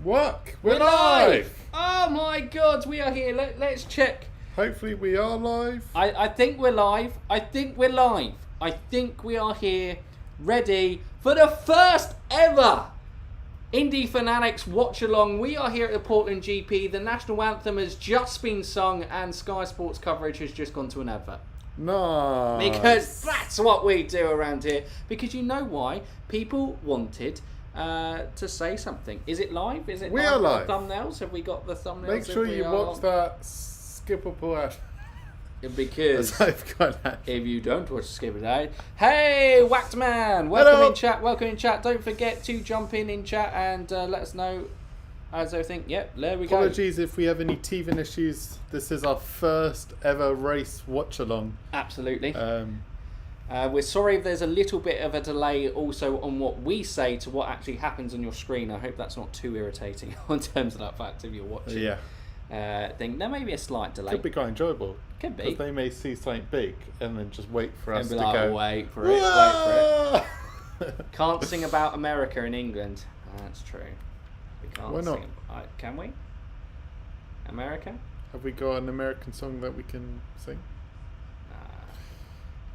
What? We're live! Oh my God, we are here. Let's check. Hopefully we are live. I think we're live. I think we're live. I think we are here, ready for the first ever Indy Fanatics Watchalong. We are here at the Portland GP. The national anthem has just been sung and Sky Sports coverage has just gone to an advert. Nice. Because that's what we do around here. Because you know why? People wanted to say something. Is it live? Is it we live? are live. Thumbnails? Have we got the thumbnails? Make sure you watch that skippable ad. Because if you don't watch Skip It Out, hey, Whacked Man, welcome in chat. Welcome in chat. Don't forget to jump in chat and let us know as I think. Yep, there we go. Apologies if we have any teething issues. This is our first ever race watch along. Absolutely. We're sorry if there's a little bit of a delay also on what we say to what actually happens on your screen. I hope that's not too irritating in terms of that fact if you're watching. Yeah. Thing. There may be a slight delay. Could be quite enjoyable. Could be. Because they may see something big and then just wait for us to like, go. Wait for it. Wait for it. Can't sing about America in England. That's true. We can't. Why not? Sing. Can we? America? Have we got an American song that we can sing?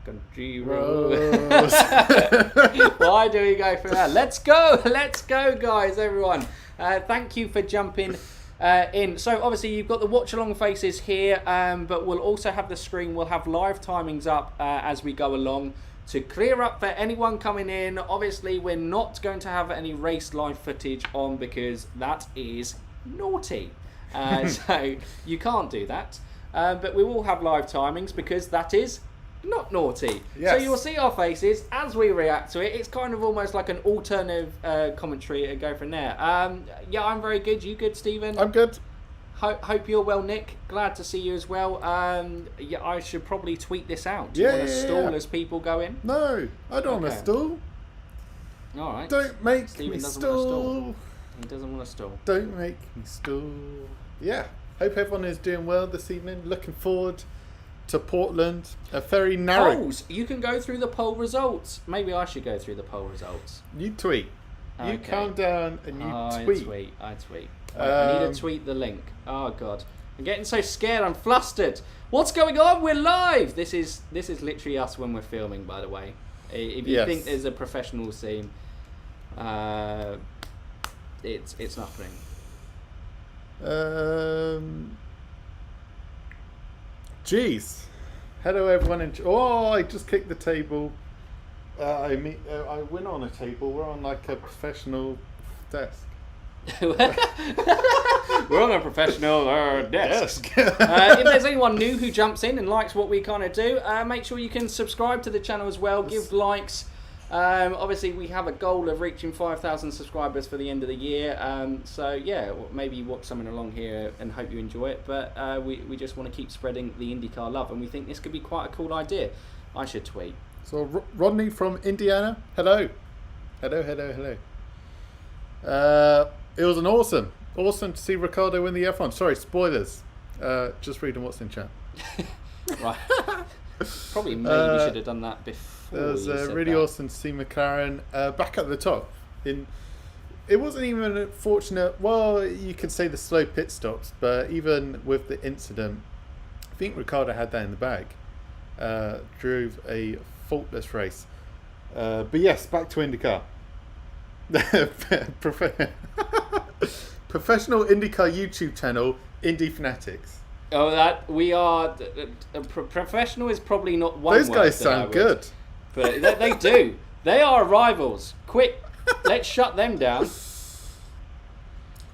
Country Rose. Why do we go for that? Let's go, guys, everyone. Thank you for jumping in. So obviously you've got the watch along faces here, but we'll also have the screen. We'll have live timings up as we go along to clear up for anyone coming in. Obviously we're not going to have any race live footage on because that is naughty. So you can't do that. But we will have live timings because that is not naughty. Yes. So you'll see our faces as we react to it. It's kind of almost like an alternative commentary and go from there. Yeah, I'm very good. You good, Stephen? I'm good. Hope you're well, Nick. Glad to see you as well. Yeah, I should probably tweet this out. Do you want to stall as people go in? No, I don't want to stall. All right. Don't make Stephen me doesn't stall. want to stall. He doesn't want to stall. Don't make me stall. Yeah. Hope everyone is doing well this evening. Looking forward to Portland. A very narrow. Polls. You can go through the poll results. Maybe I should go through the poll results. You tweet. Okay. You calm down and you tweet. I tweet. I need to tweet the link. Oh God, I'm getting so scared. I'm flustered. What's going on? We're live. This is literally us when we're filming. By the way, if you think there's a professional scene, it's nothing. Jeez. Hello everyone. I just kicked the table. I went on a table. We're on like a professional desk. We're on a professional desk. If there's anyone new who jumps in and likes what we kind of do, make sure you can subscribe to the channel as well. Give likes. Obviously, we have a goal of reaching 5,000 subscribers for the end of the year. So yeah, maybe you watch something along here and hope you enjoy it. But we just want to keep spreading the IndyCar love, and we think this could be quite a cool idea. I should tweet. So Rodney from Indiana, hello. It was an awesome to see Ricciardo win the F1. Sorry, spoilers. Just reading what's in chat. Right. Probably maybe should have done that before. It was really awesome to see McLaren back at the top. It wasn't even a fortunate. Well, you could say the slow pit stops, but even with the incident, I think Ricciardo had that in the bag. Drove a faultless race. But yes, back to IndyCar. Professional IndyCar YouTube channel, Indy Fanatics. Oh, that we are. Professional is probably not one. Those guys sound good, but they do. They are rivals. Quick, let's shut them down.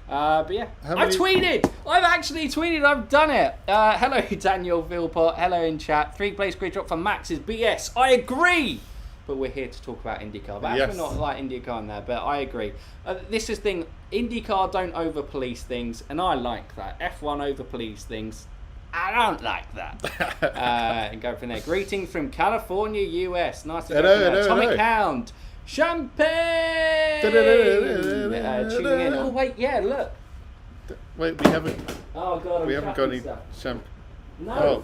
But yeah, I tweeted. I've actually tweeted. I've done it. Hello, Daniel Philpott. Hello in chat. 3-place grid drop for Max is BS. I agree. But we're here to talk about IndyCar. But we're not like IndyCar in there, but I agree. This is the thing. IndyCar don't over-police things, and I like that. F1 over-police things. I don't like that. And go from there. Greetings from California, US. Nice to hello, Atomic Hound. Champagne! Tuning in. Oh, wait, yeah, look. Wait, we haven't... Oh, God, we haven't got any champagne. No. Oh.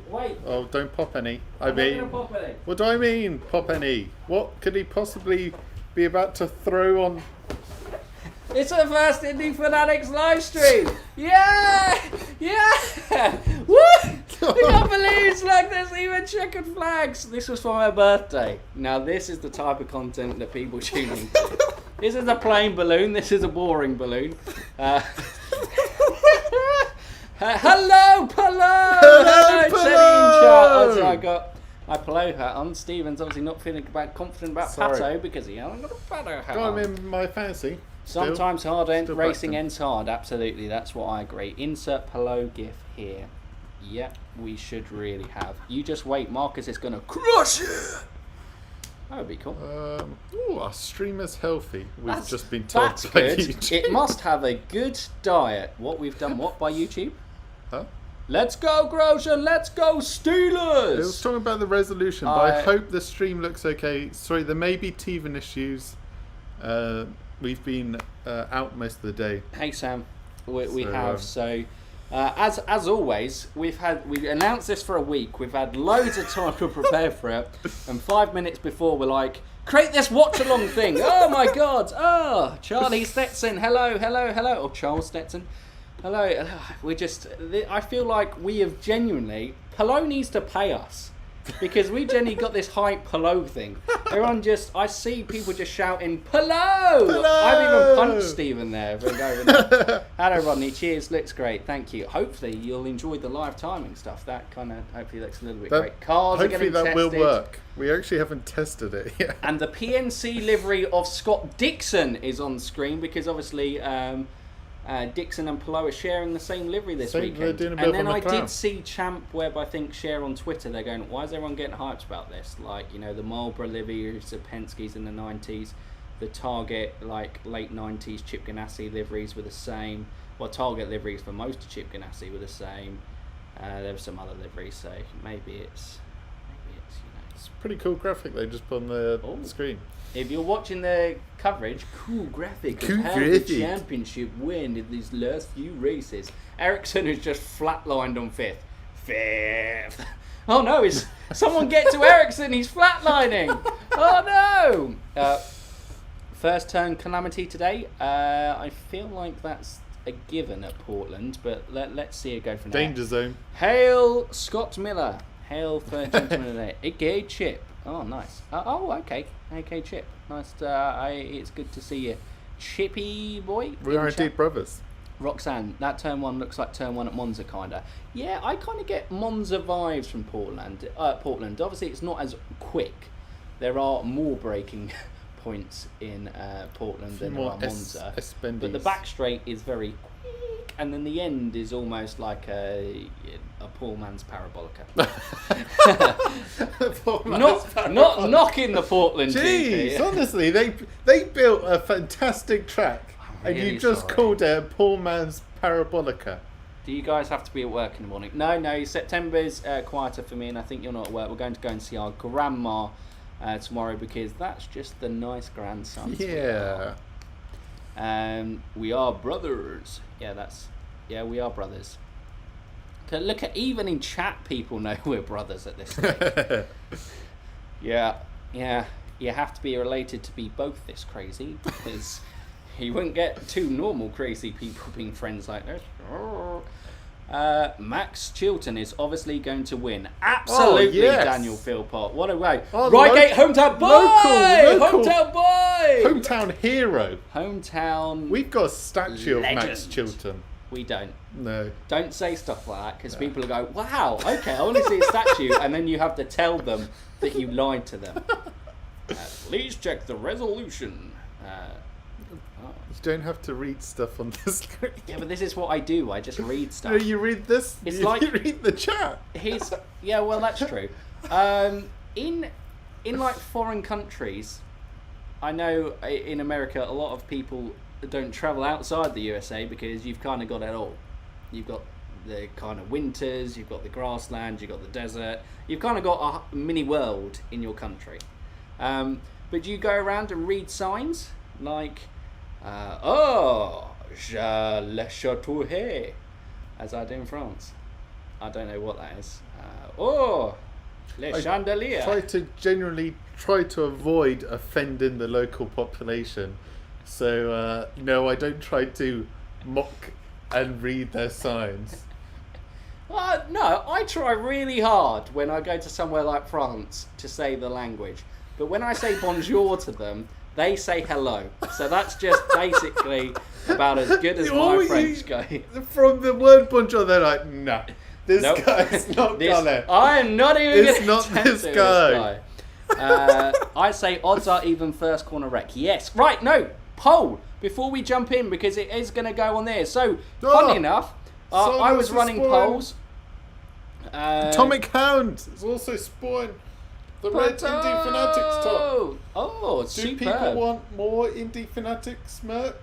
Wait. Oh, don't pop any. I'm not gonna pop any. What do I mean, pop any? What could he possibly be about to throw on? It's the first Indy Fanatics live stream! Yeah! Yeah! Woo! I can't believe, look, there's even checkered flags. This was for my birthday. Now this is the type of content that people tune in to. This is a plain balloon, this is a boring balloon. Hello, Polo! Hello, Teddy in chat. Also, I got my Polo hat on. Stephen's obviously not feeling confident about Pato because he hasn't got a Pato hat Got on. him in my fantasy. Sometimes racing back ends hard. Absolutely, that's what I agree. Insert Polo gif here. Yep, we should really have. You just wait, Marcus is going to crush it! That would be cool. Our stream is healthy. We've just been told That's by good. YouTube. It must have a good diet. What we've done, what, by YouTube? Huh? Let's go, Grosjean! Let's go, Steelers! It was talking about the resolution, but I hope the stream looks okay. Sorry, there may be teething issues. We've been out most of the day. Hey Sam, we have as always we've announced this for a week. We've had loads of time to prepare for it, and 5 minutes before we're like, create this watch along thing. Oh my God! Oh, Charlie Stetson, hello, or Charles Stetson, hello. I feel like we have genuinely. Polo needs to pay us. Because we generally got this hype Polo thing. Everyone I see people just shouting, Polo! I've even punched Stephen there. Hello, Rodney. Cheers. Looks great. Thank you. Hopefully, you'll enjoy the live timing stuff. That kind of hopefully looks a little bit great. Cars are getting tested. Hopefully that will work. We actually haven't tested it yet. And the PNC livery of Scott Dixon is on screen because obviously Dixon and Polo are sharing the same livery this weekend. And then I did see Champ Web, I think, share on Twitter. They're going, why is everyone getting hyped about this? Like, the Marlboro liveries, the Penske's in the 90s, the Target, like, late 90s Chip Ganassi liveries were the same. Well, Target liveries for most of Chip Ganassi were the same. There were some other liveries, so maybe it's It's a pretty cool graphic they just put on the screen. If you're watching the coverage, cool graphic of how the championship win in these last few races. Ericsson is just flatlined on fifth. Oh no, someone get to Ericsson, he's flatlining. Oh no. First turn calamity today. I feel like that's a given at Portland, but let's see it go from there. Danger zone. Hail Scott Miller. Hail 13th minute. A.K.A. Chip. Oh, nice. Okay. A.K.A. Chip. Nice. It's good to see you. Chippy boy. We are indeed brothers. Roxanne, that turn one looks like turn one at Monza, kinda. Yeah, I kind of get Monza vibes from Portland. Obviously, it's not as quick. There are more braking points in Portland than there are Monza. But the back straight is very quick, and then the end is almost like a poor man's parabolica. Not knocking the Portland GP. Honestly, they built a fantastic track, and you just called it a poor man's parabolica. Do you guys have to be at work in the morning? No. September's quieter for me, and I think you're not at work. We're going to go and see our grandma tomorrow because that's just the nice grandsons. Yeah. We are brothers. Yeah, we are brothers. Look at, even in chat, people know we're brothers at this stage. Yeah. You have to be related to be both this crazy, because you wouldn't get two normal crazy people being friends like this. Max Chilton is obviously going to win. Absolutely, yes. Daniel Philpott. What a way. Reigate, hometown boy! Local. Hometown boy! Hometown hero. Hometown We've got a statue legend. of Max Chilton. We don't. No. Don't say stuff like that, because people will go, wow, okay, I want to see a statue, and then you have to tell them that you lied to them. Please check the resolution. You don't have to read stuff on the screen. Yeah, but this is what I do. I just read stuff. No, you read this. It's you read the chat. Yeah, well, that's true. In like foreign countries, I know in America a lot of people don't travel outside the USA because you've kind of got it all. You've got the kind of winters, you've got the grassland, you've got the desert. You've kind of got a mini world in your country. But do you go around and read signs like, le château, as I do in France? I don't know what that is. Le chandelier. Try to avoid offending the local population. So, no, I don't try to mock and read their signs. No, I try really hard when I go to somewhere like France to say the language. But when I say bonjour to them, they say hello. So that's just basically about as good as my French goes. From the word bonjour, they're like, nah, this guy's not gonna. I am not even It's not this guy. I say odds are even first corner wreck. Yes. Right, no. Poll before we jump in because it is going to go on there. So, funny enough, I was running polls. Atomic Hound is also spawned. The red Indy Fanatics top. Oh, Do superb. people want more Indy Fanatics merch?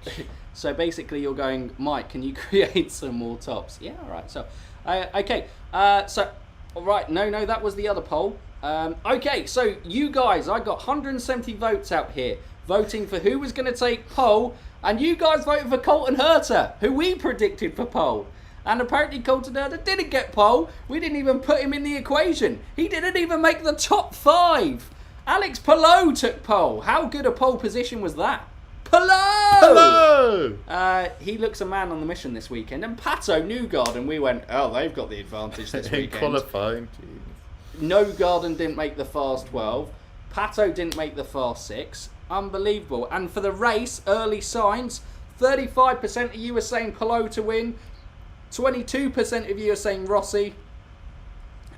So basically you're going, Mike, can you create some more tops? Yeah, all right. So, okay. So, all right. No, that was the other poll. Okay, so you guys, I got 170 votes out here voting for who was going to take pole, and you guys voted for Colton Herter, who we predicted for pole. And apparently Colton Herter didn't get pole. We didn't even put him in the equation. He didn't even make the top 5. Alex Palou took pole. How good a pole position was that? Palou! He looks a man on the mission this weekend. And Pato, Newgarden, we went, oh, they've got the advantage this In weekend. qualifying. No Garden didn't make the fast 12. Pato didn't make the fast 6. Unbelievable. And for the race, early signs, 35% of you were saying Palou to win. 22% of you are saying Rossi,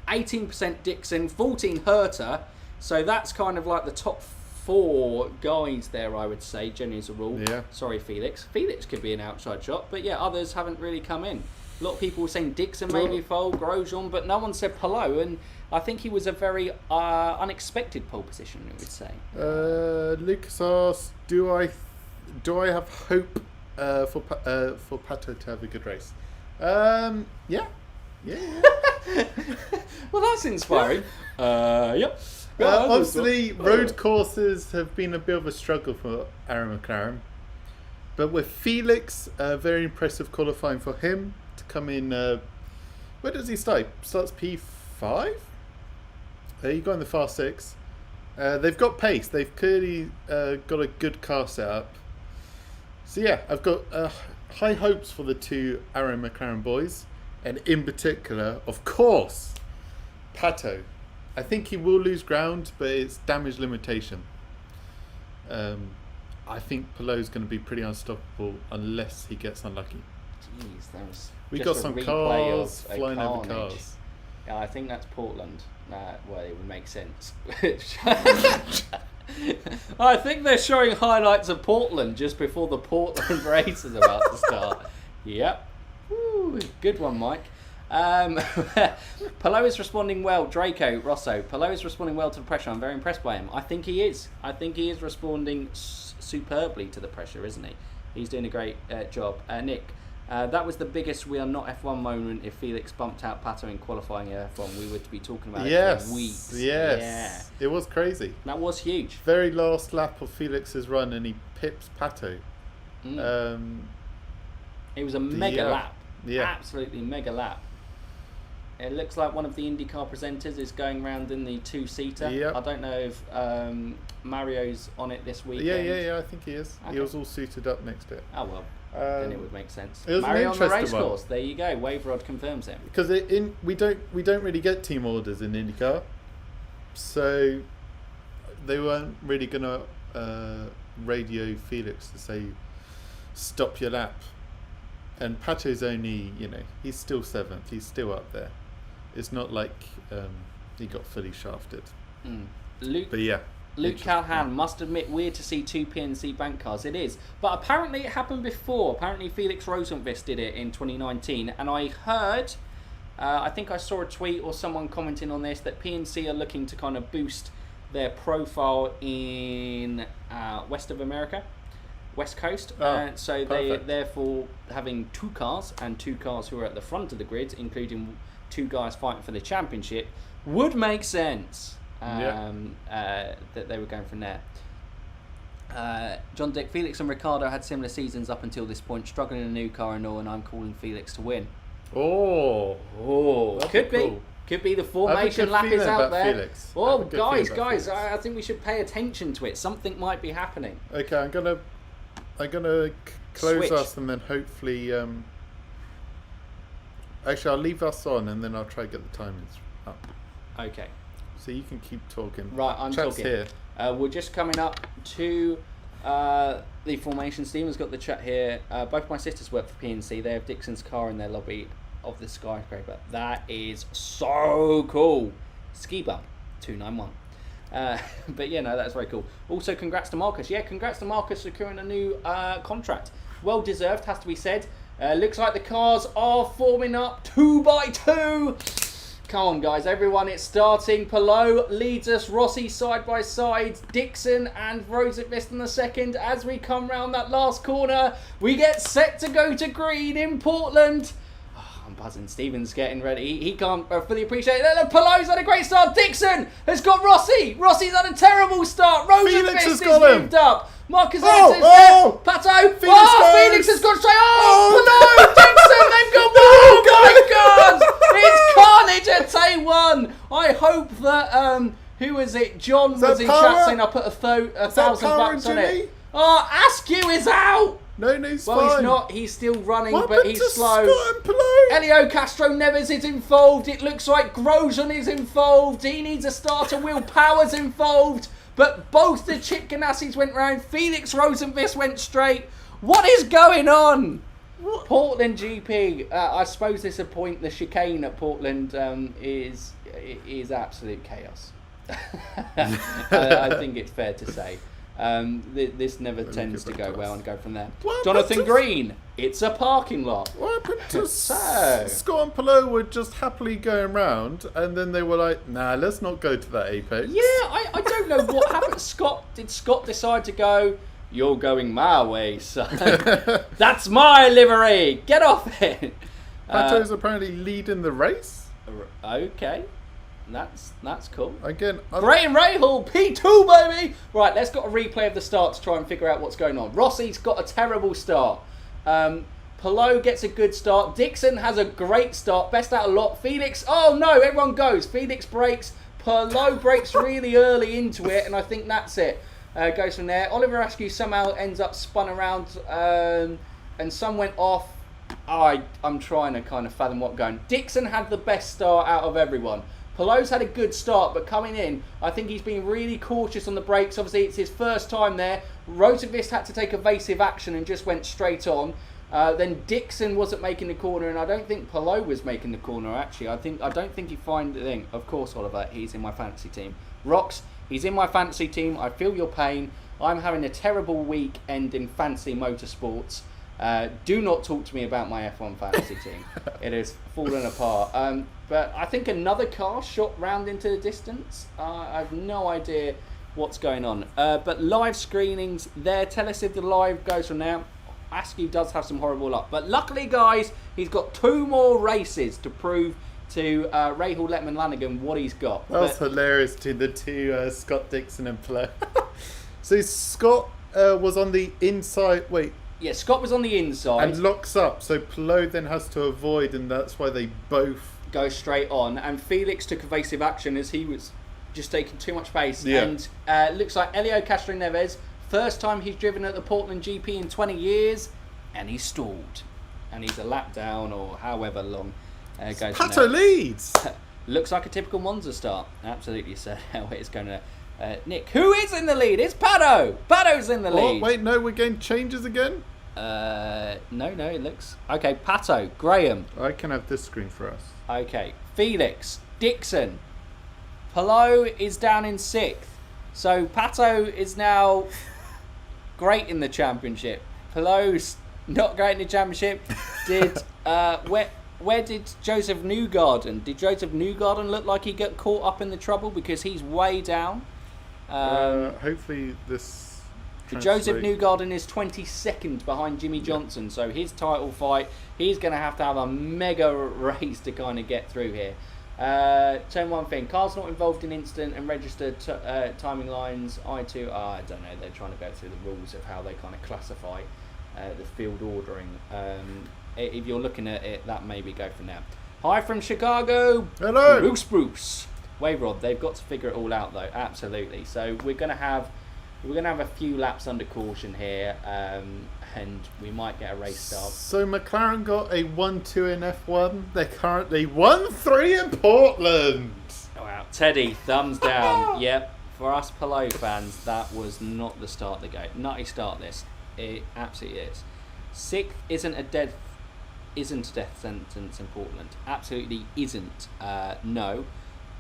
18% Dixon, 14 Herter. So that's kind of like the top 4 guys there, I would say, generally as a rule. Yeah. Sorry, Felix. Felix could be an outside shot, but yeah, others haven't really come in. A lot of people were saying Dixon maybe foal, Grosjean, but no one said Palou, and I think he was a very unexpected pole position, I would say. Lucas asks, do I have hope for Pato to have a good race? Yeah. Well, that's inspiring. Yep. Obviously, road courses have been a bit of a struggle for Aaron McLaren. But with Felix, very impressive qualifying for him to come in. Where does he start? Starts P5? He got in the fast 6. They've got pace. They've clearly got a good car setup. So yeah, I've got high hopes for the 2 Aaron McLaren boys. And in particular, of course, Pato. I think he will lose ground, but it's damage limitation. I think Palou's going to be pretty unstoppable unless he gets unlucky. Jeez, that was We just got a some replay cars of a flying over carnage. cars. Yeah, I think that's Portland. Well, it would make sense. I think they're showing highlights of Portland just before the Portland race is about to start. Yep. Woo, good one, Mike. Palou is responding well. Draco, Rosso. Palou is responding well to the pressure. I'm very impressed by him. I think he is. I think he is responding superbly to the pressure, isn't he? He's doing a great job. Nick, that was the biggest we are not F1 moment. If Felix bumped out Pato in qualifying F1, we would be talking about it for weeks. Yes, yeah. It was crazy. That was huge. Very last lap of Felix's run, and he pips Pato. It was a mega lap. Yeah, absolutely mega lap. It looks like one of the IndyCar presenters is going around in the 2-seater. Yep. I don't know if Mario's on it this weekend. Yeah, I think he is. Okay. He was all suited up next to it. Oh, well, then it would make sense. It was Mario an on the race one. course. There you go. Wave Rod confirms it. Because we don't really get team orders in IndyCar. So they weren't really going to radio Felix to say, stop your lap. And Pato's only, he's still 7th. He's still up there. It's not like he got fully shafted. But yeah. Luke Calhan must admit, weird to see 2 PNC bank cars. It is. But apparently it happened before. Apparently Felix Rosenqvist did it in 2019. And I heard, I think I saw a tweet or someone commenting on this, that PNC are looking to kind of boost their profile in West Coast. So they therefore having 2 cars and 2 cars who are at the front of the grid, including 2 guys fighting for the championship, would make sense. That they were going from there. John Dick, Felix and Ricciardo had similar seasons up until this point, struggling in a new car and all, and I'm calling Felix to win. Oh, could be. Cool. Could be the formation lap is out there. Felix. Oh, guys, I think we should pay attention to it. Something might be happening. Okay, I'm gonna I'm gonna close Switch. us and then hopefully. Actually, I'll leave us on and then I'll try to get the timings up. Okay. So you can keep talking. Right, I'm Chat's talking. here. We're just coming up to the formation. Stephen's got the chat here. Both my sisters work for PNC. They have Dixon's car in their lobby of the skyscraper. That is so cool. Ski bump 291. But yeah, no, that's very cool. Also, congrats to Marcus. Yeah, congrats to Marcus securing a new contract. Well deserved, has to be said. Looks like the cars are forming up 2 by 2. Come on, guys, everyone, it's starting. Palou leads us, Rossi side by side, Dixon and Rosenqvist in the second. As we come round that last corner, we get set to go to green in Portland. Oh, I'm buzzing. Stephen's getting ready. He can't fully appreciate it. Look, Palou's had a great start. Dixon has got Rossi. Rossi's had a terrible start. Rosenqvist has moved up. Marcus Alexis there. Pato. Felix has gone straight. Palou, Dixon, they've got oh my God. It's carnage at A1. I hope that who was it? John was in chat saying I put $1,000 on it. Oh, Askew is out. No news. Well, he's not. He's still running, What but happened he's to slow. Scott and Palou? Elio Castro Neves is involved. It looks like Grosjean is involved. He needs a starter. Will Power's involved. But both the Chip Ganassis went round. Felix Rosenqvist went straight. What is going on? What? Portland GP. I suppose this point. The chicane at Portland is absolute chaos. I think it's fair to say. This never tends to go well and go from there. Jonathan Green. It's a parking lot. What happened to Scott and Palou were just happily going round, and then they were like, "Nah, let's not go to that apex." Yeah, I don't know what happened. Did Scott decide to go? You're going my way, son. That's my livery. Get off it. Pato's apparently leading the race. Okay. That's cool. Again, Brayton Rahal, P2, baby! Right, let's got a replay of the start to try and figure out what's going on. Rossi's got a terrible start. Palou gets a good start. Dixon has a great start. Best out of lot. Felix, oh no, everyone goes. Felix breaks. Palou breaks really early into it, and I think that's it. Goes from there. Oliver Askew somehow ends up spun around, and some went off. I'm trying to kind of fathom what's going on. Dixon had the best start out of everyone. Palou's had a good start, but coming in, I think he's been really cautious on the brakes. Obviously, it's his first time there. Rosenqvist had to take evasive action and just went straight on. Then Dixon wasn't making the corner, and I don't think Palou was making the corner, actually. I don't think he found the thing. Of course, Oliver, he's in my fantasy team. Rox, he's in my fantasy team. I feel your pain. I'm having a terrible weekend in fantasy motorsports. Do not talk to me about my F1 fantasy team. It has fallen apart. But I think another car shot round into the distance. I have no idea what's going on. But live screenings there. Tell us if the live goes from now. Askew does have some horrible luck. But luckily, guys, he's got 2 more races to prove to Rahal Letman Lanigan what he's got. That was hilarious to the two Scott Dixon and Palou. So Scott was on the inside. Wait. Yeah, Scott was on the inside. And locks up. So Palou then has to avoid, and that's why they both go straight on. And Felix took evasive action as he was just taking too much pace. Yeah. And looks like Elio Castro Neves, first time he's driven at the Portland GP in 20 years, and he stalled. And he's a lap down, or however long. Goes Pato leads. Looks like a typical Monza start. Absolutely, so how it's going to... Nick, who is in the lead? It's Pato. Pato's in the lead. Wait, no, we're getting changes again? No, it looks... Okay, Pato, Graham. I can have this screen for us. Okay, Felix, Dixon. Palou is down in 6th. So Pato is now great in the championship. Palou's not great in the championship. Did where did Joseph Newgarden? Did Joseph Newgarden look like he got caught up in the trouble because he's way down? Hopefully this. Joseph Newgarden is 22nd behind Jimmy Johnson, so his title fight, he's going to have a mega race to kind of get through here. Turn one thing, car's not involved in incident and registered timing lines. I don't know, they're trying to go through the rules of how they kind of classify the field ordering. If you're looking at it, that maybe go from there. Hi from Chicago. Hello. Bruce. Waverod, they've got to figure it all out though, absolutely. So we're going to have We're going to have a few laps under caution here, and we might get a race start. So McLaren got a 1-2 in F1. They're currently 1-3 in Portland. Wow, Teddy, thumbs down. Yep, for us Palou fans, that was not the start of the game. Nutty start this. It absolutely is. Sixth isn't a death sentence in Portland. Absolutely isn't. No,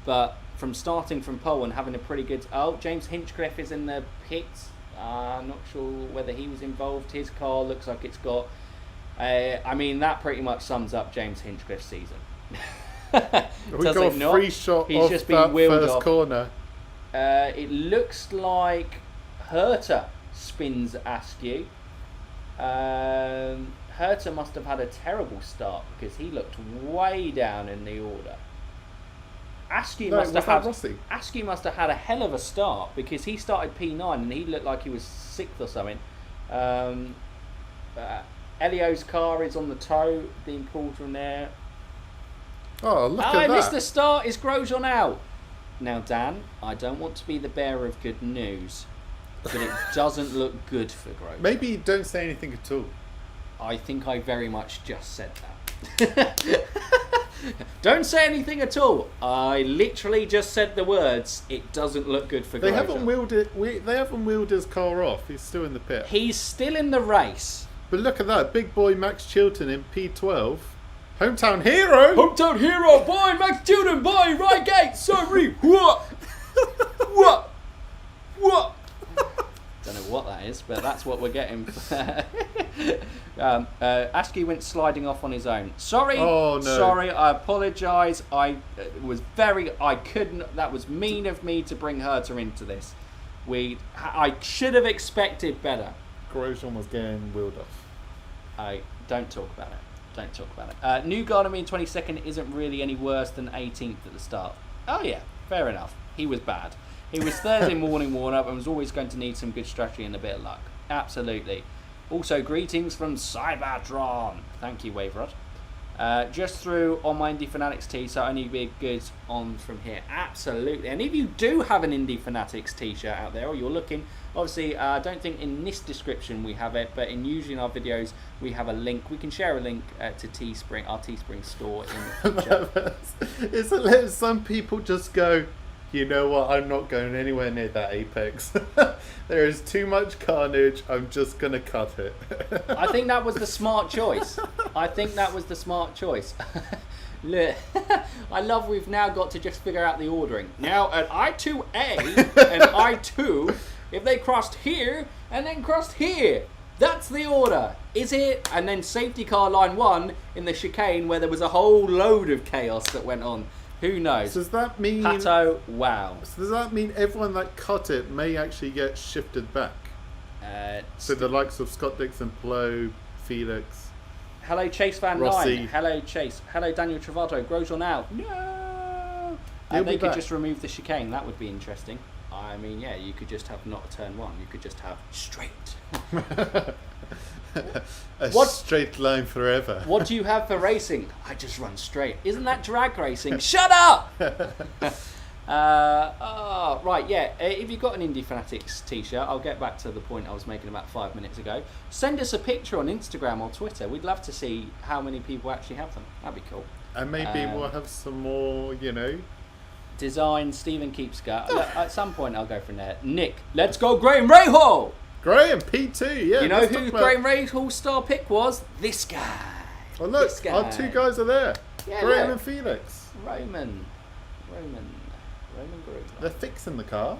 but from starting from pole and having a pretty good... Oh, James Hinchcliffe is in the pits. I'm not sure whether he was involved. His car looks like it's got... I mean, that pretty much sums up James Hinchcliffe's season. We got a free shot He's off just been that wheeled first off. corner. It looks like Herta spins Askew. Herta must have had a terrible start because he looked way down in the order. Askew must have had a hell of a start because he started P9 and he looked like he was sixth or something. Elio's car is on the toe, being pulled from there. Oh, look at that. I missed the start. Is Grosjean out? Now, Dan, I don't want to be the bearer of good news, but it doesn't look good for Grosjean. Maybe don't say anything at all. I think I very much just said that. Don't say anything at all. I literally just said the words. It doesn't look good for Grosjean. They haven't wheeled his car off. He's still in the pit. He's still in the race. But look at that, big boy Max Chilton in P12. Hometown hero! Hometown hero, boy, Max Chilton, boy, right gate, sorry, what? What? What? Don't know what that is, but that's what we're getting. Askew went sliding off on his own. Sorry, oh, no. Sorry, I apologise. That was mean of me to bring Herta into this. I should have expected better. Grosjean was getting wheeled off. Don't talk about it. Don't talk about it. New Gardamin 22nd isn't really any worse than 18th at the start. Oh yeah, fair enough. He was bad. He was third in morning warm-up and was always going to need some good strategy and a bit of luck. Absolutely. Also, greetings from Cybertron. Thank you, Waverod. Just through on my Indy Fanatics tee, so only be good on from here. Absolutely. And if you do have an Indy Fanatics t-shirt out there, or you're looking, obviously, I don't think in this description we have it, but usually in our videos we have a link. We can share a link to Teespring, our Teespring store in the picture. It's some people just go, you know what, I'm not going anywhere near that apex. There is too much carnage, I'm just going to cut it. I think that was the smart choice. Look, I love we've now got to just figure out the ordering. Now, at I2A and I2, if they crossed here and then crossed here, that's the order. Is it? And then safety car line 1 in the chicane where there was a whole load of chaos that went on. Who knows? So does that mean... Pato, wow. So does that mean everyone that cut it may actually get shifted back? So the likes of Scott Dixon, Plo, Felix... Hello, Chase Van Rossi. Nine. Hello, Chase. Hello, Daniel Travato. Grosjean now. No! They could just remove the chicane. That would be interesting. I mean, yeah, you could just have not a turn 1. You could just have straight. Straight line forever. What do you have for racing? I just run straight. Isn't that drag racing? Shut up! Right, yeah. If you've got an Indy Fanatics t-shirt, I'll get back to the point I was making about 5 minutes ago. Send us a picture on Instagram or Twitter. We'd love to see how many people actually have them. That'd be cool. And maybe we'll have some more, Design, Stephen Keepscott. At some point I'll go from there. Nick, let's go Graham Rahal! Graham, P2, yeah. You know who Graham Rahal's star pick was? This guy. Oh look, our 2 guys are there. Yeah, Graham and Felix. Roman Grosjean. They're fixing the car.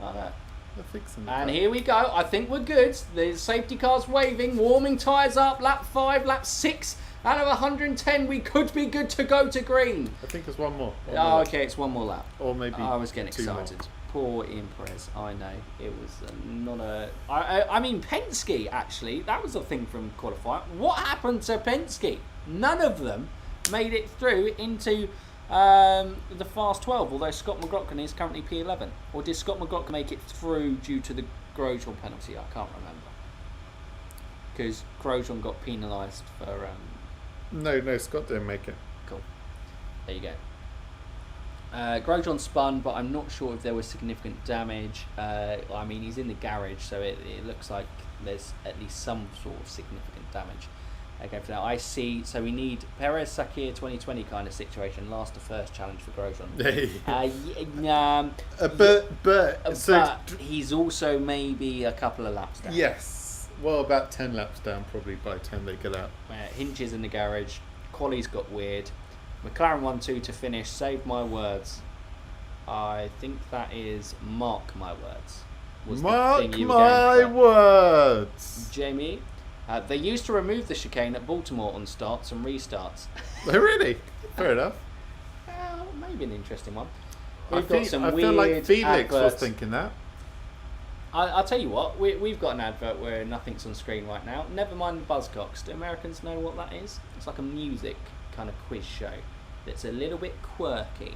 Oh, no. They're fixing the car. And here we go. I think we're good. The safety car's waving. Warming tyres up. Lap 5, lap 6. Out of 110, we could be good to go to green. I think it's one more. Okay, it's one more lap. Or maybe I was getting 2 excited. more. Poor Imprez. I know. It was not a... I mean, Penske, actually, that was a thing from qualifying. What happened to Penske? None of them made it through into the Fast 12, although Scott McLaughlin is currently P11. Or did Scott McLaughlin make it through due to the Grosjean penalty? I can't remember. Because Grosjean got penalised for... No, Scott didn't make it. Cool. There you go. Grosjean spun, but I'm not sure if there was significant damage. I mean, he's in the garage, so it looks like there's at least some sort of significant damage. Okay, for now I see. So we need Perez Sakir 2020 kind of situation. Last to first challenge for Grosjean. But he's also maybe a couple of laps down. Yes. Well, about 10 laps down probably by the time they get out. Hinch is in the garage. Quali's got weird. McLaren 1-2 to finish. Save my words. I think that is mark my words. Mark my words. Jamie. They used to remove the chicane at Baltimore on starts and restarts. Oh, really? Fair enough. Maybe an interesting one. I feel like Felix was thinking that. I'll tell you what, we've got an advert where nothing's on screen right now. Never mind the Buzzcocks. Do Americans know what that is? It's like a music kind of quiz show that's a little bit quirky.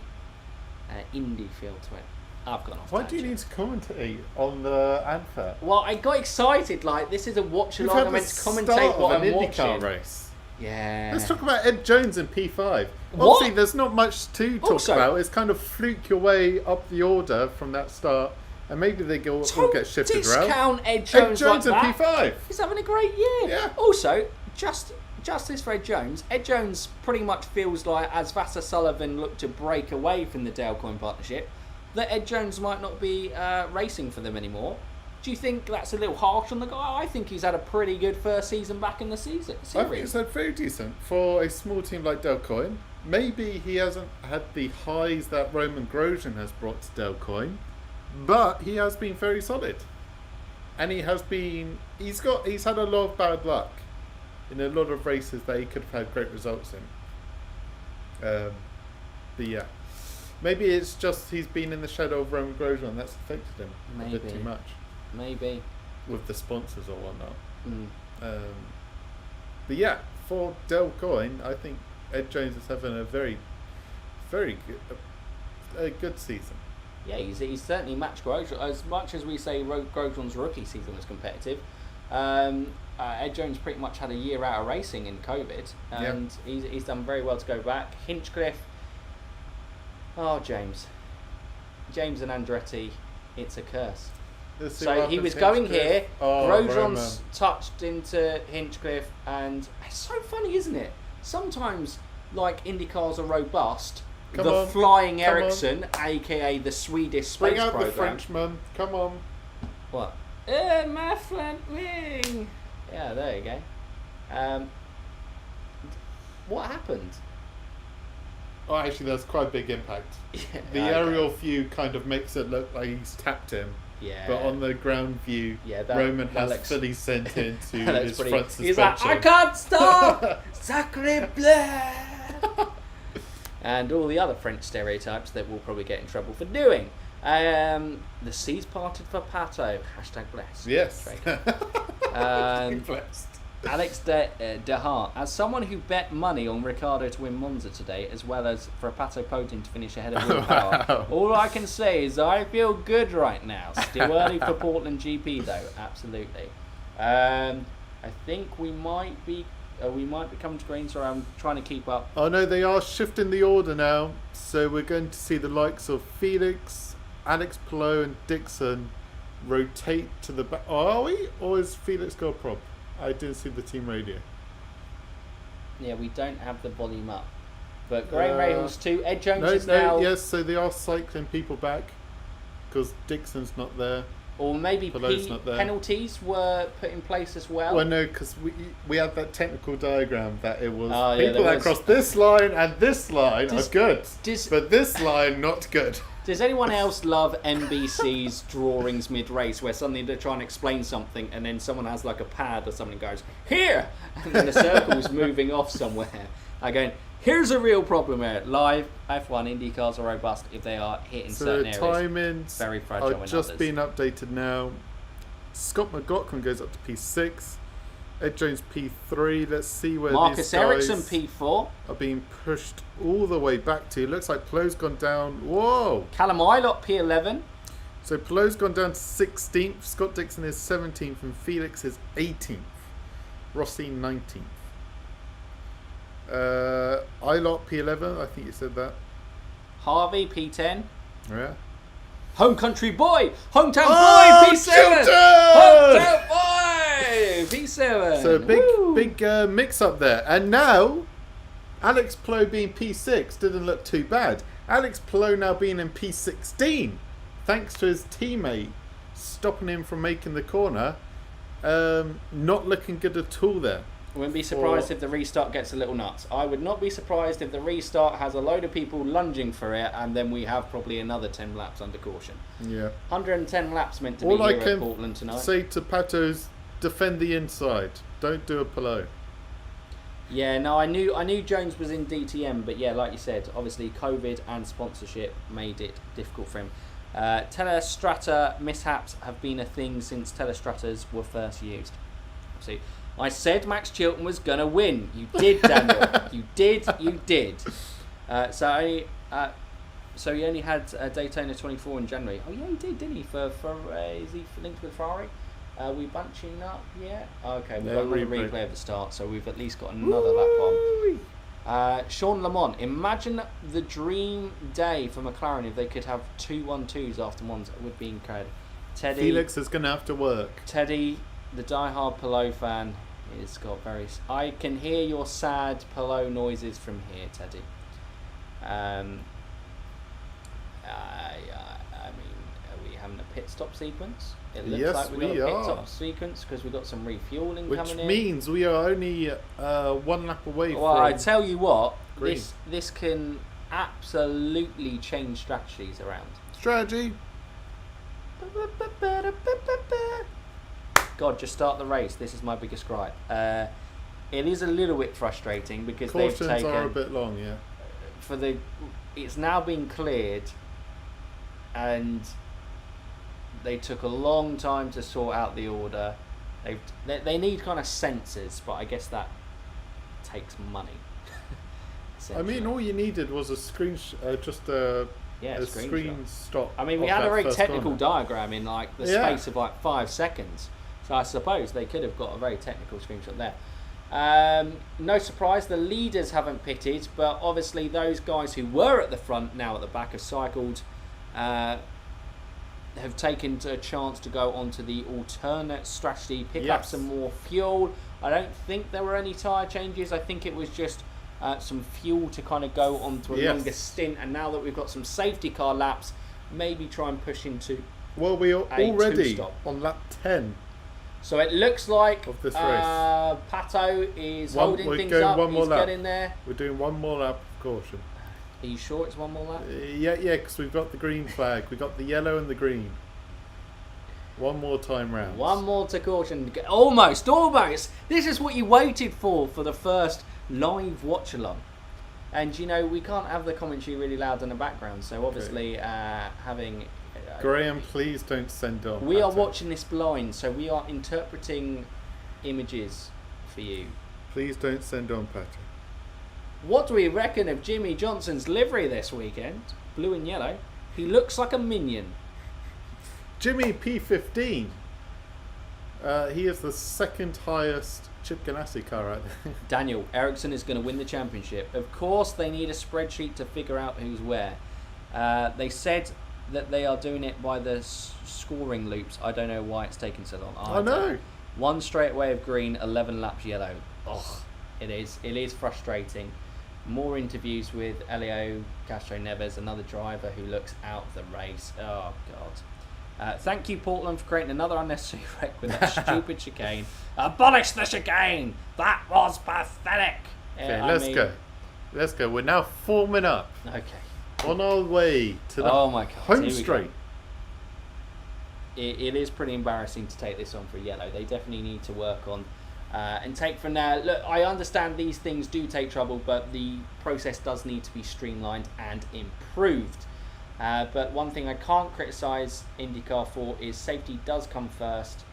Indie feel to it. I've gone off. Why do you need to commentate on the advert? Well, I got excited. Like, this is a watch-along. I'm meant to commentate what I'm watching. Race. Yeah. Let's talk about Ed Jones in P5. Obviously, there's not much to talk about. It's kind of fluke your way up the order from that start, and maybe they all get shifted around. Discount Ed Jones in like P5. He's having a great year. Yeah. Also, justice for Ed Jones. Ed Jones pretty much feels like, as Vassar Sullivan looked to break away from the Dale Coyne partnership, that Ed Jones might not be racing for them anymore. Do you think that's a little harsh on the guy? I think he's had a pretty good first season back in the series. I think it's very decent for a small team like Dale Coyne. Maybe he hasn't had the highs that Roman Grosjean has brought to Dale Coyne, but he has been very solid. And he's had a lot of bad luck in a lot of races that he could have had great results in. But yeah. Maybe it's just he's been in the shadow of Roman Grosjean and that's affected him a bit too much. Maybe. With the sponsors or whatnot. But yeah, for Dale Coyne, I think Ed Jones is having a very, very good season. Yeah, he's certainly matched Grosjean. As much as we say Grosjean's rookie season was competitive, Ed Jones pretty much had a year out of racing in COVID, and he's done very well to go back. Hinchcliffe. Oh, James and Andretti, it's a curse. So he was going here, Grosjean's touched into Hinchcliffe, and it's so funny, isn't it? Sometimes, like, IndyCars are robust. Flying Ericsson, aka the Swedish space program. Bring out the Frenchman, come on. What? My front wing. Yeah, there you go. What happened? Oh, actually, that's quite a big impact. Yeah, the aerial view kind of makes it look like he's tapped him. Yeah. But on the ground view, Roman has fully sent into his front suspension. He's like, I can't stop! Sacre bleu! And all the other French stereotypes that we'll probably get in trouble for doing. The seas parted for Pato. # blessed. Yes. Blessed. Alex DeHart, as someone who bet money on Ricciardo to win Monza today, as well as for a Pato podium to finish ahead of Willpower, all I can say is I feel good right now. Still early for Portland GP though, absolutely. I think we might be coming to green, so I'm trying to keep up. Oh no, they are shifting the order now, so we're going to see the likes of Felix, Alex Palou and Dixon rotate to the back. Oh, are we? Or is Felix got a prop? I didn't see the team radio. Yeah, we don't have the volume up. But Graham Rahals too. Ed Jones is now... Yes, so they are cycling people back because Dixon's not there. Or maybe penalties were put in place as well. Well, no, because we had that technical diagram that it was people that crossed this line and this line are good, but this line not good. Does anyone else love NBC's drawings mid-race where suddenly they're trying to explain something and then someone has like a pad or something goes, here! And then the circle's moving off somewhere. Going, here's a real problem here. Live F1 Indy cars are robust if they are hit in certain areas. So the timings very fragile are just being updated now. Scott McLaughlin goes up to P6. Ed Jones P3. Let's see where Marcus Ericsson P4 are being pushed all the way back to. It looks like Plou's gone down. Whoa! Callum Ilott P11. So Plou's gone down to 16th. Scott Dixon is 17th, and Felix is 18th. Rossi 19th. Ilott P11. I think you said that. Harvey, P10. Yeah. Home country boy, hometown boy, P7. Hometown boy, P7. So big mix up there. And now, Alex Palou being P6 didn't look too bad. Alex Palou now being in P16, thanks to his teammate stopping him from making the corner. Not looking good at all there. I wouldn't be surprised if the restart gets a little nuts. I would not be surprised if the restart has a load of people lunging for it, and then we have probably another 10 laps under caution. Yeah. 110 laps meant to be here at Portland tonight. All I can say to Pato is defend the inside. Don't do a Palou. Yeah, no, I knew Jones was in DTM, but yeah, like you said, obviously COVID and sponsorship made it difficult for him. Telestrata mishaps have been a thing since Telestratas were first used. See, I said Max Chilton was going to win. You did, Daniel. You did. So he only had Daytona 24 in January. Oh yeah, he did, didn't he? Is he linked with Ferrari? We bunching up yet? Okay, we've got another replay of the start, so we've at least got another lap on. Sean Lamont, imagine the dream day for McLaren if they could have 2-1-2s after ones. It would be incredible. Teddy, Felix is going to have to work. Teddy, the diehard Palou fan, is got very... I can hear your sad Palou noises from here, Teddy. I mean, are we having a pit stop sequence? It looks like we've got a pit stop sequence because we've got some refueling coming in. Which means we are only 1 lap away from... Well, I tell you what, this can absolutely change strategies around. Strategy. God, just start the race. This is my biggest gripe. It is a little bit frustrating because cautions they've taken... are a bit long, yeah. It's now been cleared, and they took a long time to sort out the order. They need kind of sensors, but I guess that takes money. I mean, all you needed was a screen, screen stop. I mean, we had a very technical diagram in like the space of like 5 seconds. So I suppose they could have got a very technical screenshot there. No surprise, the leaders haven't pitted, but obviously those guys who were at the front now at the back have cycled, have taken a chance to go onto the alternate strategy, pick up some more fuel. I don't think there were any tyre changes. I think it was just some fuel to kind of go onto a longer stint. And now that we've got some safety car laps, maybe try and push into we are already on lap 10. So it looks like of this race. Pato is holding things up. He's getting there. We're doing one more lap of caution. Are you sure it's one more lap? Yeah, because we've got the green flag. We've got the yellow and the green. One more time round. One more to caution. Almost. This is what you waited for the first live watch-along. And, you know, we can't have the commentary really loud in the background. So, obviously, having... Graham, please don't send on. We are watching this blind, so we are interpreting images for you. Please don't send on, Pato. What do we reckon of Jimmy Johnson's livery this weekend? Blue and yellow. He looks like a minion. Jimmy P15. He is the second highest Chip Ganassi car out there. Daniel, Ericsson is going to win the championship. Of course, they need a spreadsheet to figure out who's where. They said that they are doing it by the scoring loops. I don't know why it's taking so long. I know. One straight away of green, 11 laps yellow. Oh, it is frustrating. More interviews with Elio Castro Neves, another driver who looks out of the race. Oh, God. Thank you, Portland, for creating another unnecessary wreck with that stupid chicane. Abolish the chicane! That was pathetic! Okay, let's go. We're now forming up. Okay. On our way to the home straight. It is pretty embarrassing to take this on for yellow. They definitely need to work on and take from there. Look, I understand these things do take trouble, but the process does need to be streamlined and improved. But one thing I can't criticise IndyCar for is safety does come first,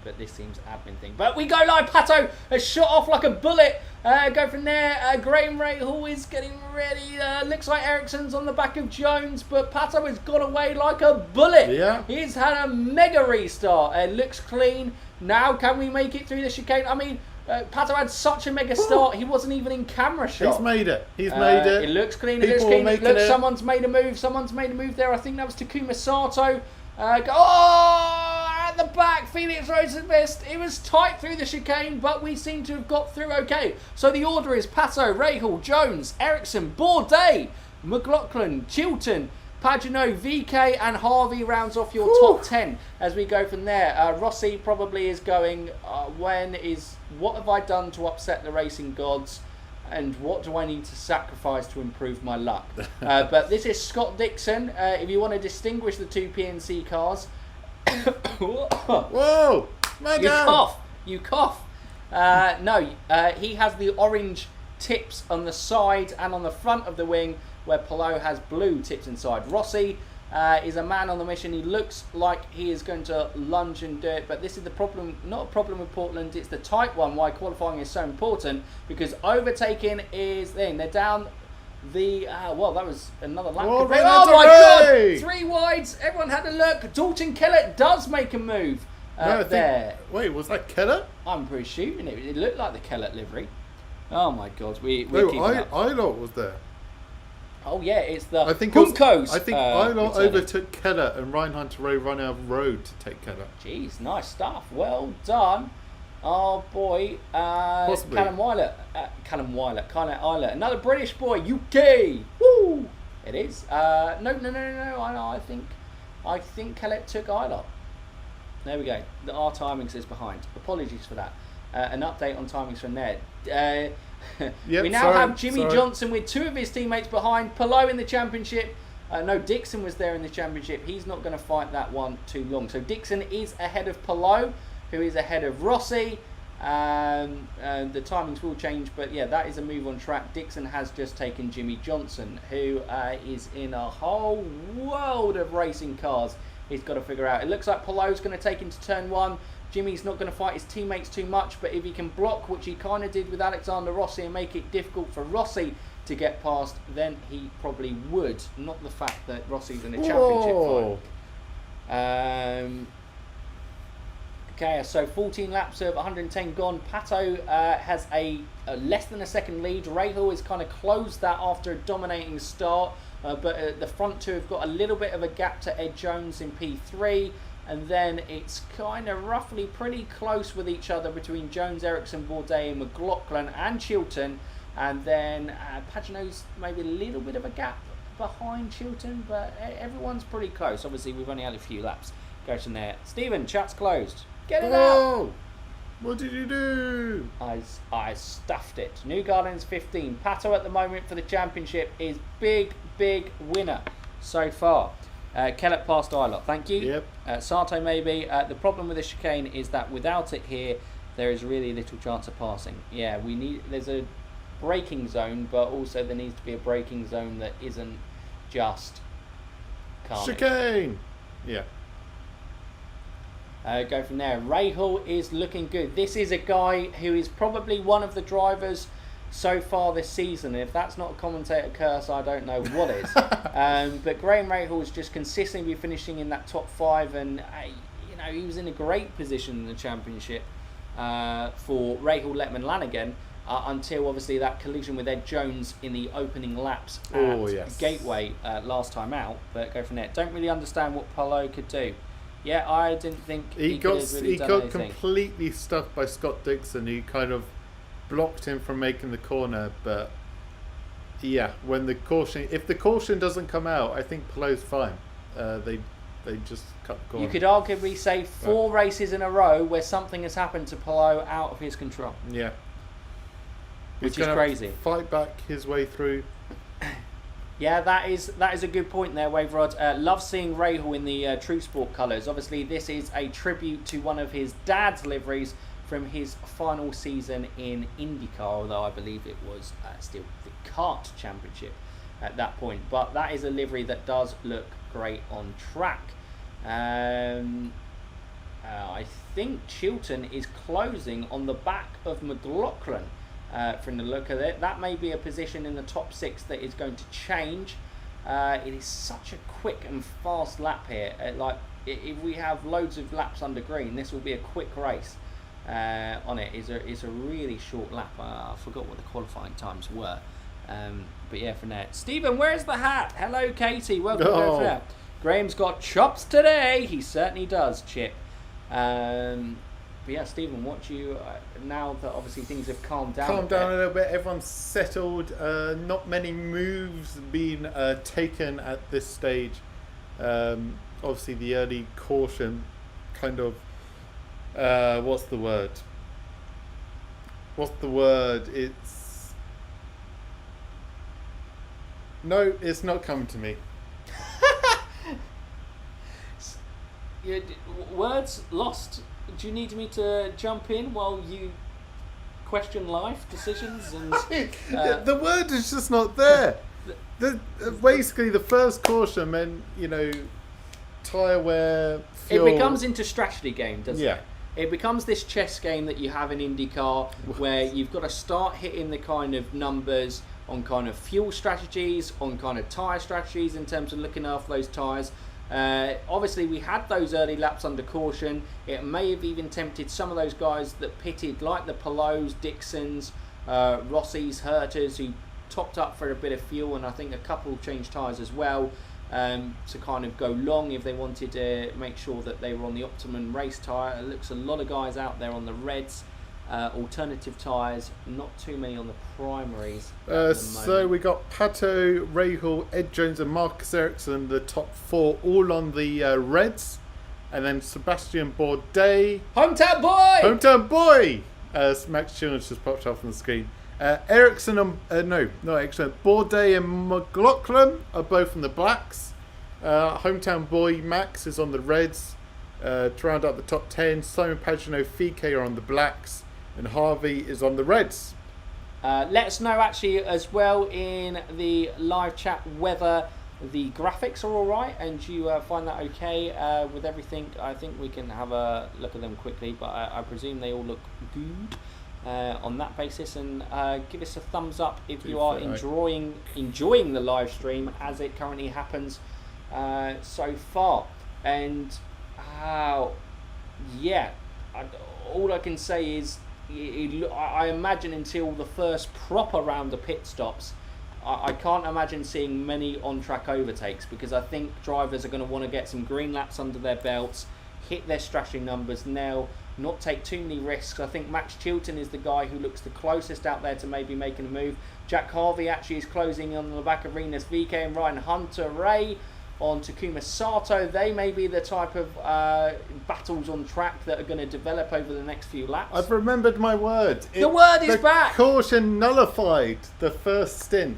but this seems an admin thing. But we go live. Pato has shot off like a bullet. Go from there. Graham Rahal is getting ready. Looks like Ericsson's on the back of Jones, but Pato has gone away like a bullet. Yeah. He's had a mega restart. It looks clean. Now can we make it through the chicane? I mean, Pato had such a mega start, he wasn't even in camera shot. He's made it. He's made it. It looks clean. People It looks clean. making Look, it. someone's made a move. Someone's made a move there. I think that was Takuma Sato. At the back, Felix Rosen missed. It was tight through the chicane, but we seem to have got through okay. So the order is Pato, Rahal, Jones, Ericsson, Bourdais, McLaughlin, Chilton, Pagenaud, VK and Harvey rounds off your top 10 as we go from there. Rossi probably is going, what have I done to upset the racing gods and what do I need to sacrifice to improve my luck? But this is Scott Dixon. If you want to distinguish the two PNC cars. Whoa! You cough. He has the orange tips on the side and on the front of the wing, where Palou has blue tips inside. Rossi is a man on the mission. He looks like he is going to lunge and do it, but this is the problem, not a problem with Portland, it's the tight one, why qualifying is so important, because overtaking is then. They're down the, that was another lap. Oh my God, 3 wides, everyone had a look. Dalton Kellett does make a move there. Wait, was that Kellett? I'm presuming it looked like the Kellett livery. Oh my God, we're No, keeping up. Ilott was there. Oh yeah, it's the I think Hunkos. I think Ilott overtook Kellett and Ryan Hunter Ray run out of road to take Kellett. Jeez, nice stuff. Well done. Oh boy, Possibly. Callum Ilott, another British boy, UK. Woo! It is. No. I think Kellett took Ilott. There we go. Our timings is behind. Apologies for that. An update on timings from there. We now have Jimmy Johnson with 2 of his teammates behind. Palou in the championship. Dixon was there in the championship. He's not going to fight that one too long. So Dixon is ahead of Palou, who is ahead of Rossi. The timings will change, but yeah, that is a move on track. Dixon has just taken Jimmy Johnson, who is in a whole world of racing cars he's got to figure out. It looks like Palou's going to take him to turn 1. Jimmy's not going to fight his teammates too much, but if he can block, which he kind of did with Alexander Rossi, and make it difficult for Rossi to get past, then he probably would. Not the fact that Rossi's in a championship fight. Okay, so 14 laps of 110 gone. Pato has a less than a second lead. Rahal has kind of closed that after a dominating start, but the front two have got a little bit of a gap to Ed Jones in P3. And then it's kind of roughly pretty close with each other between Jones, Ericsson, Bourdais, McLaughlin and Chilton. And then Pagenaud's maybe a little bit of a gap behind Chilton, but everyone's pretty close. Obviously, we've only had a few laps. Goes from there. Stephen, chat's closed. Get it out! What did you do? I stuffed it. New Gardens 15. Pato at the moment for the championship is big winner so far. Kellett passed Ilott, thank you. Yep. Sato maybe. The problem with the chicane is that without it here, there is really little chance of passing. Yeah, there's a braking zone, but also there needs to be a braking zone that isn't just carnage. Chicane! Yeah. Go from there. Rahal is looking good. This is a guy who is probably one of the drivers so far this season. If that's not a commentator curse, I don't know what is. But Graham Rahal is just consistently finishing in that top 5, and he was in a great position in the championship for Rahal, Letman, Lanigan until obviously that collision with Ed Jones in the opening laps at Gateway last time out. But go from there. Don't really understand what Palou could do. Yeah, I didn't think he got completely stuffed by Scott Dixon. He kind of blocked him from making the corner, but yeah, if the caution doesn't come out, I think Palou's fine. They just cut the corner. You could arguably say 4 races in a row where something has happened to Palou out of his control. Yeah, which is crazy. Fight back his way through. Yeah, that is a good point there, Wave Rod. Love seeing Rahal in the True Sport colours. Obviously, this is a tribute to one of his dad's liveries from his final season in IndyCar, although I believe it was still the kart championship at that point. But that is a livery that does look great on track. I think Chilton is closing on the back of McLaughlin. From the look of it, that may be a position in the top 6 that is going to change. It is such a quick and fast lap here. If we have loads of laps under green, this will be a quick race. on it is a really short lap. I forgot what the qualifying times were. But yeah, for now. Stephen, where's the hat? Hello, Katie. Welcome to there. Graham's got chops today. He certainly does, Chip. But yeah, Stephen, what do you now that obviously things have calmed down? Calmed down a little bit. Everyone's settled. Not many moves being taken at this stage. Obviously, the early caution, kind of. What's the word? It's no, it's not coming to me. Words lost. Do you need me to jump in while you question life decisions? And the word is just not there. Basically, the first caution meant, tyre wear, fuel. It becomes into strategy game, doesn't Yeah. it? It becomes this chess game that you have in IndyCar where you've got to start hitting the kind of numbers on kind of fuel strategies, on kind of tyre strategies in terms of looking after those tyres. Obviously, we had those early laps under caution. It may have even tempted some of those guys that pitted, like the Palos, Dixons, Rossies, Herters, who topped up for a bit of fuel, and I think a couple changed tyres as well, to kind of go long if they wanted to make sure that they were on the optimum race tyre. It looks a lot of guys out there on the reds, alternative tyres, not too many on the primaries. So we got Pato, Rahal, Ed Jones and Marcus Ericsson, the top four, all on the reds. And then Sebastian Bourdais. Hometown boy! Max Childers just popped off on the screen. Ericsson and, not Ericsson, Bourdais and McLaughlin are both on the blacks. Hometown boy Max is on the reds. To round out the top 10, Simon Pagenaud, Fike are on the blacks. And Harvey is on the reds. Let us know actually as well in the live chat whether the graphics are alright and you find that okay with everything. I think we can have a look at them quickly, but I presume they all look good on that basis. And give us a thumbs up if you are enjoying the live stream as it currently happens so far. And all I can say is I imagine until the first proper round of pit stops, I can't imagine seeing many on-track overtakes, because I think drivers are going to want to get some green laps under their belts, hit their strategy numbers now, not take too many risks. I think Max Chilton is the guy who looks the closest out there to maybe making a move. Jack Harvey actually is closing on the back of Rinus VK and Ryan Hunter-Reay on Takuma Sato. They may be the type of battles on track that are going to develop over the next few laps. I've remembered my word. The word is back! Caution nullified the first stint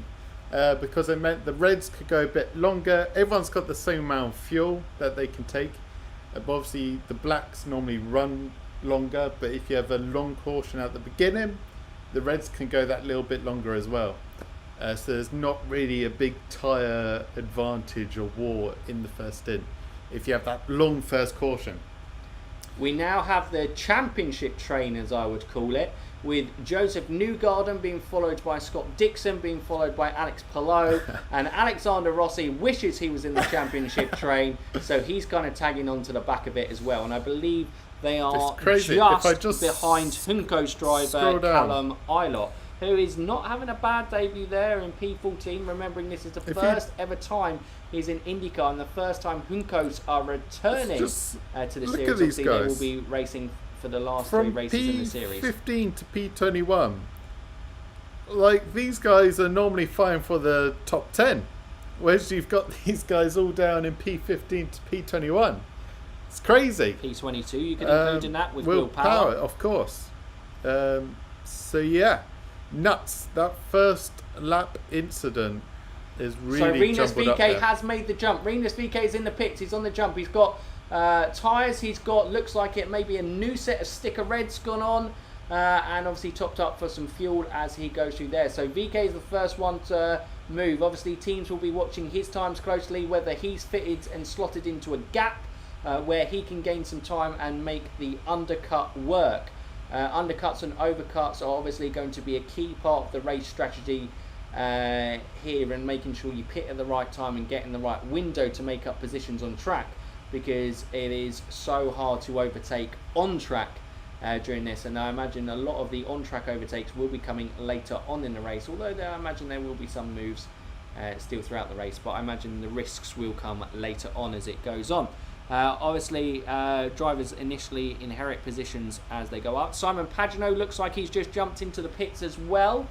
because it meant the reds could go a bit longer. Everyone's got the same amount of fuel that they can take. But obviously, the blacks normally run longer, but if you have a long caution at the beginning, the reds can go that little bit longer as well. So there's not really a big tyre advantage or war in the first stint if you have that long first caution. We now have the championship train, as I would call it, with Joseph Newgarden being followed by Scott Dixon, being followed by Alex Palou, and Alexander Rossi wishes he was in the championship train, so he's kind of tagging on to the back of it as well. And I believe they are just behind Hunko's driver Callum Eilert, who is not having a bad debut there in P14, remembering this is the first ever time he's in IndyCar and the first time Juncos are returning to the series. Obviously, they will be racing for the last three races in the series. From P15 to P21, like, these guys are normally fighting for the top 10, whereas you've got these guys all down in P15 to P21. It's crazy. P22 you could include in that with Will Power. Of course. So yeah. Nuts. That first lap incident is really so Rinus jumbled up VK there. has made the jump. Rinus VK is in the pits. He's on the jump. He's got tyres. He's got, looks like it maybe a new set of sticker reds gone on, and obviously topped up for some fuel as he goes through there. So VK is the first one to move. Obviously teams will be watching his times closely, whether he's fitted and slotted into a gap where he can gain some time and make the undercut work. Undercuts and overcuts are obviously going to be a key part of the race strategy here, and making sure you pit at the right time and get in the right window to make up positions on track, because it is so hard to overtake on track during this, and I imagine a lot of the on-track overtakes will be coming later on in the race, although I imagine there will be some moves still throughout the race, but I imagine the risks will come later on as it goes on. Obviously, drivers initially inherit positions as they go up. Simon Pagenaud looks like he's just jumped into the pits as well.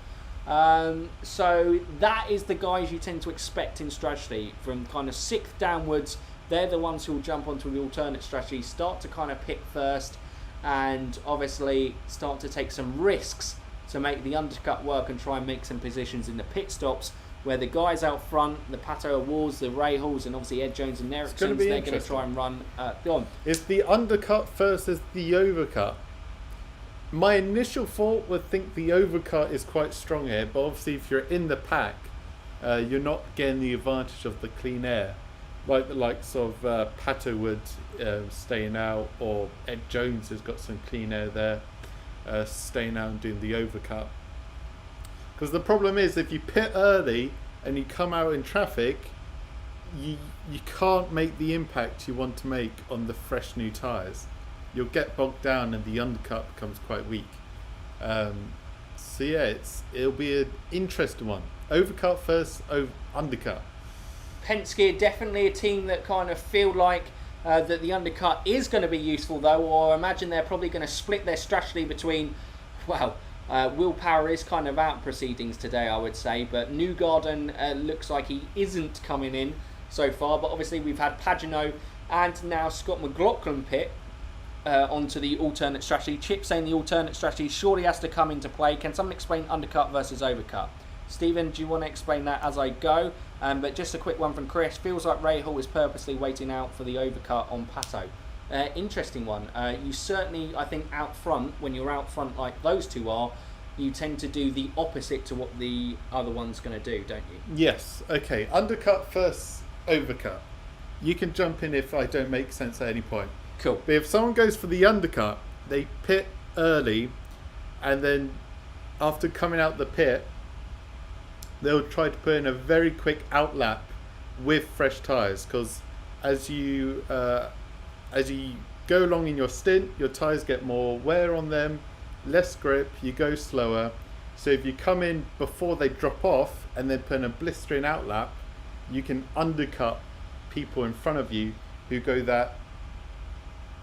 So that is the guys you tend to expect in strategy from kind of 6th downwards. They're the ones who will jump onto the alternate strategy, start to kind of pit first, and obviously start to take some risks to make the undercut work and try and make some positions in the pit stops, where the guys out front, the Pato Awards, the Rahals, and obviously Ed Jones and Ericsson, they're going to try and run on. Is the undercut versus the overcut? My initial thought would think the overcut is quite strong here, but obviously if you're in the pack, you're not getting the advantage of the clean air, like the likes of Pato would staying out, or Ed Jones has got some clean air there, staying out and doing the overcut. Because the problem is, if you pit early and you come out in traffic, you can't make the impact you want to make on the fresh new tyres. You'll get bogged down and the undercut becomes quite weak. So yeah, it'll be an interesting one. Overcut first, undercut. Penske are definitely a team that kind of feel like that the undercut is going to be useful though, or I imagine they're probably going to split their strategy between, well, Will Power is kind of out proceedings today, I would say, but Newgarden looks like he isn't coming in so far, but obviously we've had Pagenaud and now Scott McLaughlin pit onto the alternate strategy. Chip saying the alternate strategy surely has to come into play. Can someone explain undercut versus overcut? Stephen, do you want to explain that as I go? But just a quick one from Chris. Feels like Rahal is purposely waiting out for the overcut on Pato. Interesting one. You certainly, I think, out front, when you're out front like those two are, you tend to do the opposite to what the other one's going to do, don't you? Yes. Okay. Undercut first, overcut. You can jump in if I don't make sense at any point. Cool. But if someone goes for the undercut, they pit early, and then after coming out the pit, they'll try to put in a very quick out lap with fresh tyres, because as you go along in your stint, your tyres get more wear on them, less grip, you go slower. So if you come in before they drop off and then put in a blistering out lap, you can undercut people in front of you who go that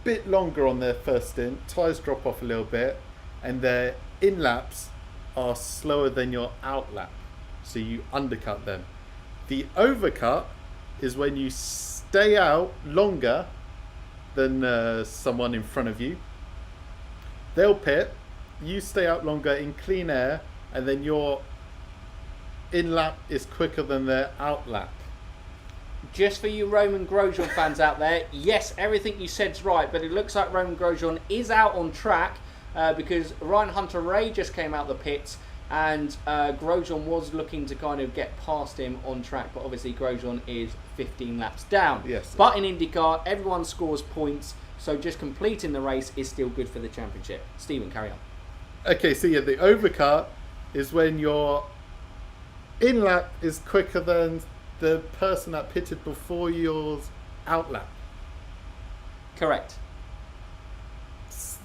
bit longer on their first stint, tyres drop off a little bit, and their in laps are slower than your out lap. So you undercut them. The overcut is when you stay out longer than someone in front of you. They'll pit, you stay out longer in clean air, and then your in lap is quicker than their out lap. Just for you Roman Grosjean fans out there, yes, everything you said's right, but it looks like Roman Grosjean is out on track because Ryan Hunter-Reay just came out the pits, and Grosjean was looking to kind of get past him on track, but obviously Grosjean is 15 laps down. Yes. But in IndyCar, everyone scores points, so just completing the race is still good for the championship. Stephen, carry on. Okay, so yeah, the overcut is when your in lap is quicker than the person that pitted before yours out lap. Correct.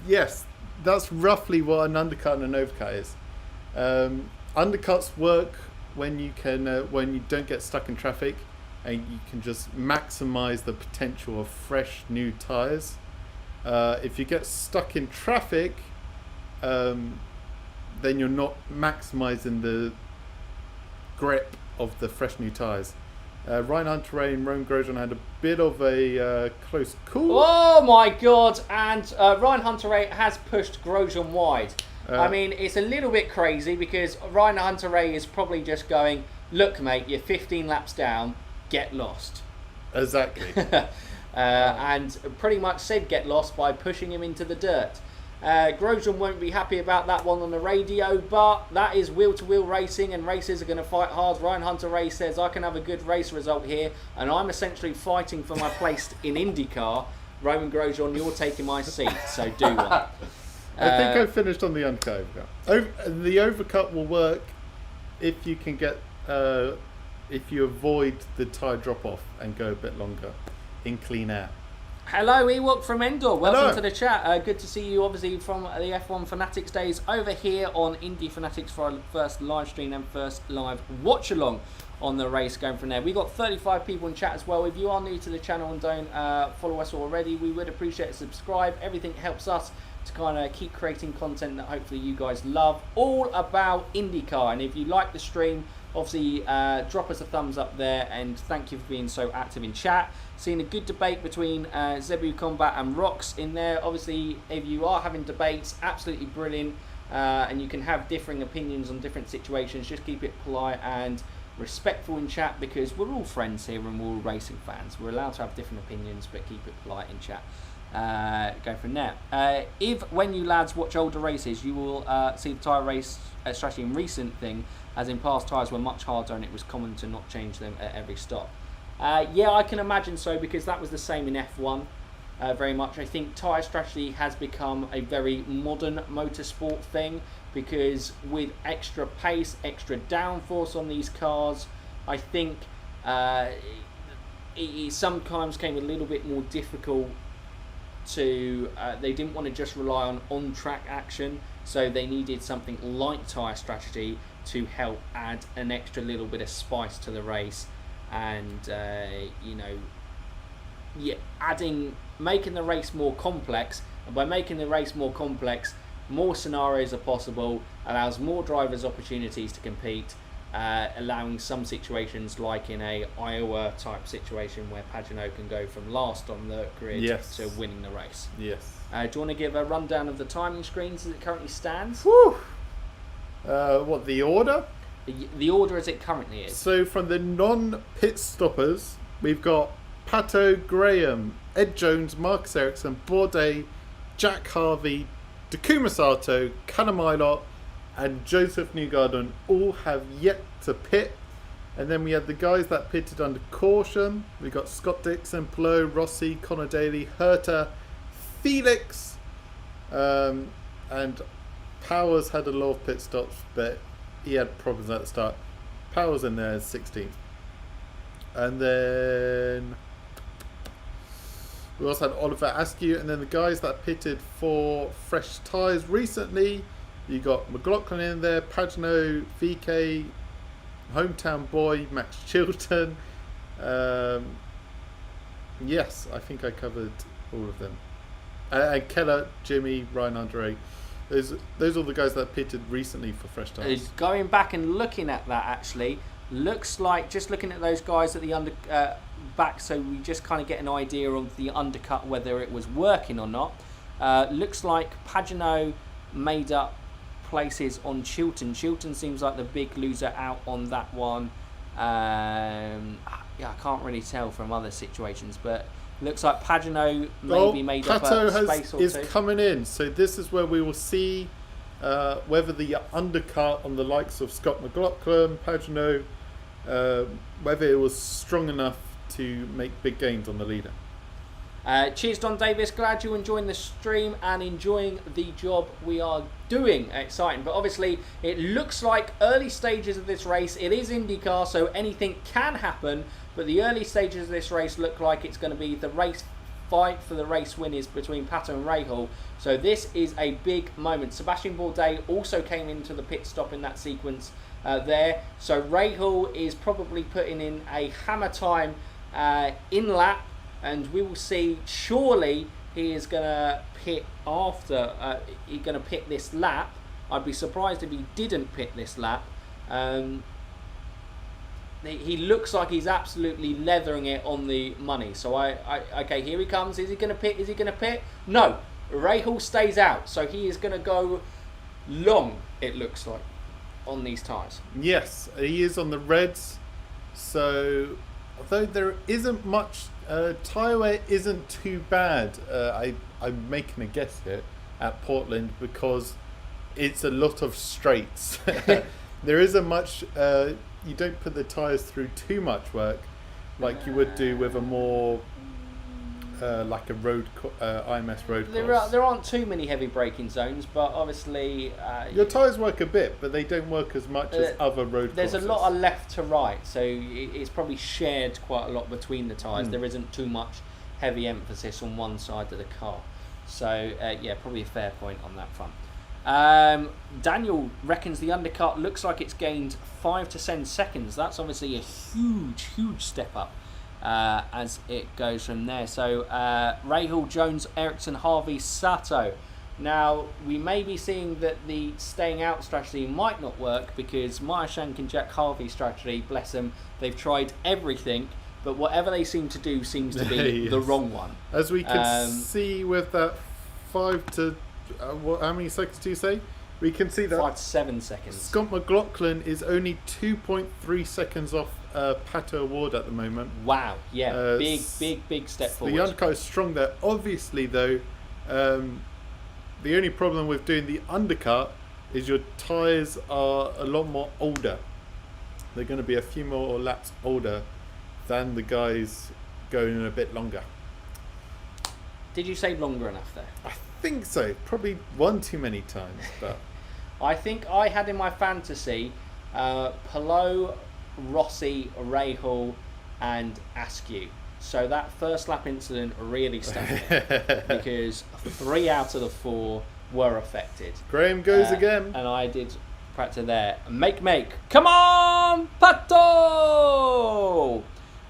Yes, that's roughly what an undercut and an overcut is. Undercuts work when you don't get stuck in traffic, and you can just maximize the potential of fresh new tires. If you get stuck in traffic, then you're not maximizing the grip of the fresh new tires. Ryan Hunter-Reay and Roman Grosjean had a bit of a close call. Oh my god, and Ryan Hunter-Reay has pushed Grosjean wide. I mean, it's a little bit crazy because Ryan Hunter-Reay is probably just going, look mate, you're 15 laps down, get lost. Exactly. And pretty much said get lost by pushing him into the dirt. Grosjean won't be happy about that one on the radio, but that is wheel-to-wheel racing, and racers are going to fight hard. Ryan Hunter-Reay says, I can have a good race result here, and I'm essentially fighting for my place in IndyCar. Roman Grosjean, you're taking my seat, so do one. I think I finished on the undercut. The overcut will work if you can get, if you avoid the tyre drop off and go a bit longer in clean air. Hello, Ewok from Endor. Welcome Hello. to the chat. Good to see you, obviously, from the F1 Fanatics days over here on Indy Fanatics for our first live stream and first live watch along on the race going from there. We got 35 people in chat as well. If you are new to the channel and don't follow us already, we would appreciate a subscribe. Everything helps us to kind of keep creating content that hopefully you guys love, all about IndyCar. And if you like the stream, obviously drop us a thumbs up there, and thank you for being so active in chat. Seeing a good debate between Zebu Combat and Rox in there. Obviously, if you are having debates, absolutely brilliant, and you can have differing opinions on different situations. Just keep it polite and respectful in chat, because we're all friends here and we're all racing fans. We're allowed to have different opinions, but keep it polite in chat. Go from there. If when you lads watch older races, you will see the tyre race strategy in recent thing, as in past tyres were much harder and it was common to not change them at every stop. Yeah, I can imagine so, because that was the same in F1 very much. I think tyre strategy has become a very modern motorsport thing, because with extra pace, extra downforce on these cars, I think it sometimes came a little bit more difficult to, they didn't want to just rely on track action, so they needed something like tyre strategy to help add an extra little bit of spice to the race, and you know, yeah, making the race more complex. And by making the race more complex, more scenarios are possible, allows more drivers opportunities to compete, allowing some situations like in a Iowa type situation where Pagenaud can go from last on the grid to winning the race. Yes. Do you want to give a rundown of the timing screens as it currently stands? Whew. What, the order? The order as it currently is. So from the non-pit stoppers, we've got Pato, Graham, Ed Jones, Marcus Ericsson, Bourdais, Jack Harvey, Takuma Sato, Kanemailot, and Joseph Newgarden all have yet to pit. And then we had the guys that pitted under caution. We got Scott Dixon, Pelot, Rossi, Connor Daly, Herta, Felix, and Powers had a lot of pit stops, but he had problems at the start. Powers in there as 16th. And then we also had Oliver Askew, and then the guys that pitted for fresh tyres recently, you got McLaughlin in there, Pagenaud, VK, hometown boy, Max Chilton. Yes, I think I covered all of them. And Keller, Jimmy, Ryan Andre. Those are the guys that pitted recently for fresh tyres. Going back and looking at that, actually, looks like, just looking at those guys at the back, so we just kind of get an idea of the undercut, whether it was working or not. Looks like Pagenaud made up places on Chilton. Chilton seems like the big loser out on that one. Yeah, I can't really tell from other situations, but looks like Pagenaud maybe made up a space or two. Is coming in, so this is where we will see whether the undercut on the likes of Scott McLaughlin, Pagenaud, whether it was strong enough to make big gains on the leader. Cheers, Don Davis. Glad you're enjoying the stream and enjoying the job we are doing. Exciting. But obviously, it looks like early stages of this race. It is IndyCar, so anything can happen. But the early stages of this race look like it's going to be the race fight for the race winners between Pato and Rahal. So this is a big moment. Sebastian Bourdais also came into the pit stop in that sequence there. So Rahal is probably putting in a hammer time in lap. And we will see, surely he is going to pit after, he's going to pit this lap. I'd be surprised if he didn't pit this lap. He looks like he's absolutely leathering it on the money. So okay, here he comes. Is he going to pit? Is he going to pit? No. Rahal stays out. So he is going to go long, it looks like, on these tyres. Yes, he is on the reds. So although there isn't much, tyre wear isn't too bad. I'm making a guess here at Portland because it's a lot of straights. There isn't much, you don't put the tyres through too much work like you would do with a more like a road IMS road course. There aren't too many heavy braking zones, but obviously your tyres work a bit, but they don't work as much as other road there's courses. A lot of left to right, so it's probably shared quite a lot between the tyres. There isn't too much heavy emphasis on one side of the car. So yeah, probably a fair point on that front. Daniel reckons the undercut looks like it's gained 5 to 10 seconds. That's obviously a huge step up as it goes from there. So Rahal, Jones, Ericsson, Harvey, Sato. Now we may be seeing that the staying out strategy might not work, because Watchalong and Jack Harvey's strategy, bless them, they've tried everything, but whatever they seem to do seems to be the wrong one. As we can see with that 5 to how many seconds do you say? We can see that 5 to 7 seconds. Scott McLaughlin is only 2.3 seconds off Pato Award at the moment. Wow, yeah, big step forward. The undercut is strong there. Obviously, though, the only problem with doing the undercut is your tyres are a lot more older. They're going to be a few more laps older than the guys going in a bit longer. Did you say longer enough there? I think so. Probably one too many times, but I think I had in my fantasy Palou, Rossi, Rahal and Askew. So that first lap incident really stuck me, because 3 out of the 4 were affected. Graham goes again. And I did practice there. Make. Come on, Pato!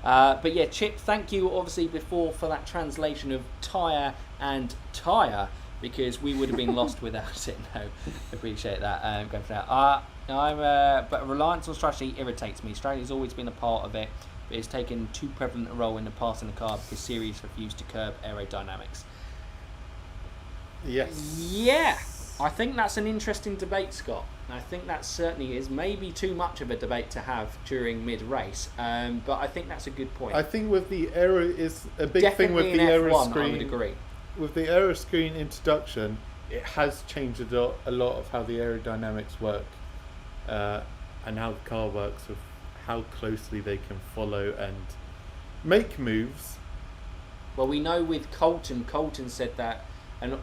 But yeah, Chip, thank you obviously before for that translation of tyre and tyre, because we would have been lost without it. No, appreciate that. Going for that. But reliance on strategy irritates me. Strategy has always been a part of it, but it's taken too prevalent a role in the past in the car because series refused to curb aerodynamics. Yes. Yeah, I think that's an interesting debate, Scott. I think that certainly is maybe too much of a debate to have during mid-race, but I think that's a good point. I think with the aero is a big Definitely thing with the in aero F1, screen. I would agree. With the aero screen introduction, it has changed a lot of how the aerodynamics work, and how the car works, with how closely they can follow and make moves. Well, we know with Colton said that, and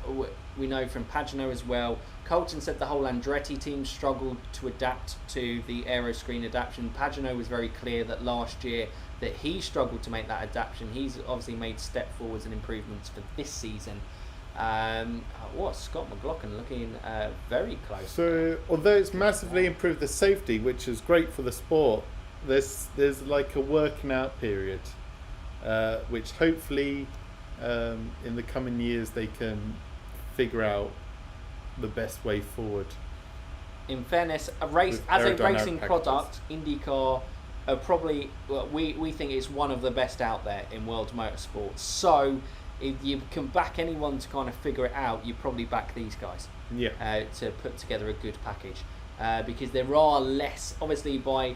we know from Pagano as well. Colton said the whole Andretti team struggled to adapt to the aero screen adaptation. Pagano was very clear that last year that he struggled to make that adaptation. He's obviously made step forwards and improvements for this season. Scott McLaughlin looking very close. So although it's massively improved the safety, which is great for the sport, there's like a working out period, which hopefully in the coming years they can figure out the best way forward. In fairness, a racing product, IndyCar probably, we think it's one of the best out there in world motorsport. So if you can back anyone to kind of figure it out, you probably back these guys. Yeah. To put together a good package, because there are less, obviously, by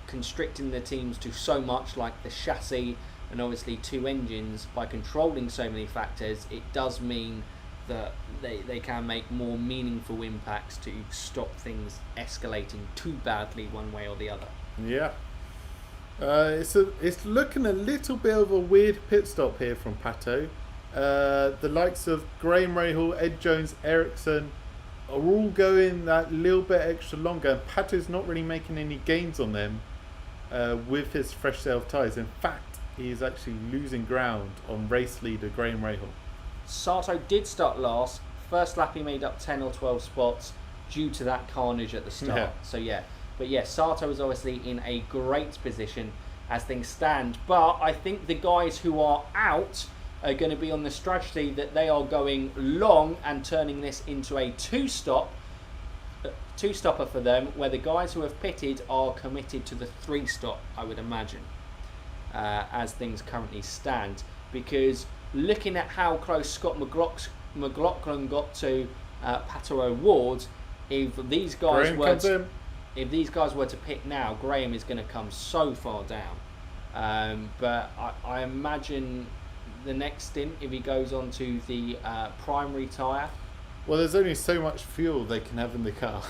constricting the teams to so much, like the chassis and obviously 2 engines, by controlling so many factors, it does mean that they can make more meaningful impacts to stop things escalating too badly one way or the other. Yeah. It's looking a little bit of a weird pit stop here from Pato. The likes of Graham Rahal, Ed Jones, Ericsson are all going that little bit extra longer, and Pato's not really making any gains on them with his fresh set of tyres. In fact, he is actually losing ground on race leader Graham Rahal. Sato did start last. First lap he made up 10 or 12 spots due to that carnage at the start. Yeah. So yeah. But yeah, Sato is obviously in a great position as things stand. But I think the guys who are out are going to be on the strategy that they are going long and turning this into a two-stopper for them, where the guys who have pitted are committed to the 3-stop, I would imagine, as things currently stand. Because looking at how close Scott McLaughlin got to Pato O'Ward, if these guys were to pit now, Graham is going to come so far down. But I imagine the next stint, if he goes on to the primary tyre. Well, there's only so much fuel they can have in the car.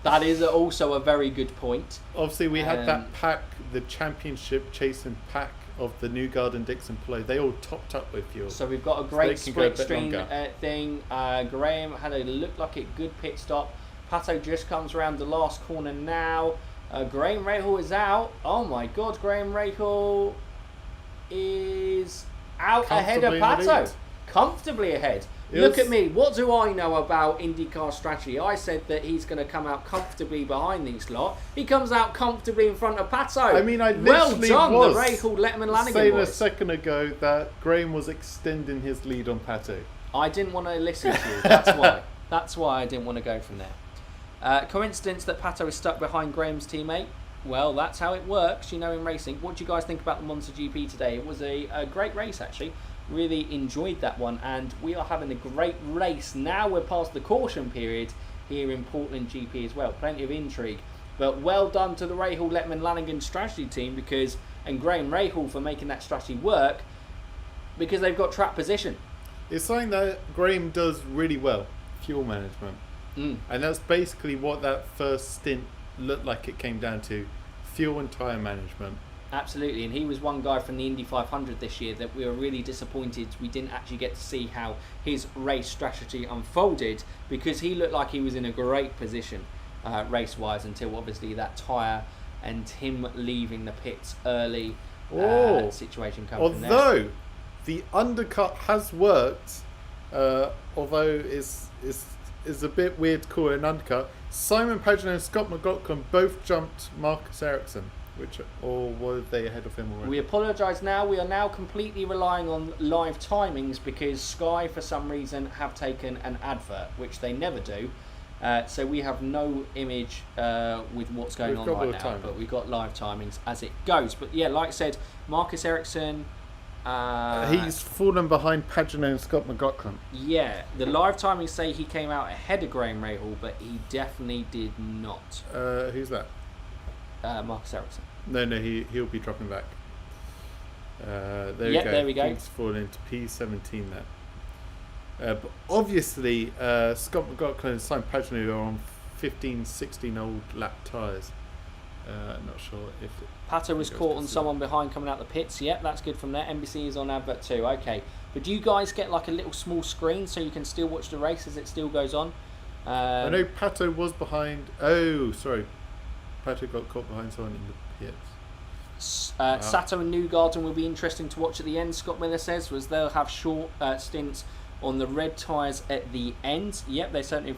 That is also a very good point. Obviously, we had that pack, the championship chasing pack of the New Garden Dixon Polo. They all topped up with fuel. So we've got a great split string thing. Graham had a look like a good pit stop. Pato just comes around the last corner now. Graham Rahal is out. Oh my God, Graham Rahal. is out ahead of Comfortably in the Pato. lead. Comfortably ahead. It Look was- at me. What do I know about IndyCar strategy? I said that he's going to come out comfortably behind these lot. He comes out comfortably in front of Pato. I mean, I well literally done, was the Rahal Letterman Lanigan saying a boys. second ago that Graham was extending his lead on Pato. I didn't want to listen to you. That's why. That's why I didn't want to go from there. Coincidence that Pato is stuck behind Graham's teammate? Well, that's how it works, in racing. What do you guys think about the Monza GP today? It was a great race, actually. Really enjoyed that one, and we are having a great race. Now we're past the caution period here in Portland GP as well. Plenty of intrigue. But well done to the Rahal Letterman Lanigan strategy team and Graham Rahal for making that strategy work, because they've got track position. It's something that Graham does really well, fuel management. And that's basically what that first stint looked like it came down to, fuel and tyre management. Absolutely, and he was one guy from the Indy 500 this year that we were really disappointed we didn't actually get to see how his race strategy unfolded, because he looked like he was in a great position race-wise until obviously that tyre and him leaving the pits early situation come from there. Although the undercut has worked, although it's a bit weird to call it an undercut, Simon Pagenaud and Scott McLaughlin both jumped Marcus Ericsson. Or were they ahead of him already? We apologise now. We are now completely relying on live timings because Sky, for some reason, have taken an advert, which they never do. So we have no image with what's going on right now. But we've got live timings as it goes. But yeah, like I said, Marcus Ericsson... he's fallen behind Pagenaud and Scott McLaughlin. Yeah, the live timings say he came out ahead of Graham Rahal, but he definitely did not. Who's that? Marcus Ericsson. No, he'll be dropping back. There we go. He's fallen into P17 there. But obviously, Scott McLaughlin and Simon Pagenaud are on 15, 16 old lap tyres. Not sure if... Pato was caught on someone behind coming out the pits. Yep, that's good from there. NBC is on advert too. Okay. But do you guys get like a little small screen so you can still watch the race as it still goes on? I know Pato was behind... Oh, sorry. Pato got caught behind someone in the pits. Sato and Newgarden will be interesting to watch at the end, Scott Miller says, was they'll have short stints on the red tyres at the end. Yep, they certainly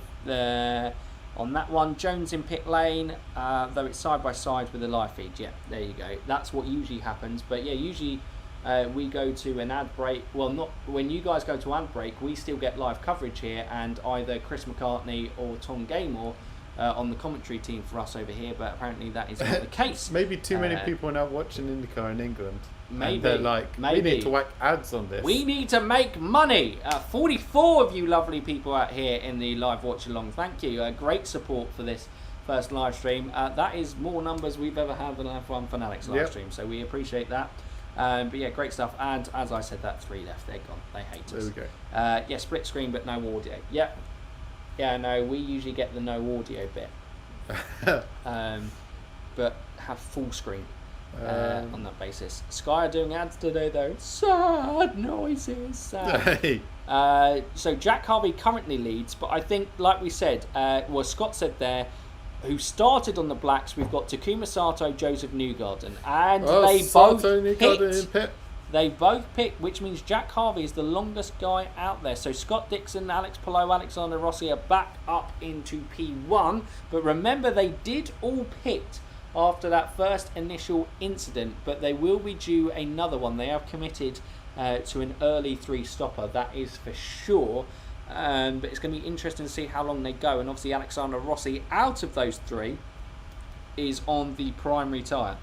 on that one. Jones in pit lane, though it's side by side with the live feed. Yeah, there you go. That's what usually happens. But yeah, usually we go to an ad break. Well, not when you guys go to ad break, we still get live coverage here, and either Chris McCartney or Tom Gaymore on the commentary team for us over here, but apparently that is not the case. Maybe too many people are now watching IndyCar in England. Maybe. And they're like, we need to whack ads on this. We need to make money. 44 of you lovely people out here in the live watch along. Thank you. Great support for this first live stream. That is more numbers we've ever had than F1 Fanatics live stream, so we appreciate that. But yeah, great stuff. And as I said, that 3 left. They're gone. They hate us. There we go. Yeah, split screen, but no audio. Yep. Yeah, no, we usually get the no audio bit. But have full screen on that basis. Sky are doing ads today, though. Sad noises. Sad. So Jack Harvey currently leads, but I think, like we said, Scott said there, who started on the blacks, we've got Takuma Sato, Joseph Newgarden, and they both pit. They both picked, which means Jack Harvey is the longest guy out there. So Scott Dixon, Alex Palou, Alexander Rossi are back up into P1. But remember, they did all pit after that first initial incident, but they will be due another one. They have committed to an early 3-stopper, that is for sure. But it's going to be interesting to see how long they go. And obviously Alexander Rossi, out of those 3, is on the primary tyre.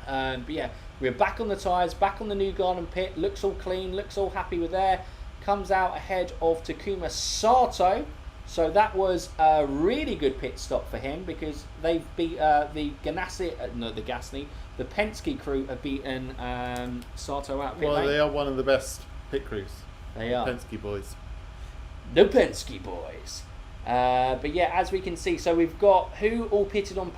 But yeah, we're back on the tyres, back on the Newgarden pit. Looks all clean, looks all happy with there. Comes out ahead of Takuma Sato. So that was a really good pit stop for him, because they've beat the Penske crew have beaten Sato out. Well, they are one of the best pit crews. They are. Penske boys. The Penske boys. But yeah, as we can see, so we've got who all pitted on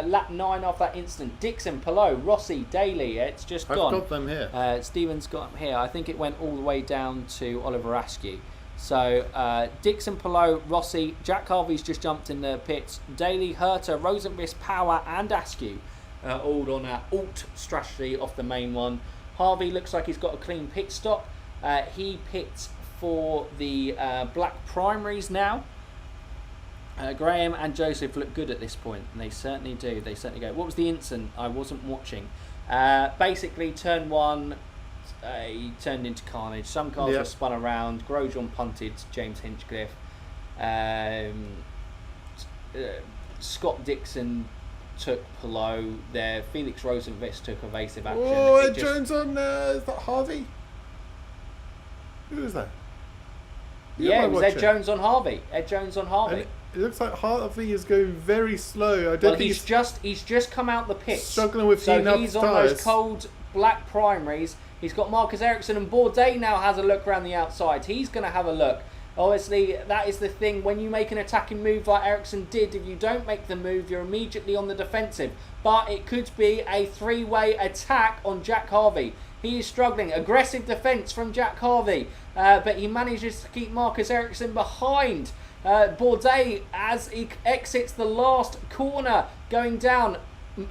lap 9 after that incident. Dixon, Palou, Rossi, Daly. It's just gone. I've got them here. Stephen's got them here. I think it went all the way down to Oliver Askew. So Dixon, Palou, Rossi, Jack Harvey's just jumped in the pits. Daly, Herter, Rosenqvist, Power and Askew all on our alt strategy off the main one. Harvey looks like he's got a clean pit stop. He pits for the black primaries now. Graham and Joseph look good at this point, and they certainly do. They certainly go. What was the incident? I wasn't watching. Basically, turn 1, he turned into carnage. Some cars were spun around. Grosjean punted James Hinchcliffe. Scott Dixon took Pelot there. Felix Rosenqvist took evasive action. Oh, Ed Jones on, is that Harvey? Who was that? Yeah, it was Ed Jones on Harvey. Ed Jones on Harvey. And it looks like Harvey is going very slow. I don't think he's just come out the pits. Struggling with he's on those cold black primaries. He's got Marcus Ericsson, and Bourdais now has a look around the outside. He's going to have a look. Obviously, that is the thing. When you make an attacking move like Ericsson did, if you don't make the move, you're immediately on the defensive. But it could be a three-way attack on Jack Harvey. He is struggling. Aggressive defence from Jack Harvey. But he manages to keep Marcus Ericsson behind. Bourdais, as he exits the last corner going down,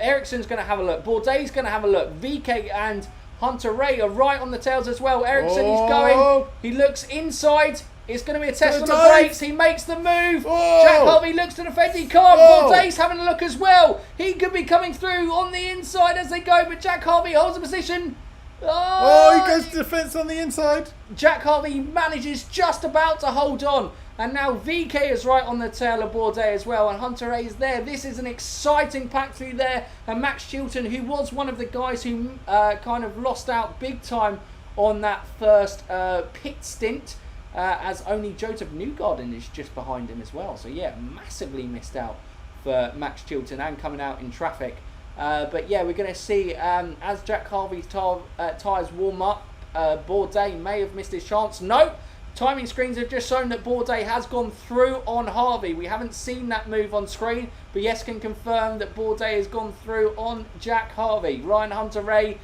Ericsson's going to have a look. Bourdais going to have a look. VK and Hunter Ray are right on the tails as well. Ericsson is going. He looks inside. It's going to be a test on the brakes. He makes the move. Jack Harvey looks to defend. He can't. Bourdais having a look as well. He could be coming through on the inside as they go, but Jack Harvey holds a position. Oh, he goes to defence on the inside. Jack Harvey manages just about to hold on. And now VK is right on the tail of Bourdais as well. And Hunter A is there. This is an exciting pack through there. And Max Chilton, who was one of the guys who kind of lost out big time on that first pit stint. As only Joseph Newgarden is just behind him as well. So yeah, massively missed out for Max Chilton and coming out in traffic. But yeah, we're going to see as Jack Harvey's tyres warm up, Bourdais may have missed his chance. No, timing screens have just shown that Bourdais has gone through on Harvey. We haven't seen that move on screen, but yes, can confirm that Bourdais has gone through on Jack Harvey. Ryan Hunter-Reay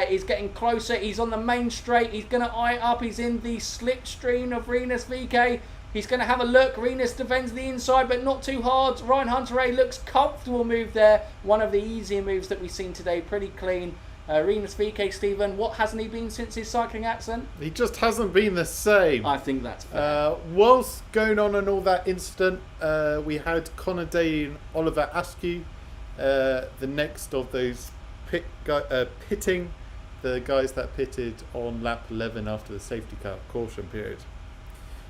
is getting closer. He's on the main straight. He's going to eye up. He's in the slipstream of Rinus VK. He's going to have a look. Rinus defends the inside, but not too hard. Ryan Hunter-Reay looks comfortable move there. One of the easier moves that we've seen today. Pretty clean. Rinus VK, Stephen, what hasn't he been since his cycling accident? He just hasn't been the same. I think that's fair. Whilst going on and all that incident, we had Connor Day and Oliver Askew, the next of those pitting, the guys that pitted on lap 11 after the safety car caution period.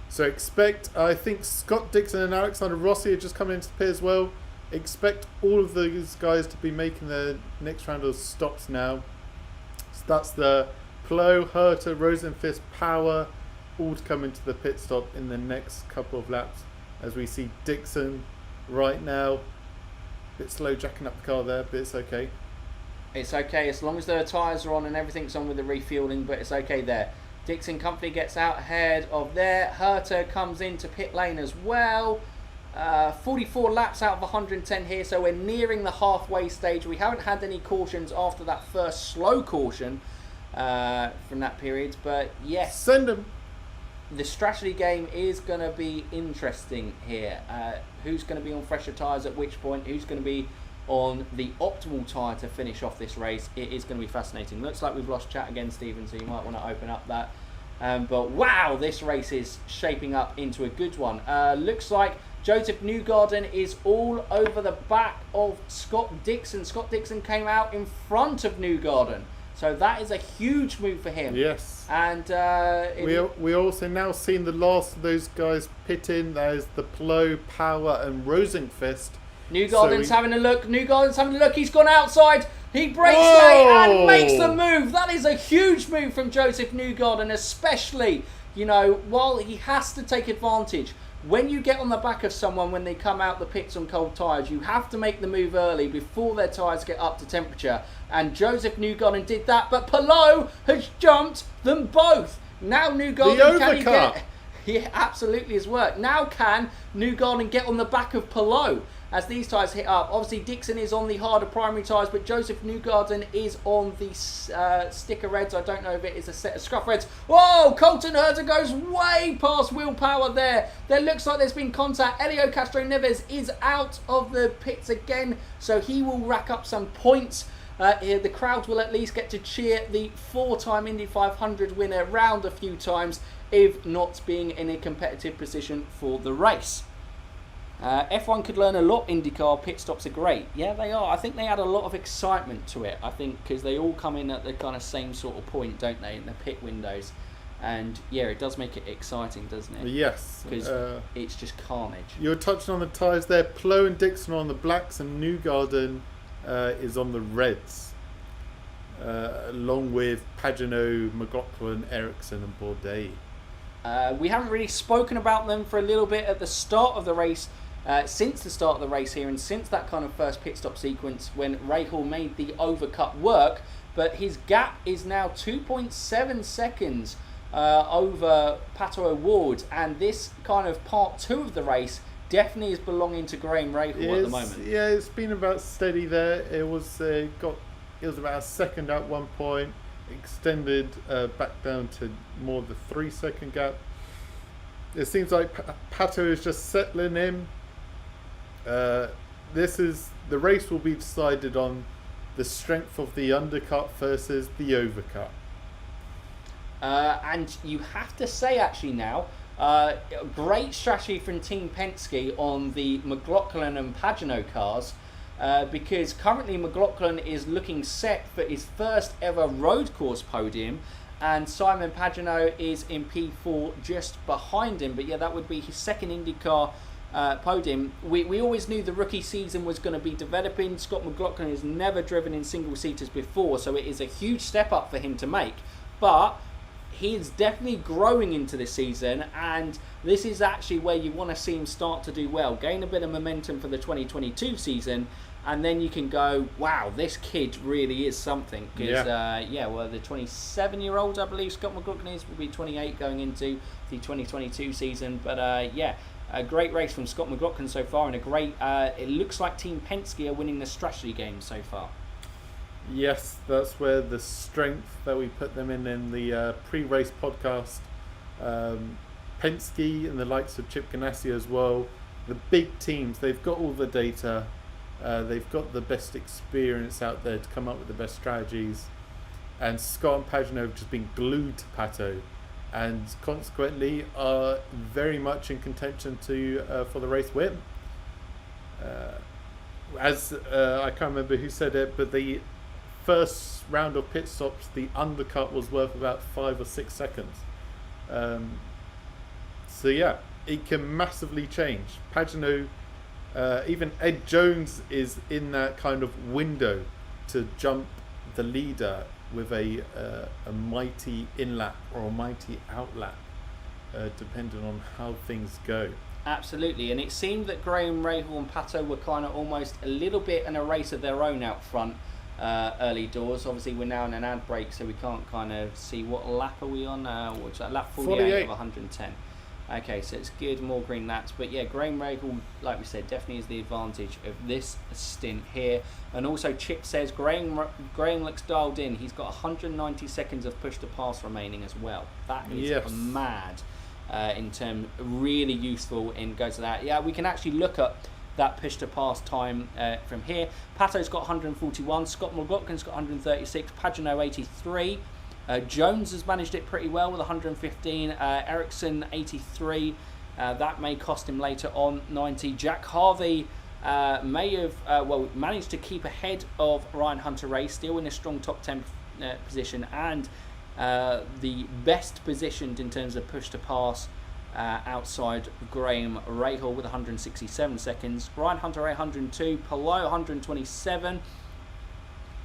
So expect, I think Scott Dixon and Alexander Rossi are just coming into the pit as well. Expect all of those guys to be making the next round of stops now. So that's the Pelot, Herter, Rosenqvist, Power, all to come into the pit stop in the next couple of laps. As we see Dixon right now, a bit slow jacking up the car there, but it's okay. It's okay as long as the tyres are on and everything's on with the refueling, but it's okay there. Dixon comfortably gets out ahead of there. Herter comes into pit lane as well. 44 laps out of 110 here, so we're nearing the halfway stage. We haven't had any cautions after that first slow caution from that period, but yes. Send them. The strategy game is going to be interesting here. Who's going to be on fresher tyres at which point? Who's going to be on the optimal tyre to finish off this race? It is going to be fascinating. Looks like we've lost chat again, Stephen, so you might want to open up that. But wow, this race is shaping up into a good one. Looks like Joseph Newgarden is all over the back of Scott Dixon. Scott Dixon came out in front of Newgarden. So that is a huge move for him. Yes. And we also now seen the last of those guys pit in. There's the Pelot, Power and Rosenqvist. Newgarden's having a look. Newgarden's having a look. He's gone outside. He breaks late and makes the move. That is a huge move from Joseph Newgarden, especially, you know, while he has to take advantage. When you get on the back of someone when they come out the pits on cold tyres, you have to make the move early before their tyres get up to temperature. And Joseph Newgarden did that, but Pelot has jumped them both. Now Newgarden can he get... He absolutely has worked. Now can Newgarden get on the back of Pelot as these tyres hit up? Obviously Dixon is on the harder primary tyres, but Joseph Newgarden is on the sticker reds. I don't know if it is a set of scruff reds. Whoa, Colton Herter goes way past Willpower there. There looks like there's been contact. Elio Castro Neves is out of the pits again, so he will rack up some points. The crowd will at least get to cheer the 4-time Indy 500 winner round a few times, if not being in a competitive position for the race. F1 could learn a lot. IndyCar pit stops are great. Yeah, they are. I think they add a lot of excitement to it. I think because they all come in at the kind of same sort of point, don't they, in the pit windows? And yeah, it does make it exciting, doesn't it? Yes. Because it's just carnage. You were touching on the tyres there. Plo and Dixon are on the blacks, and Newgarden is on the reds, along with Pagenaud, McLaughlin, Ericsson, and Bourdais. We haven't really spoken about them for a little bit at the start of the race. Since the start of the race here, and since that kind of first pit stop sequence when Rahal made the overcut work, but his gap is now 2.7 seconds over Pato O'Ward, and this kind of part 2 of the race definitely is belonging to Graham Rahal at the moment. Yeah, it's been about steady there. It was about a second at one point, extended back down to more the 3-second gap. It seems like Pato is just settling in. The race will be decided on the strength of the undercut versus the overcut. And you have to say actually now, great strategy from Team Penske on the McLaughlin and Pagenaud cars, because currently McLaughlin is looking set for his first ever road course podium, and Simon Pagenaud is in P4 just behind him. But yeah, that would be his second IndyCar podium. We always knew the rookie season was going to be developing. Scott McLaughlin has never driven in single-seaters before, so it is a huge step up for him to make. But he's definitely growing into this season, and this is actually where you want to see him start to do well, gain a bit of momentum for the 2022 season, and then you can go, wow, this kid really is something. Because, the 27-year-old, I believe Scott McLaughlin is, will be 28 going into the 2022 season. But, a great race from Scott McLaughlin so far, and a great, it looks like Team Penske are winning the strategy game so far. Yes, that's where the strength that we put them in the pre-race podcast. Penske and the likes of Chip Ganassi as well. The big teams, they've got all the data. They've got the best experience out there to come up with the best strategies. And Scott and Pagenaud have just been glued to Pato, and consequently are very much in contention for the race win. I can't remember who said it, but the first round of pit stops, the undercut was worth about 5 or 6 seconds. So yeah, it can massively change. Pagenaud, even Ed Jones is in that kind of window to jump the leader with a mighty in-lap or a mighty out-lap, depending on how things go. Absolutely, and it seemed that Graham Rahal and Pato were kind of almost a little bit in a race of their own out front early doors. Obviously, we're now in an ad break, so we can't kind of see what lap are we on. What's that? Lap 48 of 110. Okay, so it's good, more green laps. But yeah, Graham Rahal, like we said, definitely is the advantage of this stint here. And also Chip says Graham looks dialed in. He's got 190 seconds of push to pass remaining as well. That is mad. In terms, really useful in go to that. Yeah, we can actually look at that push to pass time from here. Pato's got 141. Scott McLaughlin's got 136. Pagenaud 83. Jones has managed it pretty well with 115. Ericsson 83. That may cost him later on 90. Jack Harvey may have managed to keep ahead of Ryan Hunter-Reay, still in a strong top 10 position, and the best positioned in terms of push to pass outside Graham Rahal with 167 seconds. Ryan Hunter-Reay 102. Palou 127.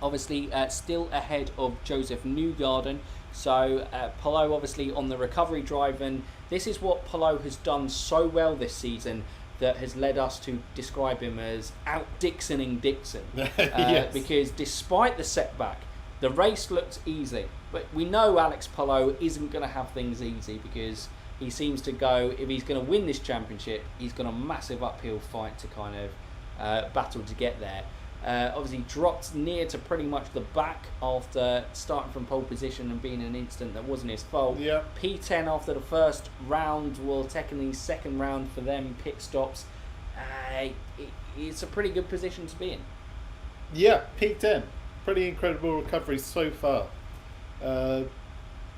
Obviously, still ahead of Joseph Newgarden. So Palou obviously on the recovery drive, and this is what Palou has done so well this season that has led us to describe him as out-Dixoning Dixon. Yes. Because despite the setback, the race looked easy. But we know Alex Palou isn't going to have things easy, because he seems to go, if he's going to win this championship, he's got a massive uphill fight to kind of battle to get there. Obviously dropped near to pretty much the back after starting from pole position and being an incident that wasn't his fault. Yeah. P10 after the first round, well, technically second round for them, pit stops. It's a pretty good position to be in. Yeah, P10. pretty incredible recovery so far. But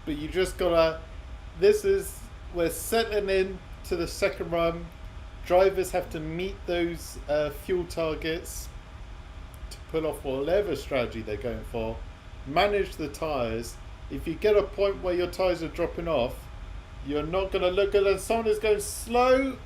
you just gotta. We're settling in to the second run. Drivers have to meet those fuel targets to pull off whatever strategy they're going for. Manage the tyres. If you get a point where your tyres are dropping off, you're not going to look good, and someone is going slow.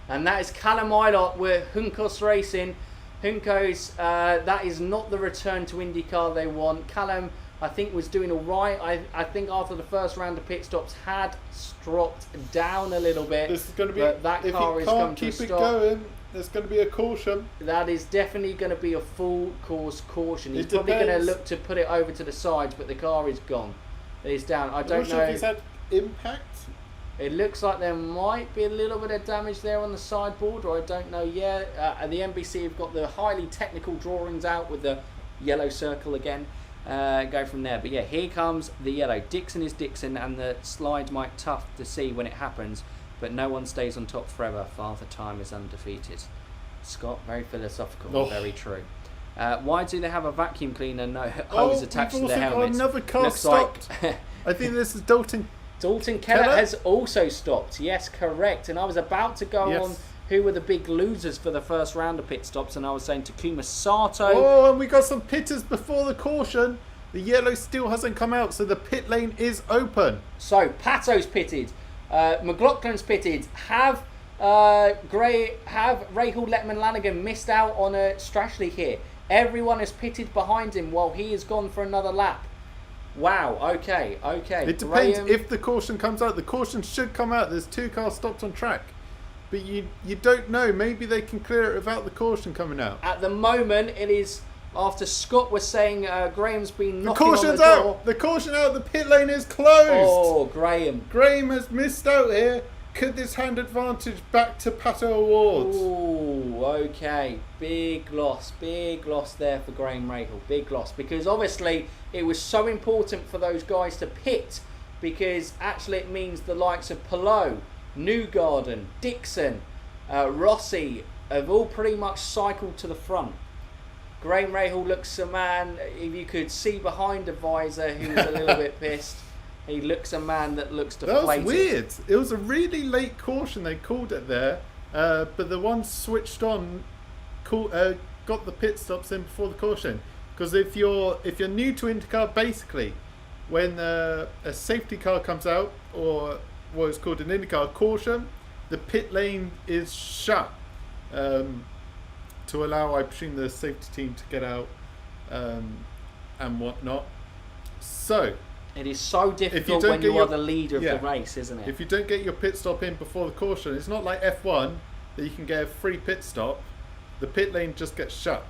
And that is Callum Eilert with Juncos Racing. Juncos, that is not the return to IndyCar they want. Callum, I think, was doing all right. I think after the first round of pit stops had dropped down a little bit. This is going to be, but that car is come to a stop. If you can't keep it going, there's going to be a caution. That is definitely going to be a full course caution. He's probably going to look to put it over to the sides, but the car is gone. It's down. I don't know. Sure if he's had impact. It looks like there might be a little bit of damage there on the sideboard, or I don't know yet. And the NBC have got the highly technical drawings out with the yellow circle again. Go from there. But yeah, here comes the yellow. Dixon is Dixon, and the slide might tough to see when it happens, but no one stays on top forever. Father Time is undefeated. Scott, very philosophical, very true. Why do they have a vacuum cleaner no hose attached to their helmets? Another car Looks stopped. Like I think this is Dalton. Dalton Keller has also stopped. Yes, correct. And I was about to go on who were the big losers for the first round of pit stops, and I was saying Takuma Sato. Oh, and we got some pitters before the caution. The yellow still hasn't come out, so the pit lane is open. So Pato's pitted. McLaughlin's pitted. Have Rahul Letman Lanigan missed out on a Strachley here? Everyone has pitted behind him while he has gone for another lap. Wow, okay. It depends if the caution comes out. The caution should come out. There's 2 cars stopped on track. But you don't know. Maybe they can clear it without the caution coming out. At the moment, it is, after Scott was saying Graham's been knocking on the door. The caution's out. The caution out. The pit lane is closed. Oh, Graham. Graham has missed out here. Could this hand advantage back to Pato Awards? Oh, okay. Big loss there for Graham Rahal. Big loss, because obviously it was so important for those guys to pit, because actually it means the likes of Palou, Newgarden, Dixon, Rossi have all pretty much cycled to the front. Graham Rahal looks a man, if you could see behind the visor, who was a little bit pissed. He looks a man that looks deflated. That was weird. It was a really late caution. They called it there, but the one switched on, got the pit stops in before the caution. Because if you're new to IndyCar, basically, when a safety car comes out, or what is called an IndyCar caution, the pit lane is shut to allow, I presume, the safety team to get out and whatnot. So. It is so difficult when you are the leader of the race, isn't it? If you don't get your pit stop in before the caution, it's not like F1 that you can get a free pit stop. The pit lane just gets shut.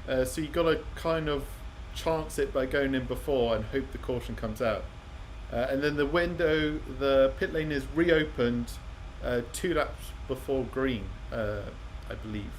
So you've got to kind of chance it by going in before and hope the caution comes out. And then the pit lane is reopened 2 laps before green, I believe.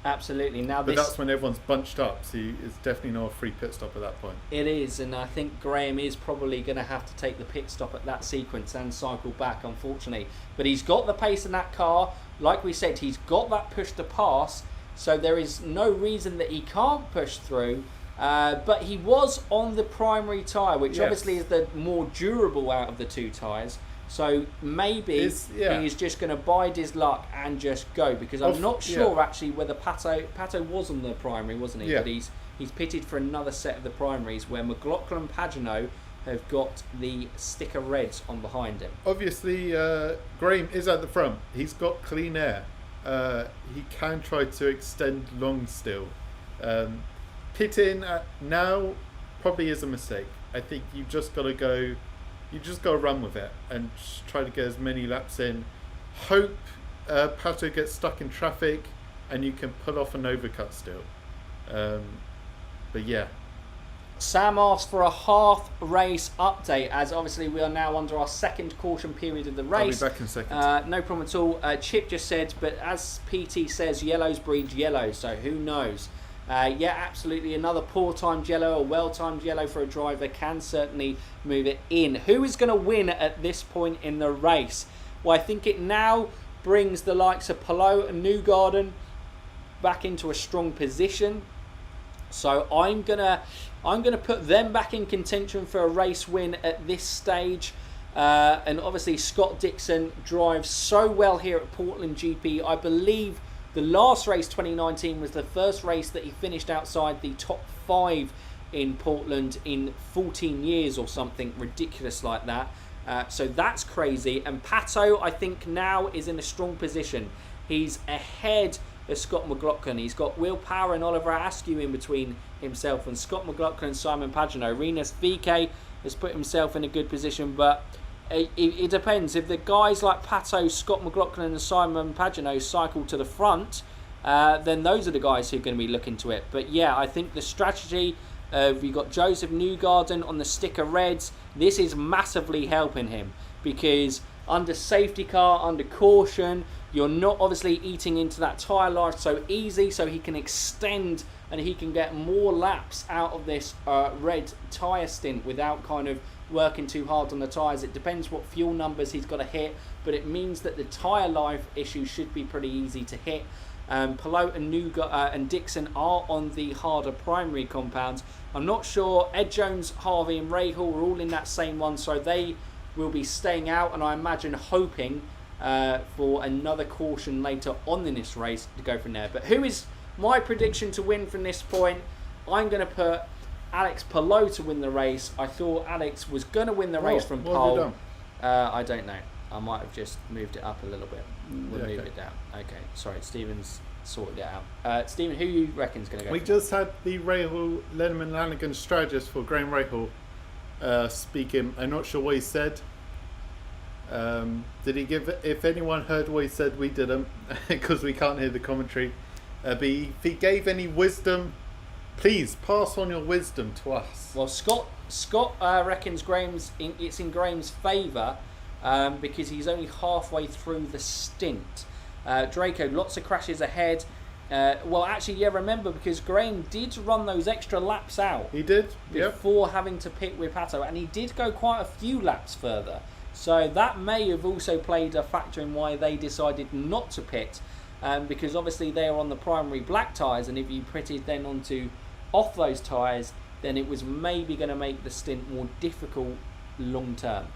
Absolutely. But that's when everyone's bunched up, so it's definitely not a free pit stop at that point. It is, and I think Graham is probably going to have to take the pit stop at that sequence and cycle back, unfortunately. But he's got the pace in that car. Like we said, he's got that push to pass, so there is no reason that he can't push through. But he was on the primary tyre, which obviously is the more durable out of the 2 tyres. So maybe he is just going to bide his luck and just go, because I'm not sure actually whether Pato was on the primary, wasn't he? Yeah. But he's pitted for another set of the primaries where McLaughlin and Pagenaud have got the sticker reds on behind him. Obviously, Graham is at the front. He's got clean air. He can try to extend long still. Pitting now probably is a mistake. I think you've just got to go. You just got to run with it and try to get as many laps in. Hope Pato gets stuck in traffic and you can pull off an overcut still. But yeah. Sam asked for a half race update, as obviously we are now under our second caution period of the race. I'll be back in a second. No problem at all. Chip just said, but as PT says, yellows breed yellow, so who knows? Yeah, absolutely. Another poor timed yellow, a well timed yellow for a driver can certainly move it in. Who is going to win at this point in the race? Well, I think it now brings the likes of Palou and Newgarden back into a strong position. So I'm gonna put them back in contention for a race win at this stage. And obviously Scott Dixon drives so well here at Portland GP. I believe the last race, 2019, was the first race that he finished outside the top 5 in Portland in 14 years or something ridiculous like that. So that's crazy. And Pato, I think, now is in a strong position. He's ahead of Scott McLaughlin. He's got Will Power and Oliver Askew in between himself and Scott McLaughlin and Simon Pagenaud. Rinus VK has put himself in a good position, but it depends. If the guys like Pato, Scott McLaughlin and Simon Pagenaud cycle to the front, then those are the guys who are going to be looking to it. But yeah, I think the strategy of you've got Joseph Newgarden on the sticker reds, this is massively helping him, because under safety car, under caution, you're not obviously eating into that tyre life so easy, so he can extend and he can get more laps out of this red tyre stint without kind of working too hard on the tyres. It depends what fuel numbers he's got to hit, but it means that the tyre life issue should be pretty easy to hit. Pelot and Dixon are on the harder primary compounds. I'm not sure. Ed Jones, Harvey and Rahal are all in that same one, so they will be staying out, and I imagine hoping for another caution later on in this race to go from there. But who is my prediction to win from this point? I'm going to put Alex Pelot to win the race. I thought Alex was going to win the race from pole. I don't know. I might have just moved it up a little bit. We'll move it down. Okay, sorry, Stephen's sorted it out. Stephen, who you reckon's going to go? We just had the Rahal Lennon Lanigan strategist for Graham Rahal speaking. I'm not sure what he said. Did he give? If anyone heard what he said, we didn't, because we can't hear the commentary. But if he gave any wisdom, please pass on your wisdom to us. Well, Scott reckons it's in Graham's favour because he's only halfway through the stint. Draco, lots of crashes ahead. Well, actually, yeah, remember, because Graham did run those extra laps out. He did, before having to pit with Pato, and he did go quite a few laps further. So that may have also played a factor in why they decided not to pit, because obviously they are on the primary black tyres, and if you pitted then onto off those tyres, then it was maybe going to make the stint more difficult long term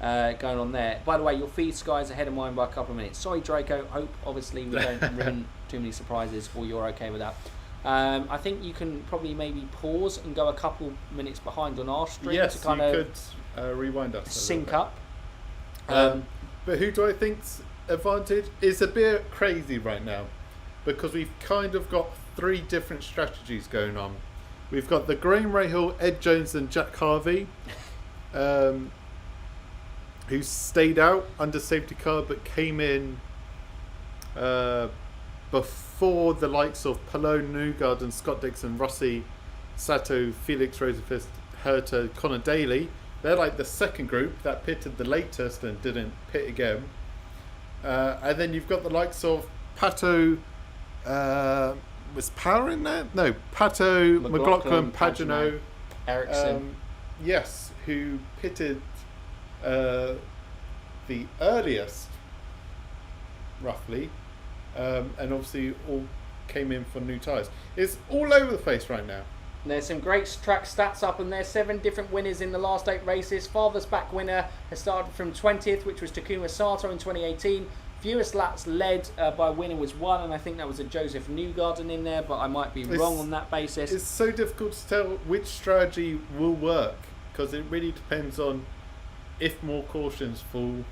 going on there. By the way, your feed Sky's ahead of mine by a couple of minutes. Sorry, Draco. Hope obviously we don't ruin too many surprises, or you're okay with that. I think you can probably maybe pause and go a couple minutes behind on our stream to kind of rewind us, sync up. But who do I think's advantage is a bit crazy right now, because we've kind of got 3 different strategies going on. We've got the Graham Rahal, Ed Jones and Jack Harvey, who stayed out under safety car but came in before the likes of Pelot, Newgarden, Scott Dixon, Rossi, Sato, Felix Rosenfist, Herta, Connor Daly. They're like the second group that pitted the latest and didn't pit again. And then you've got the likes of Pato. Was Power in there? No, Pato, McLaughlin, Pagenaud, Ericsson. Yes, who pitted the earliest, roughly, and obviously all came in for new tyres. It's all over the place right now. There's some great track stats up, and there's 7 different winners in the last 8 races. Farthest back winner has started from 20th, which was Takuma Sato in 2018. Fewest laps led by winner was 1, and I think that was a Joseph Newgarden in there, but I might be wrong on that basis. It's so difficult to tell which strategy will work, because it really depends on if more cautions fall.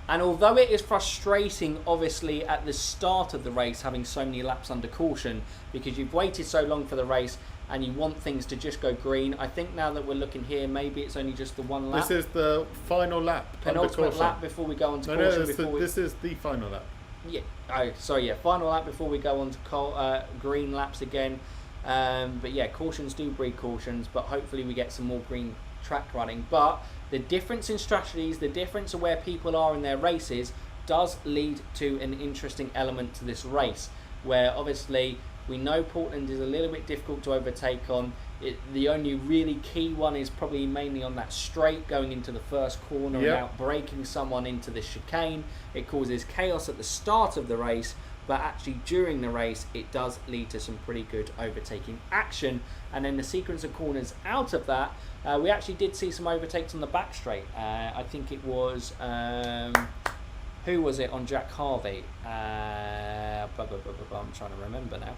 And although it is frustrating, obviously, at the start of the race, having so many laps under caution, because you've waited so long for the race, and you want things to just go green. I think now that we're looking here, maybe it's only just the 1 lap. This is the final lap. Penultimate lap before we go on to caution. This is the final lap. Yeah. Oh, sorry. Yeah. Final lap before we go on to green laps again. But yeah, cautions do breed cautions. But hopefully we get some more green track running. But the difference in strategies, the difference of where people are in their races, does lead to an interesting element to this race, where obviously we know Portland is a little bit difficult to overtake on. The only really key one is probably mainly on that straight going into the first corner without breaking someone into the chicane. It causes chaos at the start of the race, but actually during the race it does lead to some pretty good overtaking action. And then the sequence of corners out of that, we actually did see some overtakes on the back straight. I think it was who was it on Jack Harvey? I'm trying to remember now.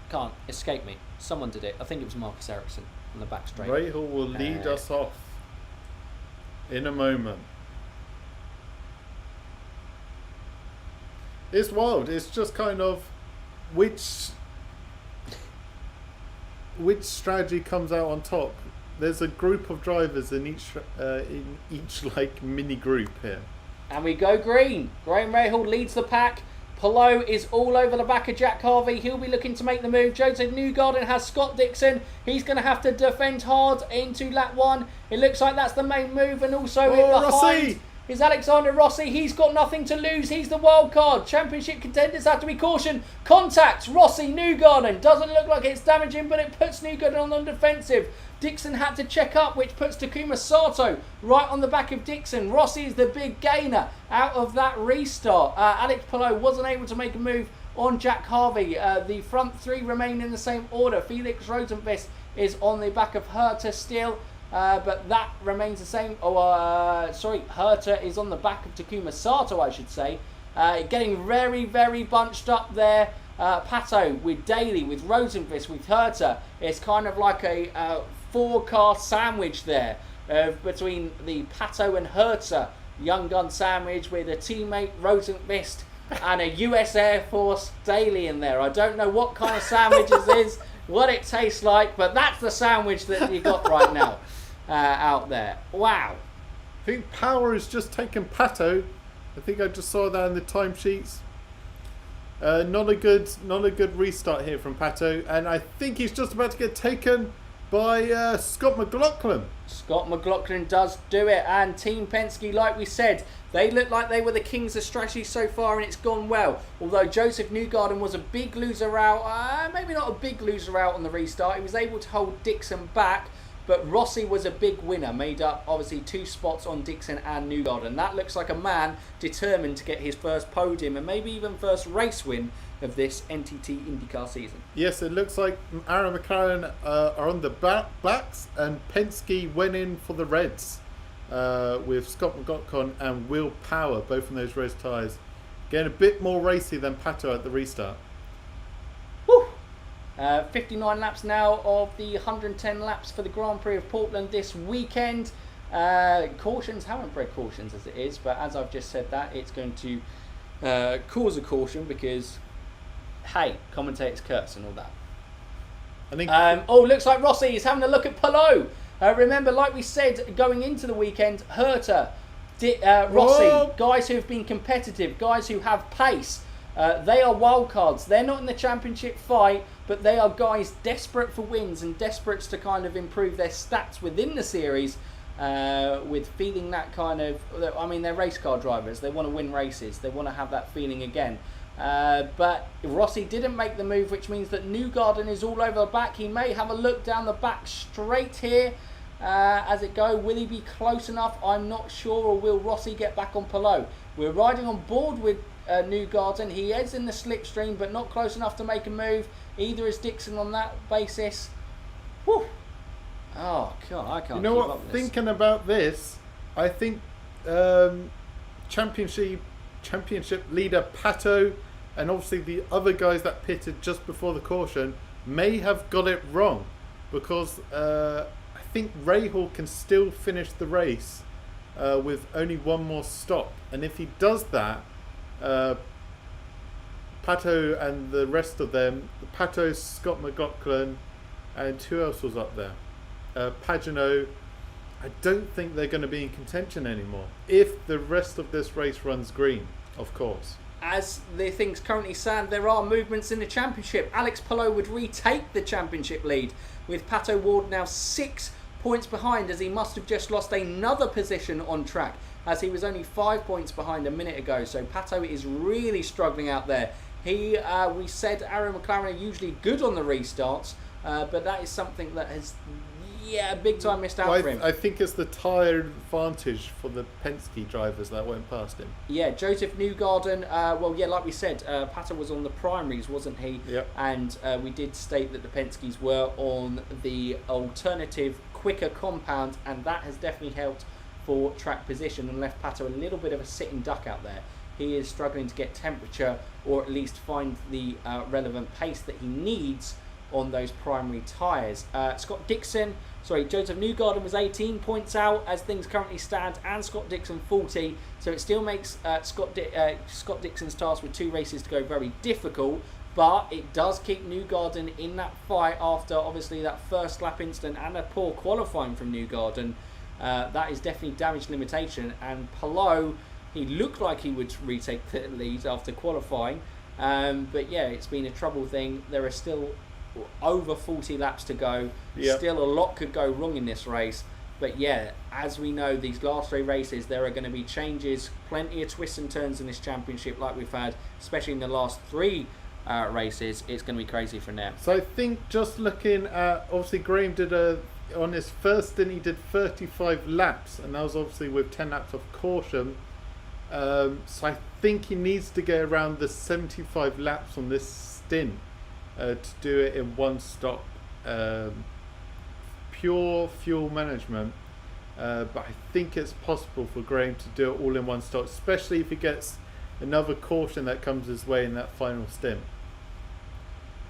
Can't escape me. Someone did it. I think it was Marcus Ericsson on the back straight. Rahal will lead us off in a moment. It's wild. It's just kind of which strategy comes out on top. There's a group of drivers in each like mini group here. And we go green. Graham Rahal leads the pack. Palou is all over the back of Jack Harvey. He'll be looking to make the move. Joseph Newgarden has Scott Dixon. He's going to have to defend hard into lap 1. It looks like that's the main move. And also behind Rossi is Alexander Rossi. He's got nothing to lose. He's the wild card. Championship contenders have to be cautioned. Contact Rossi, Newgarden. Doesn't look like it's damaging, but it puts Newgarden on the defensive. Dixon had to check up, which puts Takuma Sato right on the back of Dixon. Rossi is the big gainer out of that restart. Alex Palou wasn't able to make a move on Jack Harvey. The front 3 remain in the same order. Felix Rosenqvist is on the back of Herta still, but that remains the same. Herta is on the back of Takuma Sato, I should say. Getting very, very bunched up there. Pato with Daly, with Rosenqvist, with Herta. It's kind of like a 4-car sandwich there between the Pato and Herta young gun sandwich with a teammate Rosenqvist and a US Air Force Daly in there. I don't know what kind of sandwich this is, what it tastes like, but that's the sandwich that you got right now out there. Wow. I think Power has just taken Pato. I think I just saw that in the timesheets. Not a good restart here from Pato, and I think he's just about to get taken by Scott McLaughlin. Scott McLaughlin does do it, and Team Penske, like we said, they look like they were the kings of strategy so far, and it's gone well. Although Joseph Newgarden was a big loser out, maybe not a big loser out on the restart. He was able to hold Dixon back, but Rossi was a big winner, made up obviously 2 spots on Dixon and Newgarden. That looks like a man determined to get his first podium and maybe even first race win of this NTT IndyCar season. Yes, it looks like Aaron McLaren are on the blacks, and Penske went in for the reds with Scott McLaughlin and Will Power, both in those race tyres. Getting a bit more racy than Pato at the restart. Woo! 59 laps now of the 110 laps for the Grand Prix of Portland this weekend. Cautions haven't bred cautions as it is, but as I've just said that, it's going to cause a caution because, hey, commentators curse and all that. I think. Looks like Rossi is having a look at Palou. Remember, like we said, going into the weekend, Herta, Rossi, guys who have been competitive, guys who have pace. They are wild cards. They're not in the championship fight, but they are guys desperate for wins and desperate to kind of improve their stats within the series with feeling that kind of... I mean, they're race car drivers. They want to win races. They want to have that feeling again. But Rossi didn't make the move, which means that Newgarden is all over the back. He may have a look down the back straight here as it go. Will he be close enough? I'm not sure. Or will Rossi get back on Palou? We're riding on board with Newgarden. He is in the slipstream, but not close enough to make a move. Either is Dixon on that basis. Whew. Oh, God, I can't You know keep what? up with this. Thinking about this, I think championship leader Pato and obviously the other guys that pitted just before the caution may have got it wrong, because I think Rahal can still finish the race with only one more stop, and if he does that, Pato and the rest of them, Pato, Scott McLaughlin, and who else was up there? Pagano, I don't think they're going to be in contention anymore if the rest of this race runs green, of course. As the things currently stand, there are movements in the championship. Alex Palou would retake the championship lead, with Pato Ward now 6 points behind, as he must have just lost another position on track, as he was only 5 points behind a minute ago. So Pato is really struggling out there. We said Aaron McLaren are usually good on the restarts, but that is something that has Yeah, big time missed out Well, for him. I think it's the tyre advantage for the Penske drivers that went past him. Yeah, Joseph Newgarden, well, yeah, like we said, Pato was on the primaries, wasn't he? Yep. And we did state that the Penskes were on the alternative, quicker compound, and that has definitely helped for track position and left Pato a little bit of a sitting duck out there. He is struggling to get temperature or at least find the relevant pace that he needs on those primary tyres. Joseph Newgarden was 18 points out as things currently stand, and Scott Dixon 40, so it still makes Scott Dixon's task with 2 races to go very difficult, but it does keep Newgarden in that fight after obviously that first lap incident and a poor qualifying from Newgarden. That is definitely damage limitation, and Palou, he looked like he would retake the lead after qualifying, but yeah, it's been a trouble thing. There are still over 40 laps to go. Yep. Still a lot could go wrong in this race, but yeah, as we know, these last 3 races there are going to be changes, plenty of twists and turns in this championship like we've had, especially in the last 3 races. It's going to be crazy from there. So I think just looking at, obviously Graham did on his first stint he did 35 laps, and that was obviously with 10 laps of caution. So I think he needs to get around the 75 laps on this stint to do it in one stop. Pure fuel management, but I think it's possible for Graham to do it all in one stop, especially if he gets another caution that comes his way in that final stint.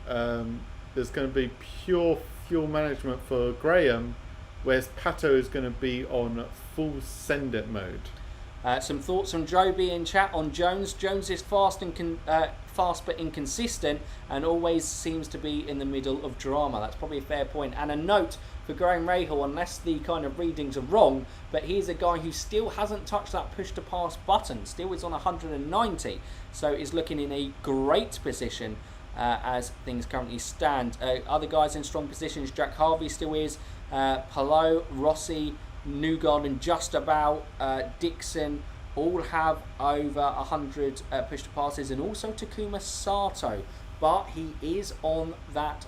There's going to be pure fuel management for Graham, whereas Pato is going to be on full send it mode. Some thoughts from Joby in chat on Jones. Jones is fast but inconsistent, and always seems to be in the middle of drama. That's probably a fair point. And a note for Graham Rahal, unless the kind of readings are wrong, but he's a guy who still hasn't touched that push to pass button. Still is on 190, so is looking in a great position as things currently stand. Other guys in strong positions, Jack Harvey still is, Palou, Rossi, Newgarden just about, Dixon, all have over 100 push to passes, and also Takuma Sato, but he is on that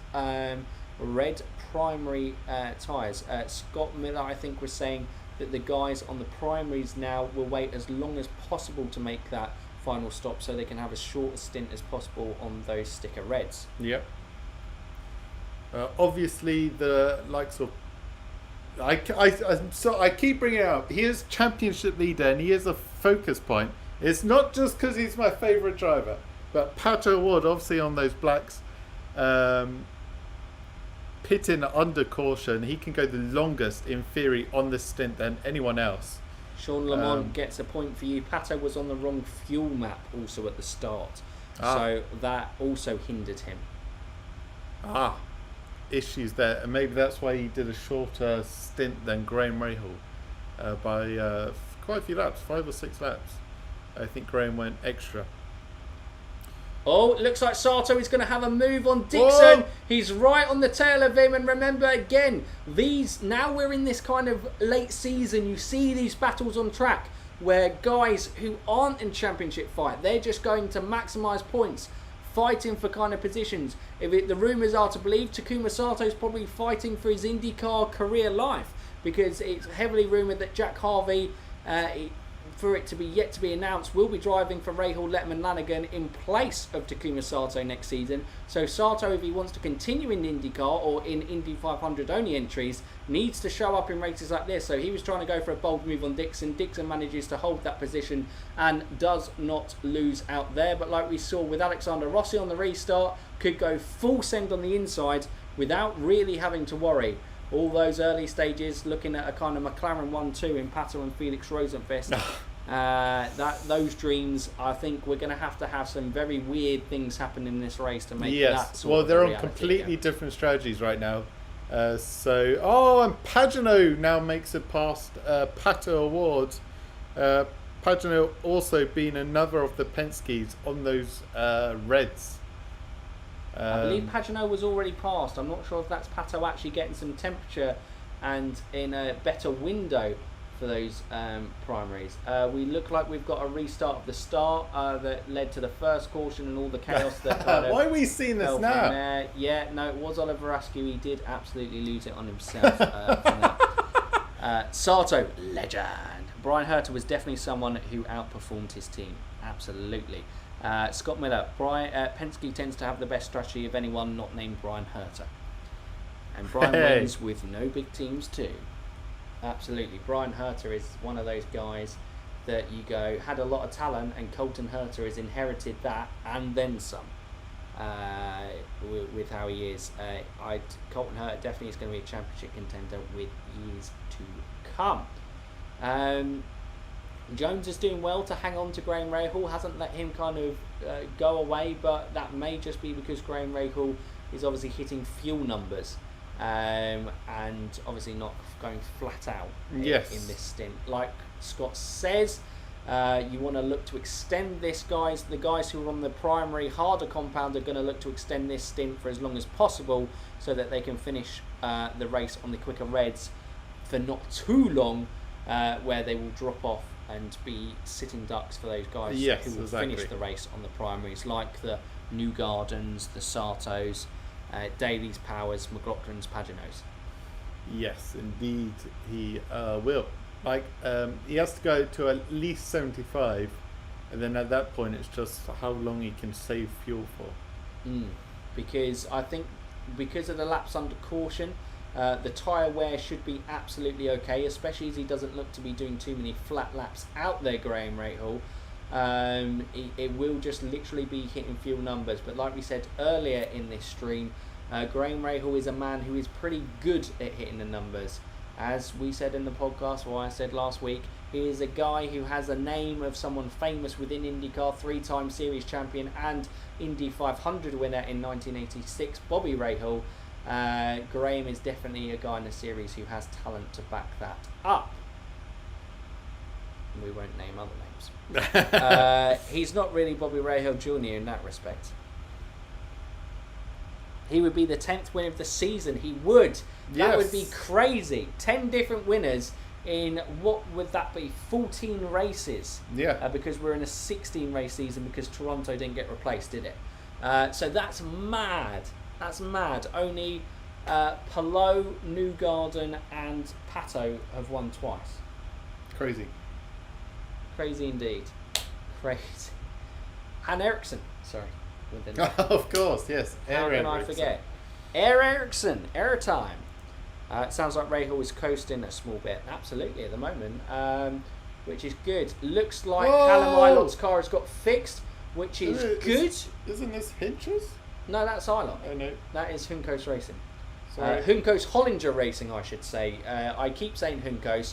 red primary tyres. Scott Miller, I think, was saying that the guys on the primaries now will wait as long as possible to make that final stop, so they can have as short a stint as possible on those sticker reds. Yep. Obviously, the likes of I keep bringing it up. He is championship leader and he is a focus point. It's not just because he's my favourite driver, but Pato Award, obviously on those blacks, pitting under caution, he can go the longest in theory on this stint than anyone else. Sean Lamont gets a point for you. Pato was on the wrong fuel map also at the start, so that also hindered him. Issues there, and maybe that's why he did a shorter stint than Graham Rahal by quite a few laps, 5 or 6 laps. I think Graham went extra. Oh, it looks like Sato is going to have a move on Dixon. Whoa! He's right on the tail of him, and remember again, now we're in this kind of late season, you see these battles on track where guys who aren't in championship fight, they're just going to maximise points, fighting for kind of positions. If the rumours are to believe, Takuma Sato's probably fighting for his IndyCar career life, because it's heavily rumoured that Jack Harvey, for it to be yet to be announced, will be driving for Rahal, Letterman, Lanigan in place of Takuma Sato next season. So Sato, if he wants to continue in IndyCar or in Indy 500 only entries, needs to show up in races like this. So he was trying to go for a bold move on Dixon. Dixon manages to hold that position and does not lose out there. But like we saw with Alexander Rossi on the restart, could go full send on the inside without really having to worry. All those early stages, looking at a kind of McLaren 1-2 in Pato and Felix Rosenfest. Those dreams, I think we're going to have some very weird things happen in this race to make that sort of they're on reality, completely different strategies right now. And Pagano now makes it past Pato Awards. Pagano also being another of the Penskes on those reds. I believe Pagano was already passed. I'm not sure if that's Pato actually getting some temperature and in a better window for those primaries. We look like we've got a restart of the start that led to the first caution and all the chaos that kind of why are we seeing this fell from now? there. Yeah, no, it was Oliver Askew. He did absolutely lose it on himself from that. Sato, legend. Brian Herter was definitely someone who outperformed his team. Absolutely. Scott Miller, Penske tends to have the best strategy of anyone not named Brian Herter. And Brian wins with no big teams too. Absolutely. Brian Herter is one of those guys that you go, had a lot of talent, and Colton Herter has inherited that and then some with how he is. Colton Herter definitely is going to be a championship contender with years to come. Jones is doing well to hang on to Graham Rahal, hasn't let him kind of go away, but that may just be because Graham Rahal is obviously hitting fuel numbers and obviously not going flat out in this stint. Like Scott says, you want to look to extend this, guys. The guys who are on the primary harder compound are going to look to extend this stint for as long as possible so that they can finish the race on the quicker reds for not too long, where they will drop off and be sitting ducks for those guys who will finish the race on the primaries, like the Newgardens, the Sartos, Daly's, Powers, McLaughlin's, Paginos. Yes, indeed, he will. Like, he has to go to at least 75, and then at that point, it's just how long he can save fuel for. Because I think because of the laps under caution, the tyre wear should be absolutely okay, especially as he doesn't look to be doing too many flat laps out there, Graham Rahal. It will just literally be hitting fuel numbers. But like we said earlier in this stream, Graham Rahal is a man who is pretty good at hitting the numbers. As we said in the podcast, or I said last week, he is a guy who has a name of someone famous within IndyCar, 3-time series champion and Indy 500 winner in 1986, Bobby Rahal. Graham is definitely a guy in the series who has talent to back that up. We won't name other names. He's not really Bobby Rahal Jr. in that respect. He would be the 10th winner of the season. He would. That would be crazy. 10 different winners in, what would that be, 14 races? Yeah. Because we're in a 16 race season because Toronto didn't get replaced, did it? So that's mad. That's mad. Only Palou, Newgarden and Pato have won twice. Crazy. Crazy indeed. Crazy. And Ericsson. Sorry. Of course, yes. How can I forget? Air Ericsson. Airtime. It sounds like Rahal is coasting a small bit. Absolutely at the moment. Which is good. Looks like Callum Ilot's car has got fixed, which is good. Isn't this Hinch's? No, that's Ilot. Oh no. That is Juncos Racing. Sorry. Juncos Hollinger Racing, I should say. I keep saying Juncos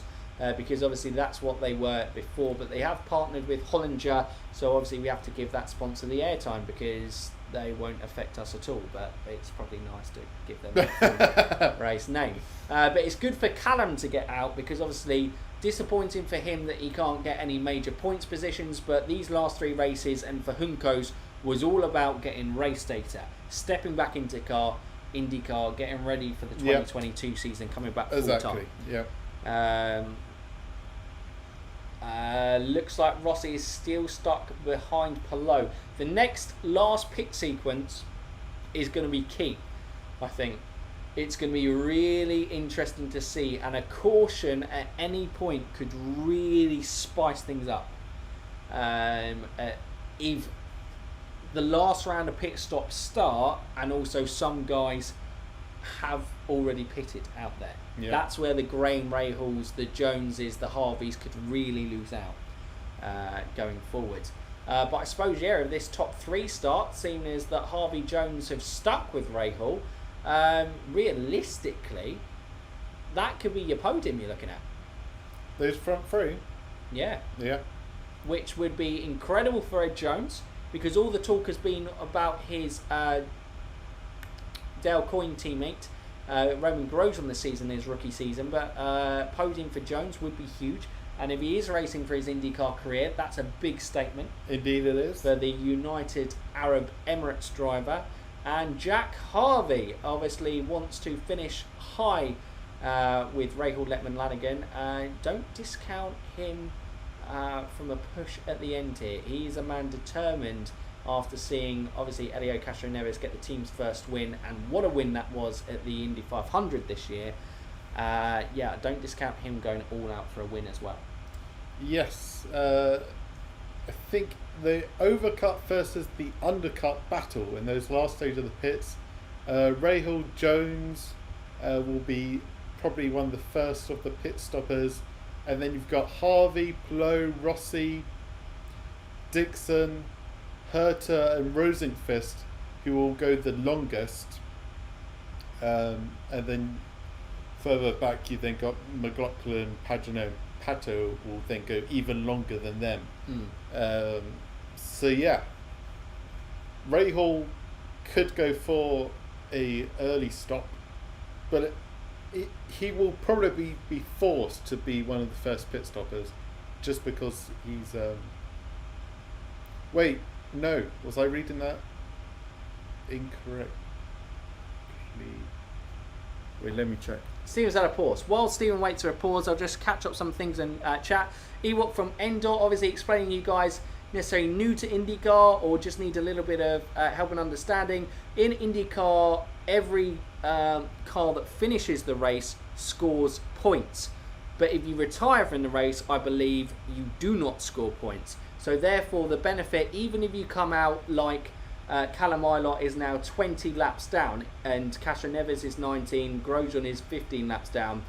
because obviously that's what they were before, but they have partnered with Hollinger, so obviously we have to give that sponsor the airtime because they won't affect us at all, but it's probably nice to give them a race name. But it's good for Callum to get out because obviously disappointing for him that he can't get any major points positions, but these last 3 races and for Juncos was all about getting race data, stepping back into IndyCar, getting ready for the 2022 season, coming back full time. Yeah. Looks like Rossi is still stuck behind Palou. The next last pit sequence is going to be key, I think. It's going to be really interesting to see, and a caution at any point could really spice things up. If the last round of pit stops start, and also some guys have already pitted out there. Yeah. That's where the Graham Rahals, the Joneses, the Harveys could really lose out going forward. But I suppose, if this top 3 start, seeing as that Harvey Jones have stuck with Rahal, realistically, that could be your podium you're looking at. Those front 3? Yeah. Yeah. Which would be incredible for Ed Jones, because all the talk has been about his Dale Coyne teammate, Roman Grosjean this season, his rookie season, but podium for Jones would be huge. And if he is racing for his IndyCar career, that's a big statement. Indeed it is. For the United Arab Emirates driver. And Jack Harvey obviously wants to finish high with Rahul Letman Lanigan. Don't discount him from a push at the end here. He's a man determined after seeing, obviously, Elio Castroneves get the team's first win, and what a win that was at the Indy 500 this year. Yeah, don't discount him going all out for a win as well. Yes, I think the overcut versus the undercut battle in those last stage of the pits, Rahul Jones will be probably one of the first of the pit stoppers, and then you've got Harvey, Plo, Rossi, Dixon, Herter and Rosenqvist who will go the longest, and then further back you then got McLaughlin, Pagenaud, Pato will then go even longer than them. So yeah, Rahal could go for a early stop, but he will probably be forced to be one of the first pit stoppers, just because he's wait, no, was I reading that incorrectly? Wait, let me check. Stephen's at a pause. While Stephen waits for a pause, I'll just catch up some things in chat. Ewok from Endor, obviously explaining you guys necessarily new to IndyCar or just need a little bit of help and understanding. In IndyCar, every car that finishes the race scores points. But if you retire from the race, I believe you do not score points. So therefore, the benefit, even if you come out like Callum Ilott is now 20 laps down and Castroneves is 19, Grosjean is 15 laps down.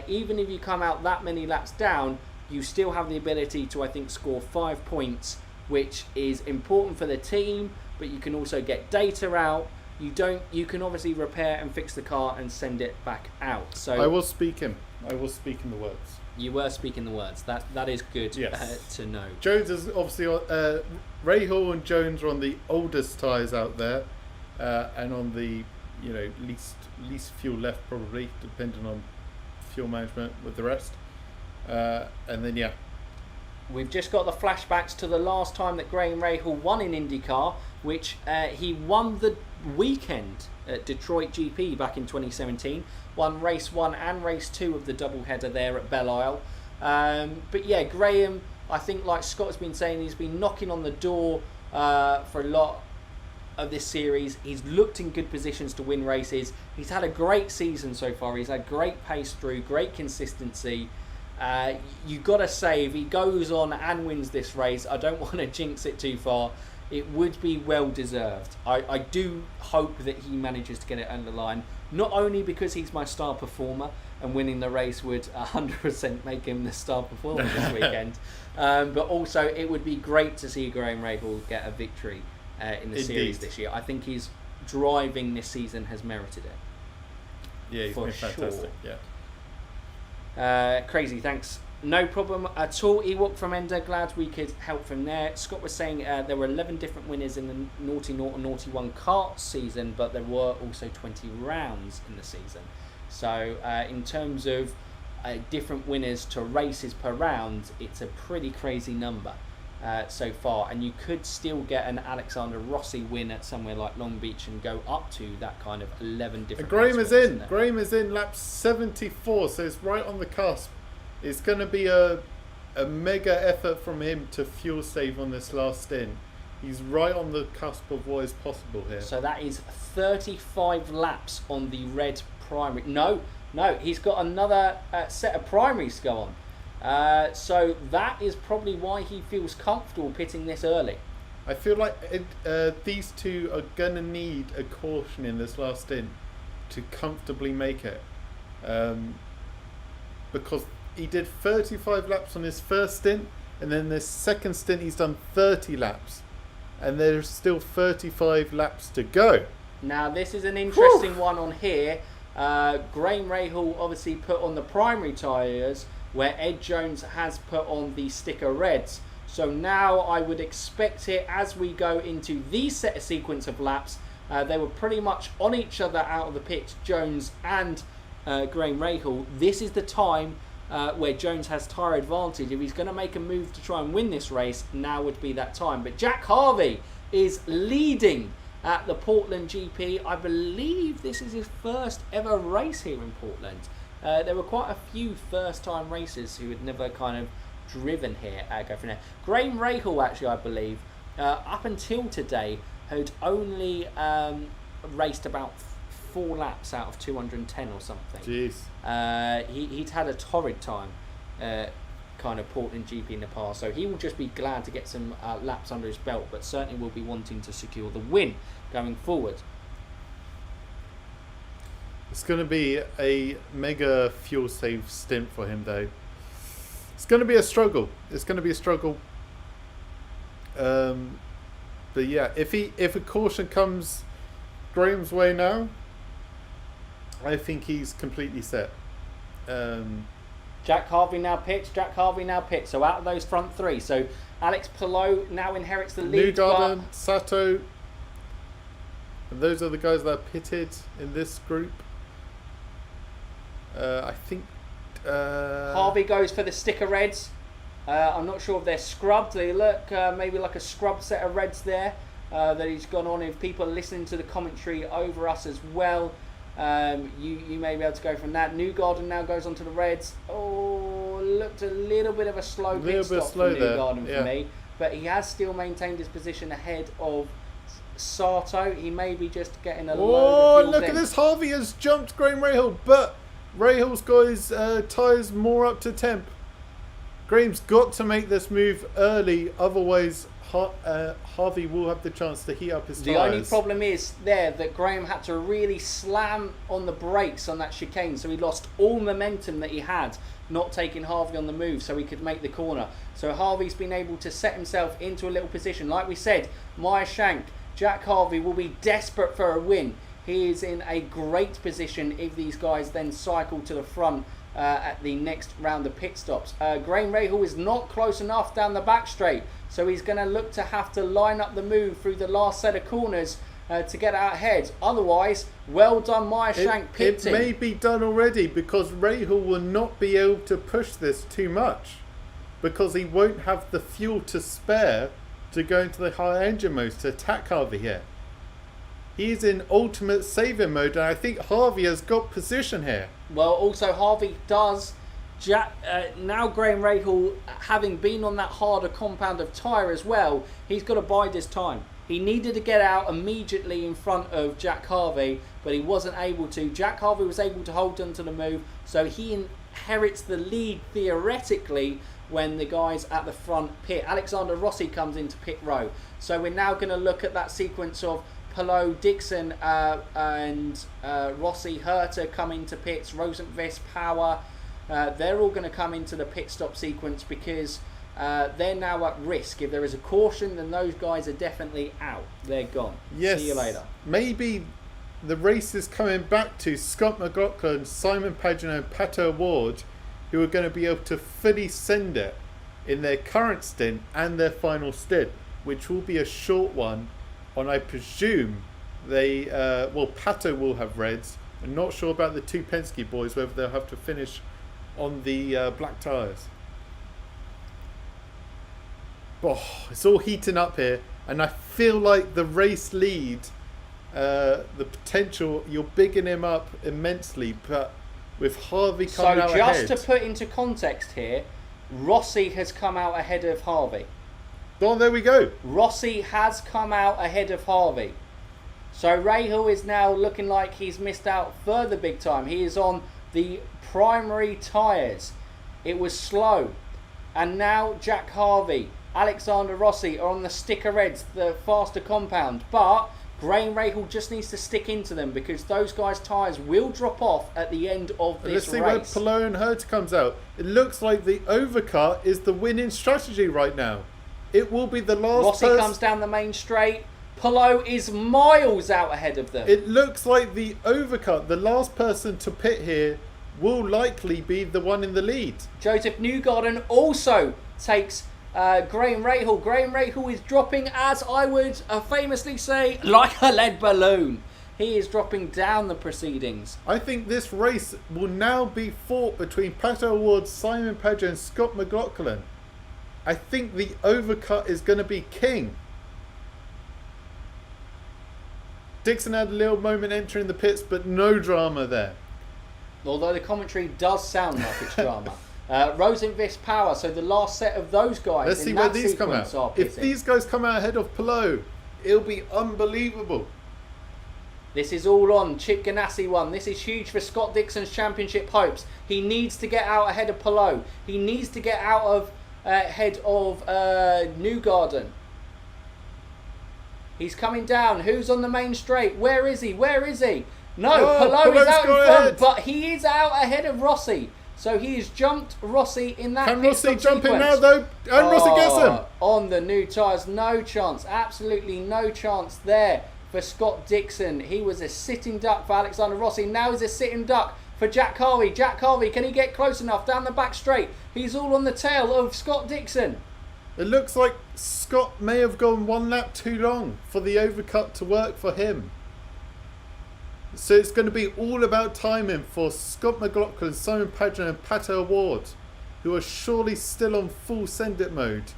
Even if you come out that many laps down, you still have the ability to, I think, score 5 points, which is important for the team, but you can also get data out. You can obviously repair and fix the car and send it back out. So I was speaking the words. You were speaking the words. That is good, yes. To know. Jones is obviously Rahal and Jones are on the oldest tyres out there, and on the least fuel left, probably, depending on fuel management with the rest. And then we've just got the flashbacks to the last time that Graham Rahal won in IndyCar, which he won the weekend at Detroit GP back in 2017. Won race 1 and race 2 of the doubleheader there at Belle Isle. But yeah, Graham, I think like Scott has been saying, he's been knocking on the door for a lot of this series. He's looked in good positions to win races. He's had a great season so far. He's had great pace through, great consistency. You got to say, if he goes on and wins this race, I don't want to jinx it too far, it would be well deserved. I do hope that he manages to get it under the line, not only because he's my star performer and winning the race would 100% make him the star performer this weekend, but also it would be great to see Graham Rahal get a victory in the series this year. I think his driving this season has merited it. Yeah, he's been fantastic. Sure. Yeah. Crazy, thanks. No problem at all. Ewok from Ender, glad we could help from there. Scott was saying there were 11 different winners in the Naughty Naught and Naughty One kart season, but there were also 20 rounds in the season. So in terms of different winners to races per round, it's a pretty crazy number so far. And you could still get an Alexander Rossi win at somewhere like Long Beach and go up to that kind of 11 different. Graham is in. Graham is in lap 74, so it's right on the cusp. It's going to be a mega effort from him to fuel save on this last stint. He's right on the cusp of what is possible here. So that is 35 laps on the red primary. No, he's got another set of primaries to go on. So that is probably why he feels comfortable pitting this early. I feel like these two are going to need a caution in this last stint to comfortably make it. Because he did 35 laps on his first stint, and then this second stint he's done 30 laps, and there's still 35 laps to go. Now this is an interesting one on here. Graham Rahal obviously put on the primary tyres, where Ed Jones has put on the sticker reds. So now I would expect it as we go into these set of sequence of laps. They were pretty much on each other out of the pit, Jones and Graham Rahal. This is the time where Jones has tyre advantage. If he's going to make a move to try and win this race, now would be that time. But Jack Harvey is leading at the Portland GP. I believe this is his first ever race here in Portland. there were quite a few first-time racers who had never kind of driven here at Go From There. Graham Rahal, actually, I believe, up until today, had only raced about 4 laps out of 210 or something. Jeez. He'd had a torrid time kind of Portland GP in the past, so he will just be glad to get some laps under his belt, but certainly will be wanting to secure the win going forward. It's going to be a mega fuel save stint for him, though. It's going to be a struggle. It's going to be a struggle. But yeah, if a caution comes Graham's way now, I think he's completely set. Jack Harvey now pits. So out of those front 3, so Alex Palou now inherits the lead. Newgarden, Sato, and those are the guys that are pitted in this group. I think Harvey goes for the sticker reds. I'm not sure if they're scrubbed. They look maybe like a scrubbed set of reds there that he's gone on. If people are listening to the commentary over us as well, you may be able to go from that. Newgarden now goes onto the reds. Oh, looked a little bit of a slow pit stop for Newgarden for me, but he has still maintained his position ahead of Sato. He may be just getting a load of fuel. Look at this! Harvey has jumped Graham Rahal, but Rahal's got his tyres more up to temp. Graham's got to make this move early, otherwise Harvey will have the chance to heat up his tyres. The only problem is there that Graham had to really slam on the brakes on that chicane, so he lost all momentum that he had, not taking Harvey on the move so he could make the corner. So Harvey's been able to set himself into a little position. Like we said, Meyer Shank, Jack Harvey will be desperate for a win. He is in a great position if these guys then cycle to the front at the next round of pit stops. Graham Rahal is not close enough down the back straight, so he's going to look to have to line up the move through the last set of corners to get out ahead. Otherwise, well done Meyer Shank pitting. It may be done already because Rahal will not be able to push this too much because he won't have the fuel to spare to go into the high engine modes to attack Harvey here. He's in ultimate saving mode, and I think Harvey has got position here. Well, also Harvey does. Now Graham Rahal, having been on that harder compound of tyre as well, he's got to bide his time. He needed to get out immediately in front of Jack Harvey, but he wasn't able to. Jack Harvey was able to hold on to the move, so he inherits the lead theoretically when the guys at the front pit. Alexander Rossi comes into pit row. So we're now going to look at that sequence of Palou, Dixon and Rossi, Herter coming to pits, Rosenqvist, Power. They're all going to come into the pit stop sequence because they're now at risk. If there is a caution, then those guys are definitely out. They're gone. Yes. See you later. Maybe the race is coming back to Scott McLaughlin, Simon Pageant and Pato Ward, who are going to be able to fully send it in their current stint and their final stint, which will be a short one. And I presume they, Pato will have reds. I'm not sure about the two Penske boys, whether they'll have to finish on the black tyres. Oh, it's all heating up here, and I feel like the race lead, the potential, you're bigging him up immensely, but with Harvey coming out ahead. So just to put into context here, Rossi has come out ahead of Harvey. Oh, there we go. Rossi has come out ahead of Harvey. So Rahal is now looking like he's missed out further big time. He is on the primary tyres. It was slow. And now Jack Harvey, Alexander Rossi are on the sticker reds, the faster compound. But Graham Rahal just needs to stick into them because those guys' tyres will drop off at the end of this race. Let's see where Palou and Herter comes out. It looks like the overcut is the winning strategy right now. It will be the last Rossi comes down the main straight. Palou is miles out ahead of them. It looks like the overcut, the last person to pit here, will likely be the one in the lead. Joseph Newgarden also takes Graham Rahal. Graham Rahal is dropping, as I would famously say, like a lead balloon. He is dropping down the proceedings. I think this race will now be fought between Pato Ward, Simon Pageant and Scott McLaughlin. I think the overcut is going to be king. Dixon had a little moment entering the pits, but no drama there. Although the commentary does sound like it's drama. Rosenqvist Power, so the last set of those guys. Let's see where these come out. If these guys come out ahead of Palou, it'll be unbelievable. This is all on. Chip Ganassi won. This is huge for Scott Dixon's championship hopes. He needs to get out ahead of Palou. He needs to get out of ahead of Newgarden. He's coming down. Who's on the main straight? Where is he? Where is he? No, Palou is out in front, but he is out ahead of Rossi. So he has jumped Rossi in that. Can Rossi jump in now though? And Rossi gets him. On the new tyres, no chance. Absolutely no chance there for Scott Dixon. He was a sitting duck for Alexander Rossi. Now he's a sitting duck for Jack Harvey. Jack Harvey, can he get close enough down the back straight? He's all on the tail of Scott Dixon. It looks like Scott may have gone one lap too long for the overcut to work for him. So it's going to be all about timing for Scott McLaughlin, Simon Pageant and Pato Award, who are surely still on full send-it mode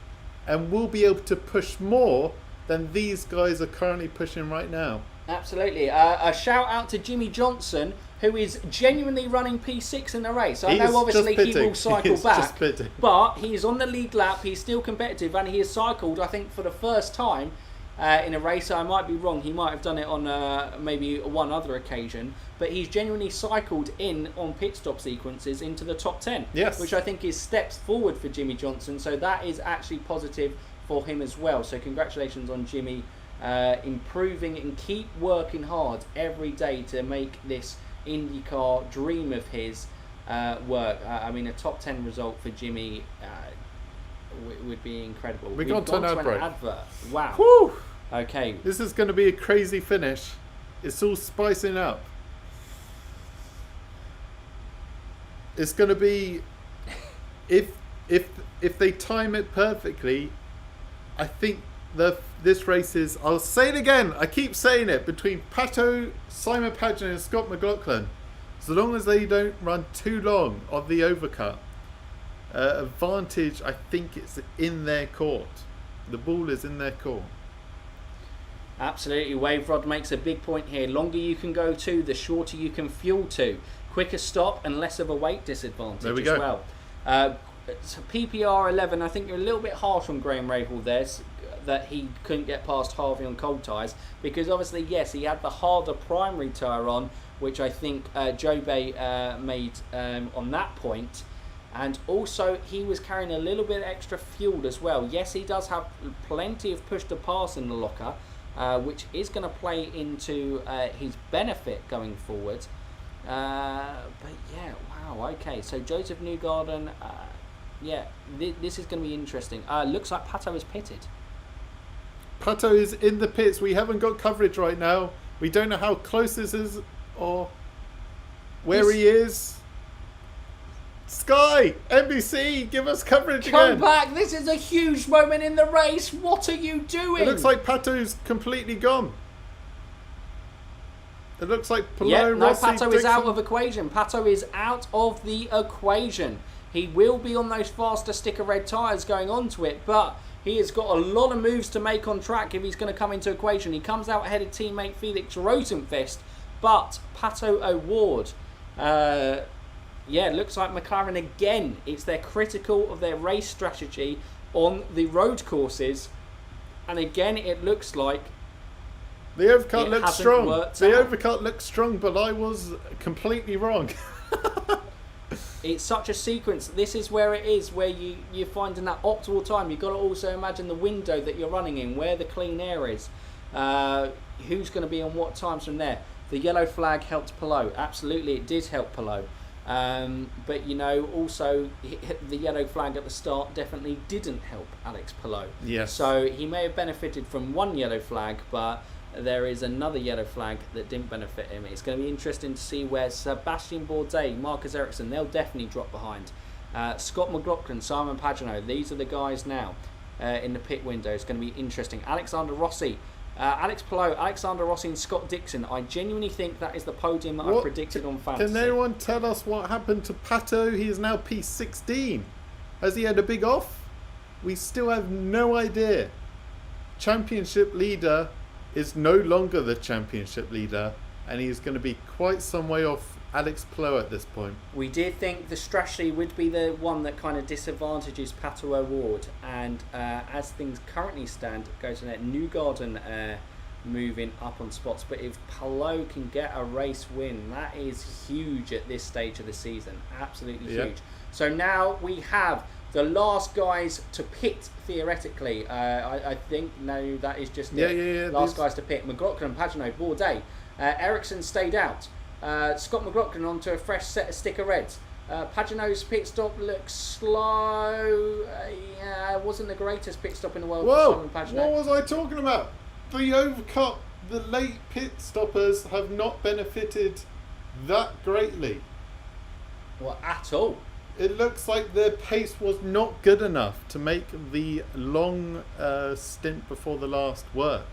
and will be able to push more than these guys are currently pushing right now. Absolutely. A shout out to Jimmy Johnson, who is genuinely running P6 in the race. I know obviously he will cycle back, but he's on the lead lap, he's still competitive, and he has cycled, I think, for the first time in a race. I might be wrong, he might have done it on maybe one other occasion, but he's genuinely cycled in on pit stop sequences into the top 10, yes, which I think is steps forward for Jimmy Johnson, so that is actually positive for him as well. So congratulations on Jimmy, improving and keep working hard every day to make this IndyCar dream of his work. I mean, a top 10 result for Jimmy would be incredible. We've gone to an advert. Wow. Whew. Okay. This is going to be a crazy finish. It's all spicing up. It's going to be, if they time it perfectly, I think this race is, I'll say it again, I keep saying it, between Pato, Simon Pageant and Scott McLaughlin. So long as they don't run too long on the overcut, advantage, I think it's in their court. The ball is in their court. Absolutely. Wave Rod makes a big point here. Longer you can go to, the shorter you can fuel to. Quicker stop and less of a weight disadvantage there we as go. Well. So PPR 11, I think you're a little bit harsh on Graham Rahal there, that he couldn't get past Harvey on cold tyres, because obviously, yes, he had the harder primary tyre on, which I think Jobe made on that point, and also he was carrying a little bit extra fuel as well. Yes, he does have plenty of push to pass in the locker, which is going to play into his benefit going forward. But yeah, wow, okay, so Joseph Newgarden, yeah, this is going to be interesting. Looks like Pato is pitted. Pato is in the pits. We haven't got coverage right now. We don't know how close this is or where he is. Sky, NBC, give us coverage again. Come back. This is a huge moment in the race. What are you doing? It looks like Pato's completely gone. It looks like Palou, yeah, no, Rossi, Pato Dixon. is out of equation. Pato is out of the equation. He will be on those faster sticker red tyres going onto it, but he has got a lot of moves to make on track if he's going to come into equation. He comes out ahead of teammate Felix Rosenqvist, but Pato Award, yeah, looks like McLaren again. It's their critical of their race strategy on the road courses, and again it looks like the overcut looks strong. The out. overcut looks strong, but I was completely wrong. It's such a sequence. This is where it is, where you're finding that optimal time. You've got to also imagine the window that you're running in, where the clean air is. Who's going to be on what times from there? The yellow flag helped Palou. Absolutely, it did help Palou. But, you know, also the yellow flag at the start definitely didn't help Alex Palou. Yes. So he may have benefited from one yellow flag, but there is another yellow flag that didn't benefit him. It's going to be interesting to see where Sebastian Bourdais, Marcus Ericsson, they'll definitely drop behind. Scott McLaughlin, Simon Pagenaud, these are the guys now in the pit window. It's going to be interesting. Alexander Rossi, Alex Palou, Alexander Rossi and Scott Dixon. I genuinely think that is the podium that I predicted on Fantasy. Can anyone tell us what happened to Pato? He is now P16. Has he had a big off? We still have no idea. Championship leader is no longer the championship leader. and he's going to be quite some way off Alex Palou at this point. We did think the strategy would be the one that kind of disadvantages Pato O'Ward, and as things currently stand, it goes to Newgarden moving up on spots. But if Palou can get a race win, that is huge at this stage of the season. Absolutely huge. So now we have the last guys to pit, theoretically. I think, no, that is just last guys to pit. McLaughlin, Pagenaud, Bourdais. Ericsson stayed out. Scott McLaughlin onto a fresh set of sticker reds. Pagenaud's pit stop looks slow. It wasn't the greatest pit stop in the world for Simon Pagenaud. What was I talking about? The overcut, the late pit stoppers have not benefited that greatly. Well, at all. It looks like their pace was not good enough to make the long stint before the last work.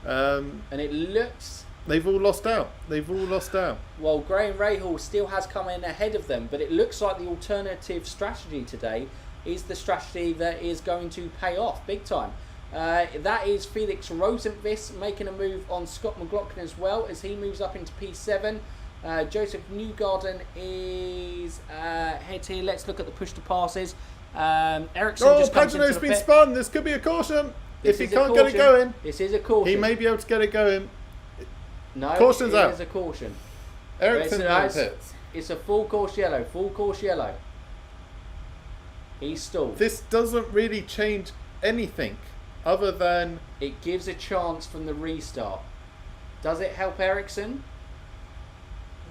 And it looks... They've all lost out. Well, Graham Rahal still has come in ahead of them, but it looks like the alternative strategy today is the strategy that is going to pay off big time. That is Felix Rosenqvist making a move on Scott McLaughlin as well as he moves up into P7. Joseph Newgarden is head here. Let's look at the push to passes. Ericsson just comes into the been pit. spun. This could be a caution. This if he can't get it going. This is a caution. He may be able to get it going. No, Caution's out. It is a caution. Ericsson in pits. It's a full course yellow. Full course yellow. He's stalled. This doesn't really change anything other than... It gives a chance from the restart. Does it help Ericsson?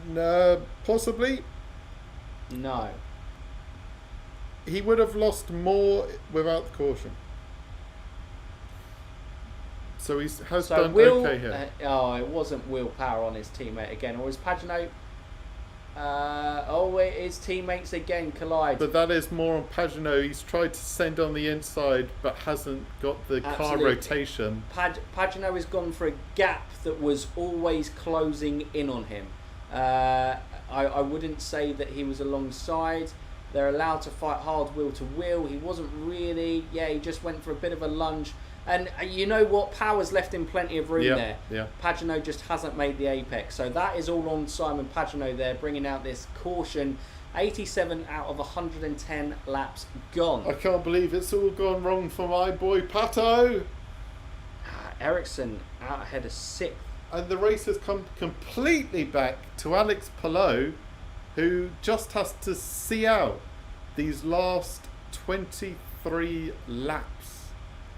No, possibly. No. He would have lost more without the caution. So he has done okay here. It wasn't willpower on his teammate again. Or is Pagenaud... his teammates again collide. But that is more on Pagenaud. He's tried to send on the inside but hasn't got the car rotation. Pagenaud has gone for a gap that was always closing in on him. I wouldn't say that he was alongside. They're allowed to fight hard wheel to wheel. He wasn't really. He just went for a bit of a lunge. And you know what? Power's left him plenty of room there. Yeah. Pagenaud just hasn't made the apex. So that is all on Simon Pagenaud there, bringing out this caution. 87 out of 110 laps gone. I can't believe it's all gone wrong for my boy Pato. Ericsson out ahead of 6th. And the race has come completely back to Alex Palou, who just has to see out these last 23 laps.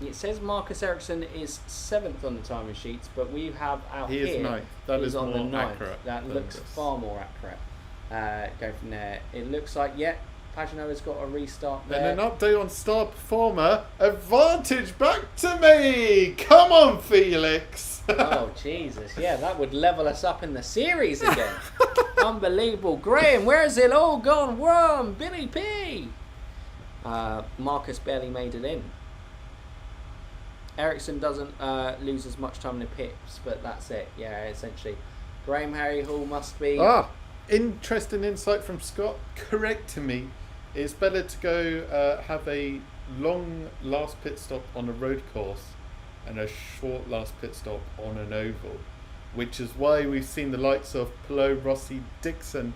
It says Marcus Ericsson is 7th on the timing sheets, but we have out here... He is 9th. That is on more the 9th. accurate. That looks far more accurate. Go from there. It looks like, Pagenaud has got a restart there. And an update on Star Performer. Advantage back to me! Come on, Felix! Oh, Jesus. Yeah, that would level us up in the series again. Unbelievable. Graham, where's it all gone wrong? Billy P! Marcus barely made it in. Ericsson doesn't lose as much time in the pits, but that's it. Essentially. Graham Hall must be... Interesting insight from Scott. Correcting me. It's better to go have a long last pit stop on a road course and a short last pit stop on an oval, which is why we've seen the likes of Palou, Rossi, Dixon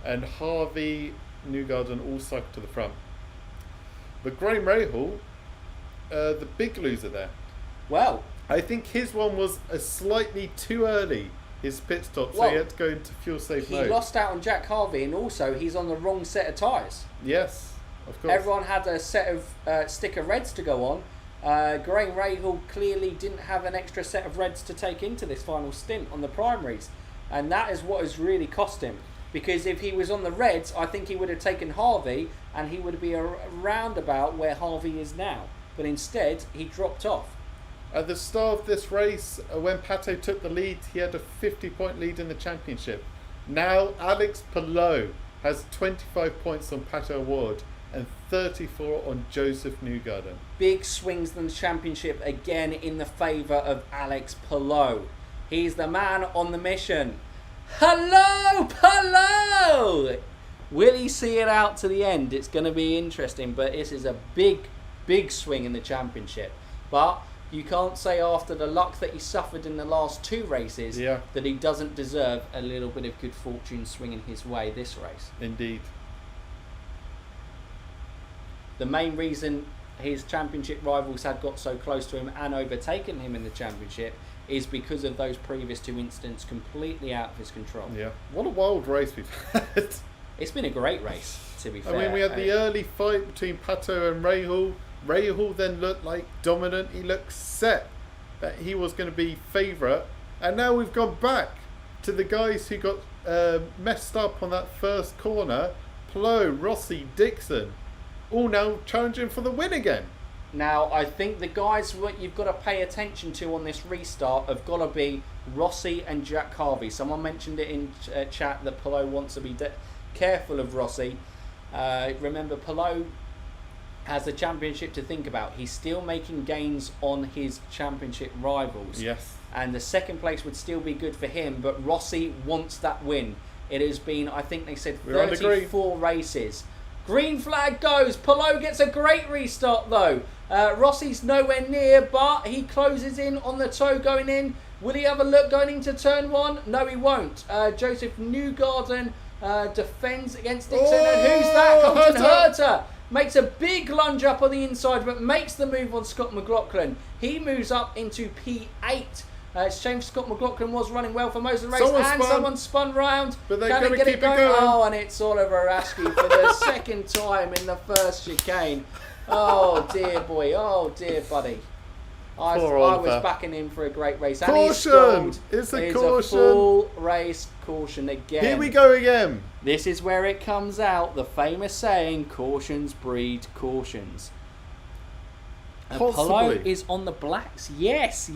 and Harvey, Newgarden all cycle to the front. But Graham Rahal, the big loser there. Well, I think his one was a slightly too early, his pit stop, so he had to go into fuel safe mode. He lost out on Jack Harvey, and also he's on the wrong set of tyres. Yes, of course. Everyone had a set of sticker reds to go on. Graham Rahal clearly didn't have an extra set of reds to take into this final stint on the primaries, and that is what has really cost him. Because if he was on the reds, I think he would have taken Harvey, and he would be around about where Harvey is now. But instead, he dropped off. At the start of this race, when Pato took the lead, he had a 50-point lead in the championship. Now, Alex Palou has 25 points on Pato O'Ward and 34 on Joseph Newgarden. Big swings in the championship again in the favour of Alex Palou. He's the man on the mission. Hello, Palou! Will he see it out to the end? It's going to be interesting, but this is a big swing in the championship. But You can't say after the luck that he suffered in the last 2 races that he doesn't deserve a little bit of good fortune swinging his way this race. Indeed. The main reason his championship rivals had got so close to him and overtaken him in the championship is because of those previous 2 incidents completely out of his control. Yeah. What a wild race we've had. It's been a great race, to be fair. I mean, we had the early fight between Pato and Rahul. Rahul then looked like dominant. He looked set that he was going to be favourite. And now we've gone back to the guys who got messed up on that first corner. Palou, Rossi, Dixon, all now challenging for the win again. Now, I think the guys what you've got to pay attention to on this restart have got to be Rossi and Jack Harvey. Someone mentioned it in chat that Palou wants to be careful of Rossi. Remember, Palou has the championship to think about. He's still making gains on his championship rivals. Yes. And the second place would still be good for him, but Rossi wants that win. It has been, I think they said, 34 races. Green flag goes. Palou gets a great restart though. Rossi's nowhere near, but he closes in on the toe going in. Will he have a look going into turn 1? No, he won't. Joseph Newgarden defends against Dixon. And who's that? Colton Herter makes a big lunge up on the inside, but makes the move on Scott McLaughlin. He moves up into P8. It's a shame Scott McLaughlin was running well for most of the race, someone spun round. But they're going to keep it going. Oh, and it's Oliver Askew for the second time in the first chicane. Oh dear boy, oh dear buddy. I was backing him for a great race. Caution! It's a caution. A full race caution again. Here we go again. This is where it comes out, the famous saying, cautions breed cautions. Palou is on the blacks. Yes.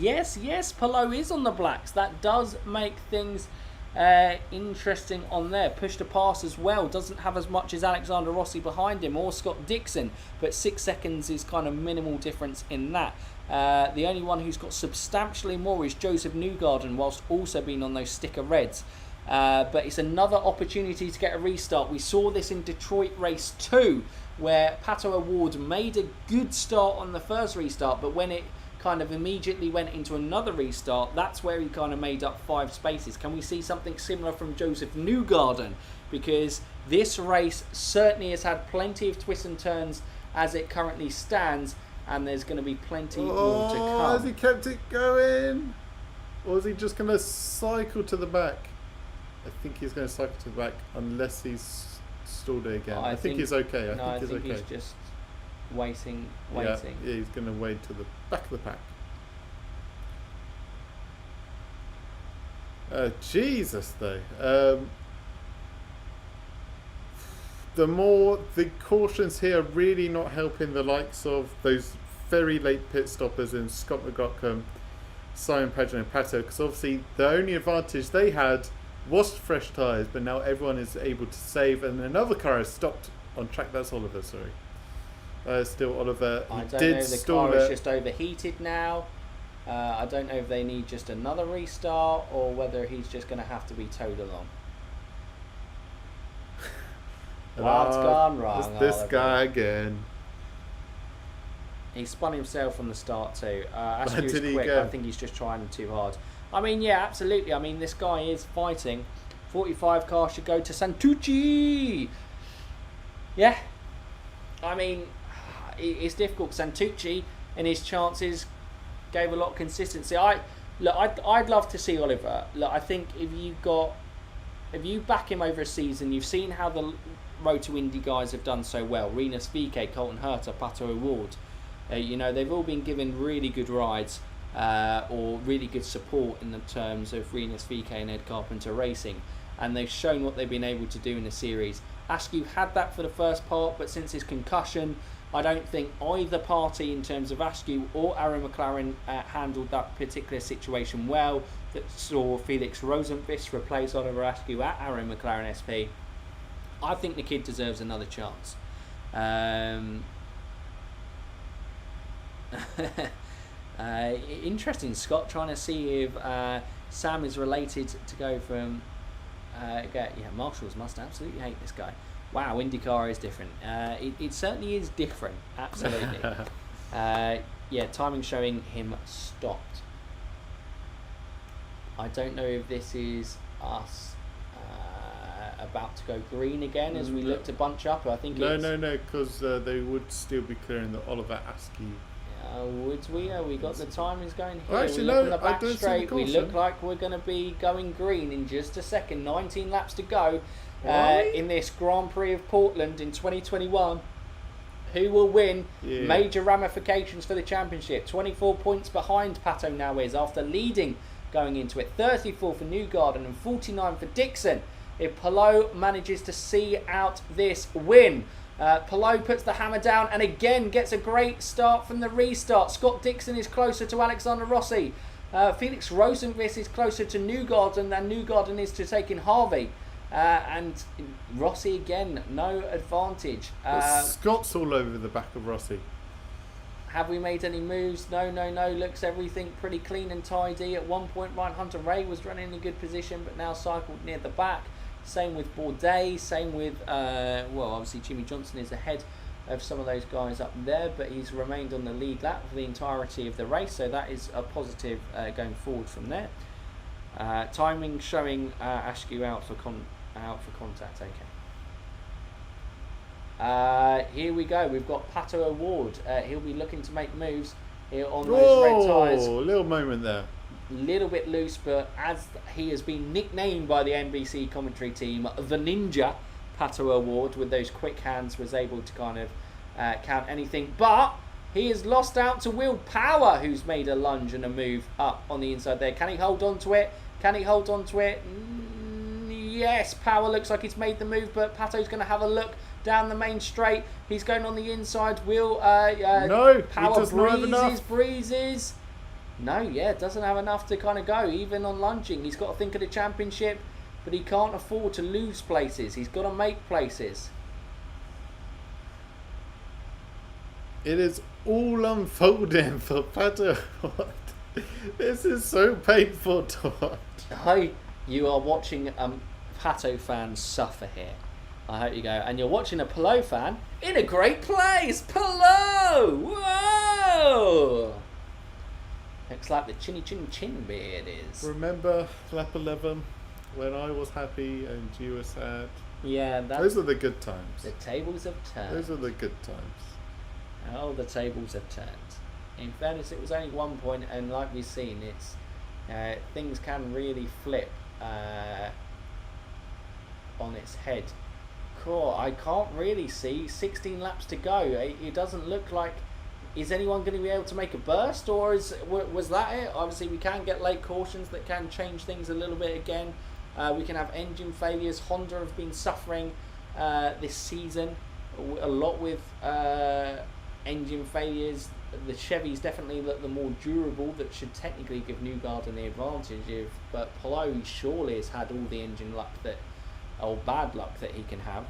Palou is on the blacks. That does make things interesting on there. Push to pass as well. Doesn't have as much as Alexander Rossi behind him or Scott Dixon, but 6 seconds is kind of minimal difference in that. The only one who's got substantially more is Joseph Newgarden, whilst also being on those sticker reds. But it's another opportunity to get a restart. We saw this in Detroit race 2, where Pato O'Ward made a good start on the first restart, but when it kind of immediately went into another restart, that's where he kind of made up 5 spaces. Can we see something similar from Joseph Newgarden? Because this race certainly has had plenty of twists and turns as it currently stands, and there's going to be plenty more to come. Has he kept it going? Or is he just going to cycle to the back? I think he's going to cycle to the back unless he's stalled it again. I think he's okay. I think he's just waiting. Yeah, he's going to wait to the back of the pack. Jesus, though. The cautions here are really not helping the likes of those very late pit stoppers in Scott McLaughlin, Simon Pageant and Pato, because obviously the only advantage they had was fresh tyres, but now everyone is able to save, and another car has stopped on track. That's Oliver, sorry. Still Oliver. I don't know if the car is just overheated now. I don't know if they need just another restart or whether he's just going to have to be towed along. What's gone wrong? It's this guy again. He spun himself from the start too. Askew's quick. I think he's just trying too hard. I mean, yeah, absolutely. I mean, this guy is fighting. 45 car should go to Santucci. Yeah. I mean, it's difficult. Santucci, in his chances, gave a lot of consistency. I'd love to see Oliver. Look, I think if you back him over a season, you've seen how the Road to Indy guys have done so well. Rinus VK, Colton Herter, Pato O'Ward. They've all been given really good rides. Or really good support in the terms of Rinus VK and Ed Carpenter Racing, and they've shown what they've been able to do in the series. Askew had that for the first part, but since his concussion, I don't think either party in terms of Askew or Aaron McLaren handled that particular situation well. That saw Felix Rosenqvist replace Oliver Askew at Aaron McLaren SP. I think the kid deserves another chance. Interesting, Scott trying to see if Sam is related to go from Marshalls must absolutely hate this guy. Wow, IndyCar is different. It certainly is different, absolutely. Yeah, timing showing him stopped. I don't know if this is us about to go green again as we look to bunch up. I think no, because they would still be clearing the Oliver Askew. Would we? We got the timings going here. Well, actually, we look on the I back don't see the straight. We caution. look like we're going to be going green in just a second. 19 laps to go in this Grand Prix of Portland in 2021. Who will win? Yeah. Major ramifications for the championship. 24 points behind Pato now is after leading going into it. 34 for Newgarden and 49 for Dixon. If Palou manages to see out this win. Palou puts the hammer down and again gets a great start from the restart. Scott Dixon is closer to Alexander Rossi. Felix Rosenqvist is closer to Newgarden than Newgarden is to taking Harvey. And Rossi again, no advantage. Scott's all over the back of Rossi. Have we made any moves? No. Looks everything pretty clean and tidy. At one point, Ryan Hunter-Reay was running in a good position, but now cycled near the back. Same with Bourdais. Same with, obviously Jimmy Johnson is ahead of some of those guys up there, but he's remained on the lead lap for the entirety of the race, so that is a positive going forward from there. Timing showing Askew out for contact. Okay. Here we go. We've got Pato O'Ward. He'll be looking to make moves here on those red tyres. Little moment there. Little bit loose, but as he has been nicknamed by the NBC commentary team, the Ninja, Pato O'Ward, with those quick hands, was able to kind of count anything. But he has lost out to Will Power, who's made a lunge and a move up on the inside there. Can he hold on to it? Yes, Power looks like he's made the move, but Pato's going to have a look down the main straight. He's going on the inside. No, Power he does not have enough. breezes. No, doesn't have enough to kind of go, even on lunging. He's got to think of the championship, but he can't afford to lose places. He's got to make places. It is all unfolding for Pato. This is so painful to watch. Hi, you are watching Pato fans suffer here. I hope you go. And you're watching a Palou fan in a great place. Palou! Whoa! Looks like the chin beard is. Remember lap 11 when I was happy and you were sad? Yeah, those are the good times. The tables have turned. Those are the good times. Oh, the tables have turned. In fairness, it was only 1 point, and like we've seen, it's things can really flip on its head. Cool. I can't really see 16 laps to go. It doesn't look like. Is anyone going to be able to make a burst, or was that it? Obviously, we can get late cautions that can change things a little bit again. We can have engine failures. Honda have been suffering this season a lot with engine failures. The Chevys definitely look the more durable. That should technically give Newgarden the advantage. But Palou surely has had all the engine luck or bad luck that he can have.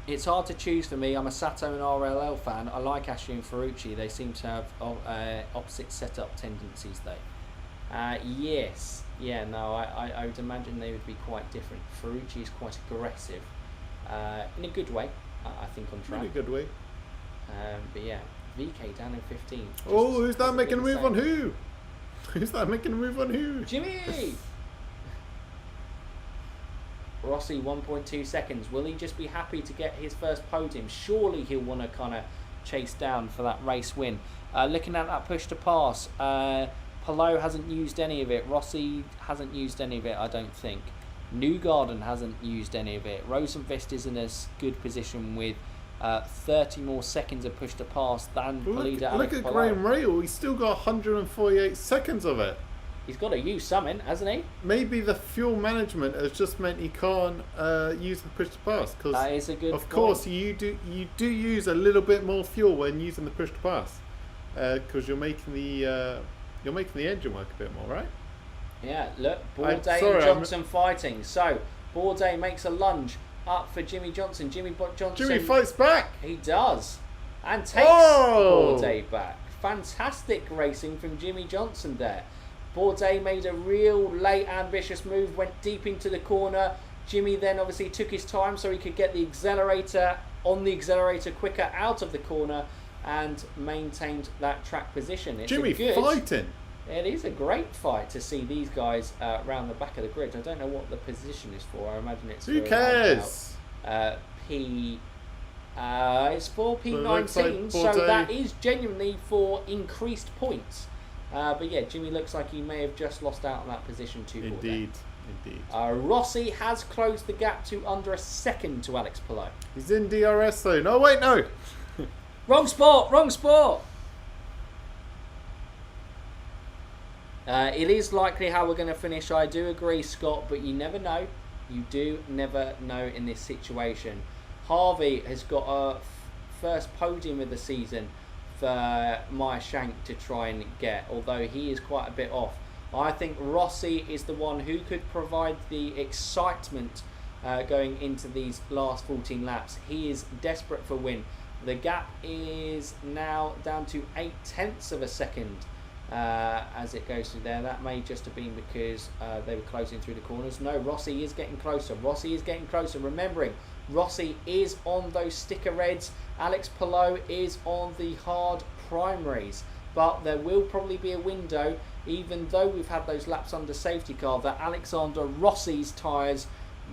It's hard to choose for me. I'm a Sato and RLL fan. I like Ashley and Ferrucci. They seem to have opposite setup tendencies though. Yes. Yeah, no, I would imagine they would be quite different. Ferrucci is quite aggressive. In a good way, I think, on track. In a good way. But yeah, VK down in 15. Oh, who's that making a move on who? Who's that making a move on who? Jimmy! Rossi 1.2 seconds. Will he just be happy to get his first podium? Surely he'll want to kind of chase down for that race win. Looking at that push to pass, Palou hasn't used any of it. Rossi hasn't used any of it, I don't think. Newgarden hasn't used any of it. Rosenqvist is in a good position with 30 more seconds of push to pass than leader Alex Look at Palou. Graham Rahal. He's still got 148 seconds of it. He's got to use something, hasn't he? Maybe the fuel management has just meant he can't use the push to pass. That is a good Of point. course, you do use a little bit more fuel when using the push to pass, because you're making the engine work a bit more, right? Yeah, look, Bourdais and Johnson fighting. So Bourdais makes a lunge up for Jimmy Johnson. Jimmy fights back. He does, and takes Bourdais back. Fantastic racing from Jimmy Johnson there. Bourdais made a real late ambitious move, went deep into the corner. Jimmy then obviously took his time so he could get the accelerator quicker out of the corner. and maintained that track position. It's Jimmy fighting. It is a great fight to see these guys round the back of the grid. I don't know what the position is for. I imagine it's Who cares? It's for P19, so that is genuinely for increased points. But yeah, Jimmy looks like he may have just lost out on that position too. Indeed. Rossi has closed the gap to under a second to Alex Palou. He's in DRS though. No, wait, no. Wrong sport. It is likely how we're going to finish. I do agree, Scott, but you never know. You do never know in this situation. Harvey has got a first podium of the season for Meyer Shank to try and get, although he is quite a bit off. I think Rossi is the one who could provide the excitement going into these last 14 laps. He is desperate for a win. The gap is now down to 0.8 of a second as it goes through there. That may just have been because they were closing through the corners. No, Rossi is getting closer. Remembering, Rossi is on those sticker reds. Alex Palou is on the hard primaries. But there will probably be a window, even though we've had those laps under safety car, that Alexander Rossi's tyres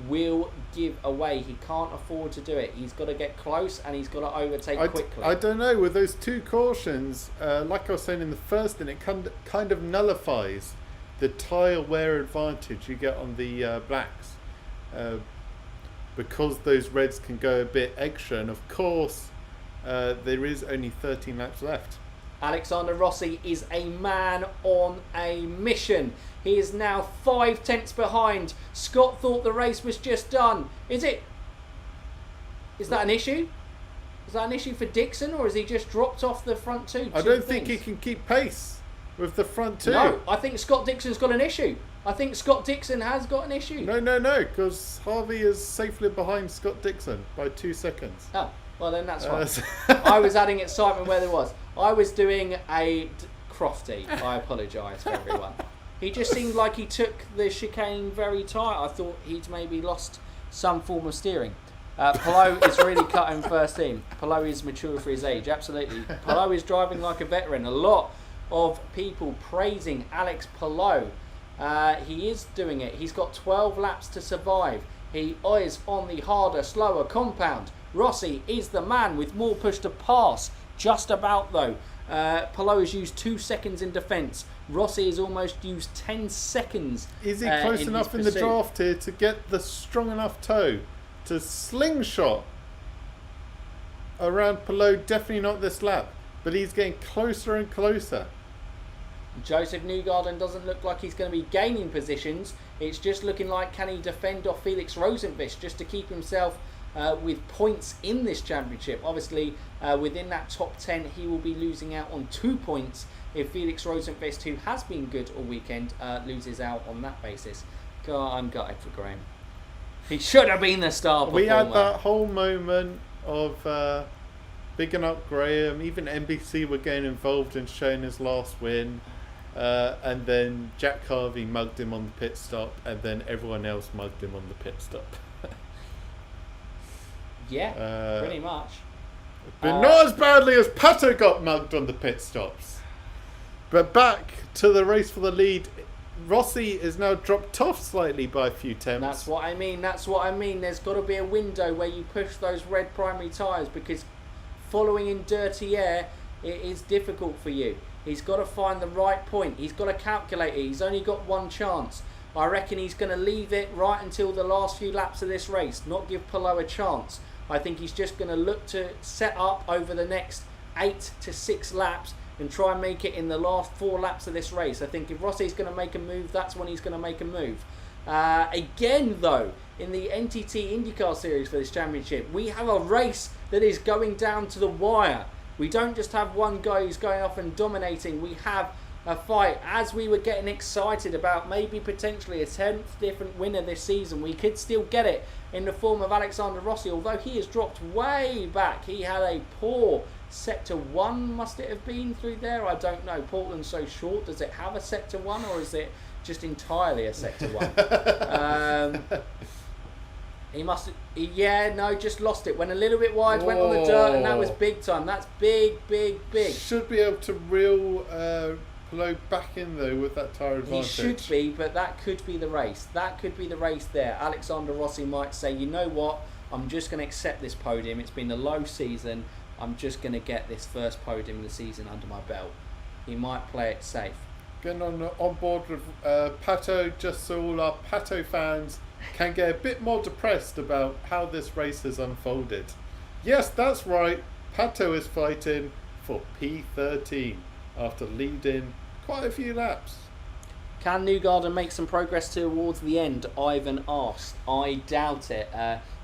will give away. He can't afford to do it. He's got to get close and he's got to overtake quickly. I don't know, with those two cautions, like I was saying in the first, and it kind of nullifies the tyre wear advantage you get on the blacks, because those reds can go a bit extra, and of course there is only 13 laps left. Alexander Rossi is a man on a mission. He is now 5 tenths behind. Scott thought the race was just done. Is it? Is that an issue? Is that an issue for Dixon, or has he just dropped off the front two? I don't think he can keep pace with the front two. No, I think Scott Dixon's got an issue. I think Scott Dixon has got an issue. No, because Harvey is safely behind Scott Dixon by 2 seconds. Oh, well then that's fine. I was adding excitement where there was. I was doing a Crofty. I apologise for everyone. He just seemed like he took the chicane very tight. I thought he'd maybe lost some form of steering. Palou is really cutting first in. Palou is mature for his age, absolutely. Palou is driving like a veteran. A lot of people praising Alex Palou. He is doing it. He's got 12 laps to survive. He is on the harder, slower compound. Rossi is the man with more push to pass. Just about though. Palou has used 2 seconds in defence. Rossi has almost used 10 seconds. Is he close enough in the draft here to get the strong enough toe to slingshot around Palou? Definitely not this lap, but he's getting closer and closer. Joseph Newgarden doesn't look like he's going to be gaining positions. It's just looking like, can he defend off Felix Rosenqvist just to keep himself with points in this championship. Obviously, within that top 10, he will be losing out on 2 points if Felix Rosenqvist, who has been good all weekend, loses out on that basis. God, I'm gutted for Graham. He should have been the star performer. We had that whole moment of bigging up Graham. Even NBC were getting involved in showing his last win. And then Jack Harvey mugged him on the pit stop, and then everyone else mugged him on the pit stop. Yeah, pretty much. But not as badly as Pato got mugged on the pit stops. But back to the race for the lead. Rossi is now dropped off slightly by a few tenths. That's what I mean. There's got to be a window where you push those red primary tyres, because following in dirty air, it is difficult for you. He's got to find the right point. He's got to calculate it. He's only got one chance. I reckon he's going to leave it right until the last few laps of this race, not give Palou a chance. I think he's just going to look to set up over the next 8 to 6 laps and try and make it in the last 4 laps of this race. I think if Rossi's going to make a move, that's when he's going to make a move. Again, though, in the NTT IndyCar Series for this championship, we have a race that is going down to the wire. We don't just have one guy who's going off and dominating. We have a fight. As we were getting excited about maybe potentially a 10th different winner this season, we could still get it in the form of Alexander Rossi, although he has dropped way back. He had a poor Sector 1, must it have been through there? I don't know. Portland's so short. Does it have a Sector 1, or is it just entirely a Sector 1? He must. Yeah, no, just lost it. Went a little bit wide, went on the dirt, and that was big time. That's big. Should be able to reel Palou back in though with that tyre advantage. He should be, but that could be the race. That could be the race there. Alexander Rossi might say, you know what? I'm just going to accept this podium. It's been a low season. I'm just going to get this first podium of the season under my belt. He might play it safe. Getting on board with Pato, just so all our Pato fans can get a bit more depressed about how this race has unfolded. Yes, that's right. Pato is fighting for P13 after leading quite a few laps. Can Newgarden make some progress towards the end? Ivan asked. I doubt it.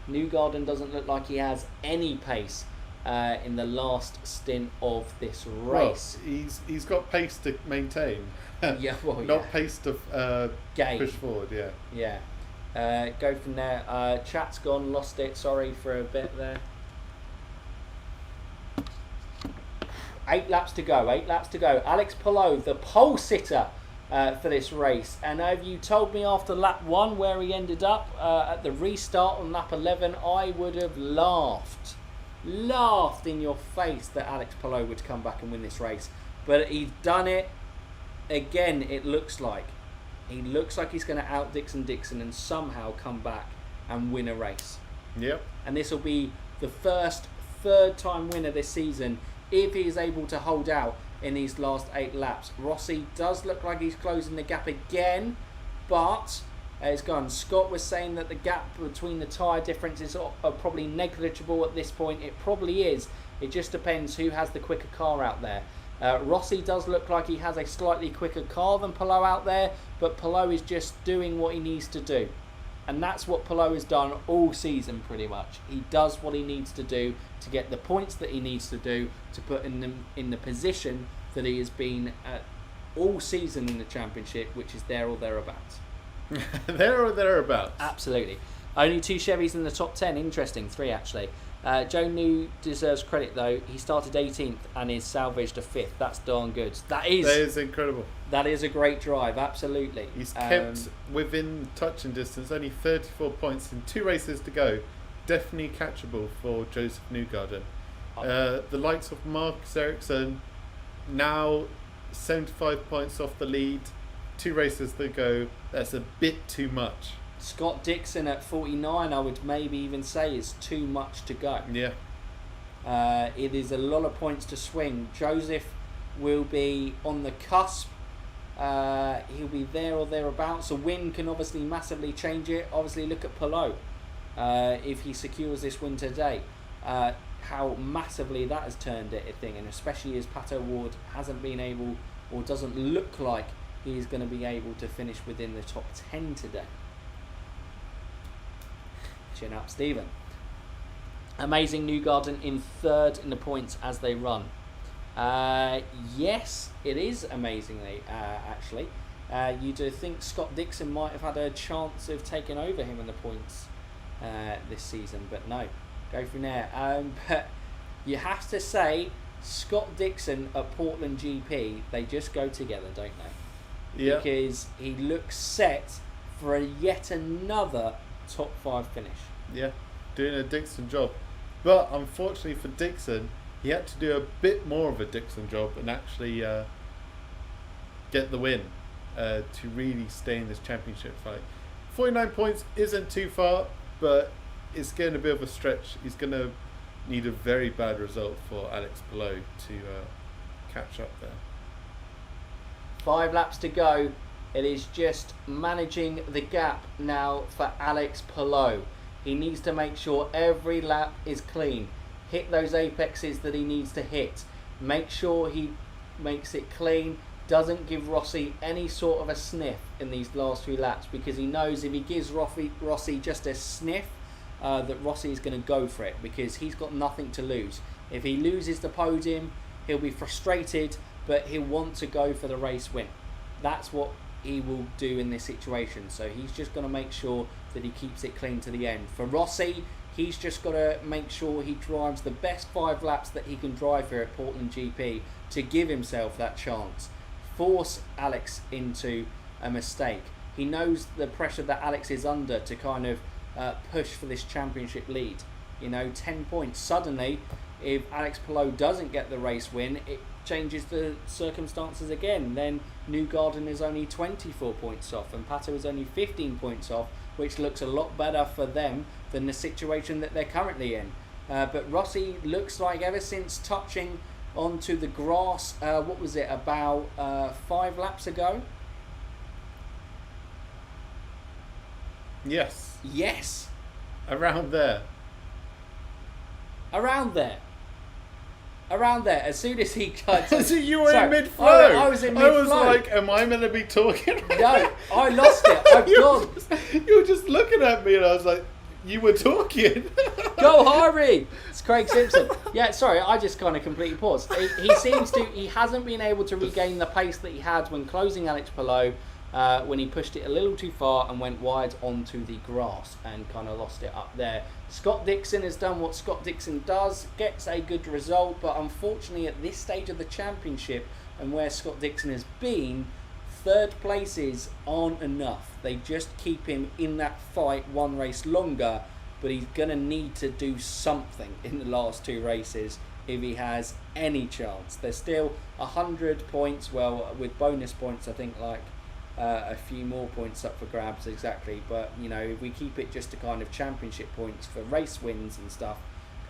Newgarden doesn't look like he has any pace in the last stint of this race. Well, he's got pace to maintain. Yeah, well, not pace to push forward. Yeah. Go from there. Chat's gone, lost it. Sorry for a bit there. 8 laps to go. Alex Palou, the pole sitter for this race. And have you told me after lap 1 where he ended up at the restart on lap 11, I would have laughed in your face that Alex Palou would come back and win this race. But he's done it again. It looks like he's going to out Dixon and somehow come back and win a race. Yep. And this will be the third time winner this season if he is able to hold out in these last 8 laps. Rossi does look like he's closing the gap again, but it's gone. Scott was saying that the gap between the tyre differences are probably negligible at this point. It probably is. It just depends who has the quicker car out there. Rossi does look like he has a slightly quicker car than Palou out there, but Palou is just doing what he needs to do. And that's what Palou has done all season pretty much. He does what he needs to do to get the points that he needs to do to put him in the position that he has been all season in the championship, which is there or thereabouts. There or thereabouts. Absolutely. Only 2 Chevys in the top 10. Interesting. 3 actually. Joe New deserves credit though. He started 18th and is salvaged a 5th. That's darn good. That is incredible. That is a great drive. Absolutely. He's kept within touching distance. Only 34 points in 2 races to go. Definitely catchable for Joseph Newgarden. The likes of Marcus Ericsson now 75 points off the lead. 2 races to go. That's a bit too much. Scott Dixon at 49, I would maybe even say, is too much to go. Yeah. It is a lot of points to swing. Joseph will be on the cusp. He'll be there or thereabouts. A win can obviously massively change it. Obviously, look at Palou. If he secures this win today, how massively that has turned it a thing, and especially as Pato Ward hasn't been able, or doesn't look like he's going to be able to finish within the top 10 today. Chin up, Stephen. Amazing Newgarden in 3rd in the points as they run. Yes, it is amazingly, actually. You do think Scott Dixon might have had a chance of taking over him in the points this season, but no. Go from there. But you have to say, Scott Dixon at Portland GP, they just go together, don't they? Yeah. Because he looks set for yet another top 5 finish. Yeah, doing a Dixon job. But unfortunately for Dixon, he had to do a bit more of a Dixon job and actually get the win to really stay in this championship fight. 49 points isn't too far, but it's getting a bit of a stretch. He's going to need a very bad result for Alex Palou to catch up there. 5 laps to go. It is just managing the gap now for Alex Palou. He needs to make sure every lap is clean. Hit those apexes that he needs to hit. Make sure he makes it clean. Doesn't give Rossi any sort of a sniff in these last few laps, because he knows if he gives Rossi just a sniff, that Rossi is going to go for it, because he's got nothing to lose. If he loses the podium, he'll be frustrated, but he'll want to go for the race win. That's what he will do in this situation. So he's just going to make sure that he keeps it clean to the end. For Rossi, he's just got to make sure he drives the best 5 laps that he can drive here at Portland GP to give himself that chance. Force Alex into a mistake. He knows the pressure that Alex is under to kind of push for this championship lead. 10 points. Suddenly, if Alex Palou doesn't get the race win, it changes the circumstances again. Then Newgarden is only 24 points off and Pato is only 15 points off, which looks a lot better for them than the situation that they're currently in. But Rossi looks like ever since touching onto the grass, what was it, about 5 laps ago? Yes. Yes. Around there. As soon as he got... So you were in mid-flow. I was in mid-flow. I was like, am I meant to be talking? No, I lost it. I've gone. You were just looking at me and I was like, you were talking. Go Harvey! It's Craig Simpson. Yeah, sorry, I just kind of completely paused. He hasn't been able to regain the pace that he had when closing Alex Palou, when he pushed it a little too far and went wide onto the grass and kind of lost it up there. Scott Dixon has done what Scott Dixon does, gets a good result, but unfortunately at this stage of the championship and where Scott Dixon has been, third places aren't enough. They just keep him in that fight one race longer, but he's going to need to do something in the last 2 races if he has any chance. There's still 100 points, well, with bonus points, I think, like a few more points up for grabs exactly, but if we keep it just to kind of championship points for race wins and stuff,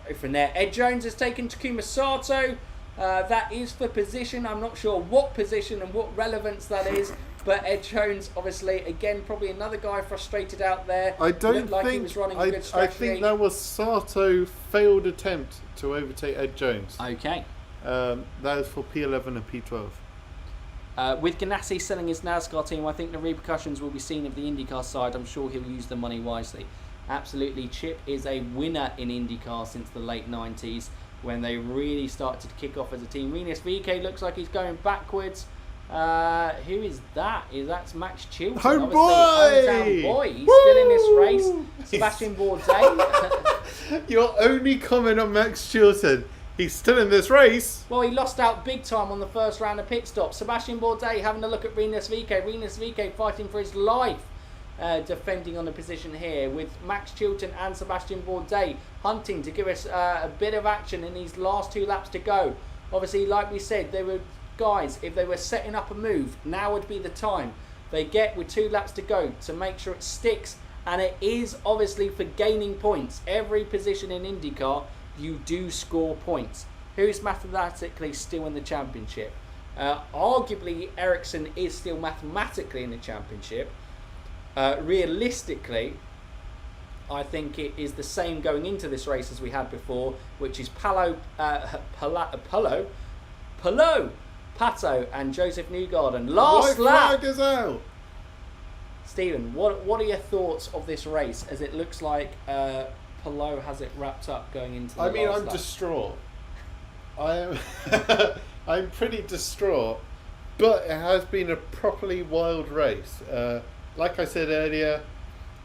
go from there. Ed Jones has taken Takuma Sato. That is for position. I'm not sure what position and what relevance that is, but Ed Jones, obviously, again, probably another guy frustrated out there. I don't Looked like think he was running a good strategy. I think that was Sato failed attempt to overtake Ed Jones. Okay. That is for P11 and P12. With Ganassi selling his NASCAR team, I think the repercussions will be seen of the IndyCar side. I'm sure he'll use the money wisely. Absolutely, Chip is a winner in IndyCar since the late 90s when they really started to kick off as a team. Rinus VeeKay looks like he's going backwards. Who is that? That's Max Chilton. Home boy! Hometown boy. He's still in this race. Sebastian Bourdais. Your only comment on Max Chilton. He's still in this race. Well, he lost out big time on the first round of pit stops. Sebastian Bourdais having a look at Rinus VeeKay. Rinus VeeKay fighting for his life, defending on the position here with Max Chilton and Sebastian Bourdais hunting to give us a bit of action in these last 2 laps to go. Obviously, like we said, they were guys, if they were setting up a move, now would be the time. They get with 2 laps to go to make sure it sticks, and it is obviously for gaining points. Every position in IndyCar, you do score points. Who's mathematically still in the championship? Arguably, Ericsson is still mathematically in the championship. Realistically, I think it is the same going into this race as we had before, which is Pato, and Joseph Newgarden. Last lap. White flag is out. Stephen, what are your thoughts of this race as it looks like Palou has it wrapped up going into the last lap? I'm distraught. I'm pretty distraught, but it has been a properly wild race. Like I said earlier,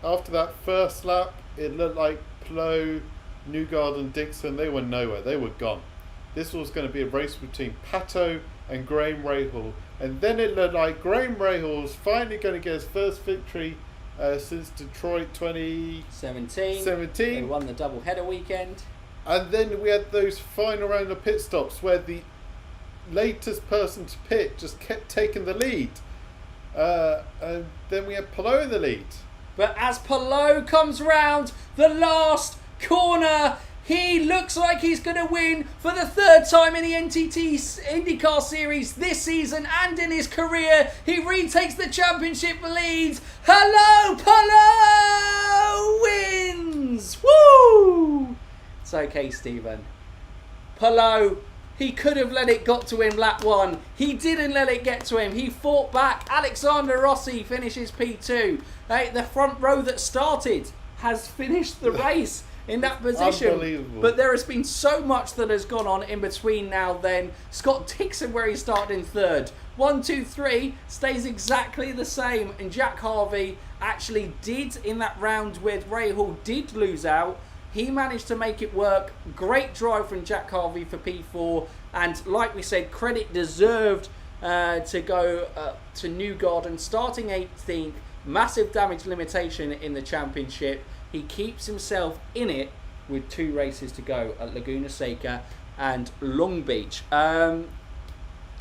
after that first lap, it looked like Palou, Newgarden, Dixon, they were nowhere. They were gone. This was going to be a race between Pato and Graham Rahal. And then it looked like Graham Rahal was finally going to get his first victory since Detroit 2017. They won the double header weekend. And then we had those final round of pit stops where the latest person to pit just kept taking the lead. And then we had Palou in the lead. But as Palou comes round the last corner, he looks like he's going to win for the 3rd time in the NTT IndyCar Series this season and in his career. He retakes the championship lead. Hello, Palou wins! Woo! It's okay, Stephen. Palou, he could have let it got to him lap 1. He didn't let it get to him. He fought back. Alexander Rossi finishes P2. The front row that started has finished the race in that position. Unbelievable. But there has been so much that has gone on in between now then. Scott Dixon, where he started in 3rd. 1, 2, 3 stays exactly the same. And Jack Harvey actually did, in that round with Rahal, did lose out. He managed to make it work. Great drive from Jack Harvey for P4. And like we said, credit deserved to go to Newgarden, starting 18th. Massive damage limitation in the championship. he keeps himself in it with 2 races to go at Laguna Seca and Long Beach.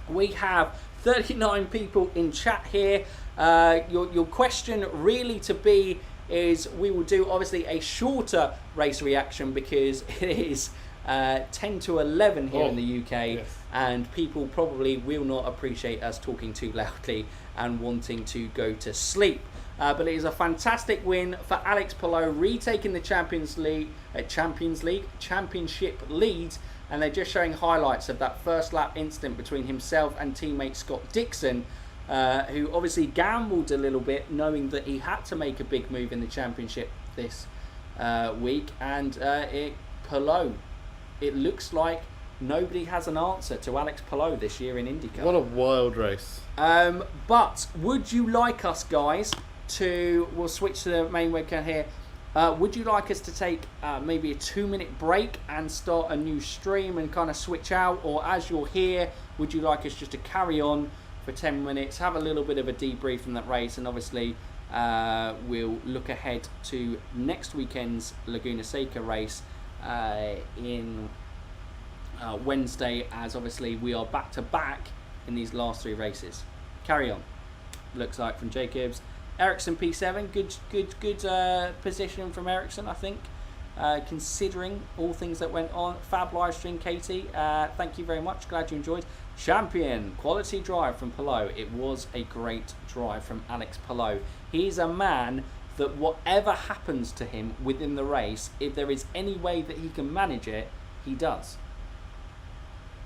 We have 39 people in chat here. Your question really to be is, we will do obviously a shorter race reaction because it is 10 to 11 here in the UK, yes. and people probably will not appreciate us talking too loudly and wanting to go to sleep. But it is a fantastic win for Alex Palou, retaking the championship lead, and they're just showing highlights of that first lap incident between himself and teammate Scott Dixon, who obviously gambled a little bit, knowing that he had to make a big move in the championship this week, and Palou, it looks like nobody has an answer to Alex Palou this year in IndyCar. What a wild race. But would you like us, guys, we'll switch to the main webcam here. Would you like us to take maybe a 2-minute break and start a new stream and kind of switch out? Or as you're here, would you like us just to carry on for 10 minutes, have a little bit of a debrief from that race, and obviously we'll look ahead to next weekend's Laguna Seca race in Wednesday, as obviously we are back to back in these last 3 races. Carry on. Looks like from Jacobs. Ericsson P7, good positioning from Ericsson, I think, considering all things that went on. Fab live stream, Katie. Thank you very much. Glad you enjoyed. Champion, quality drive from Palou. It was a great drive from Alex Palou. He's a man that whatever happens to him within the race, if there is any way that he can manage it, he does.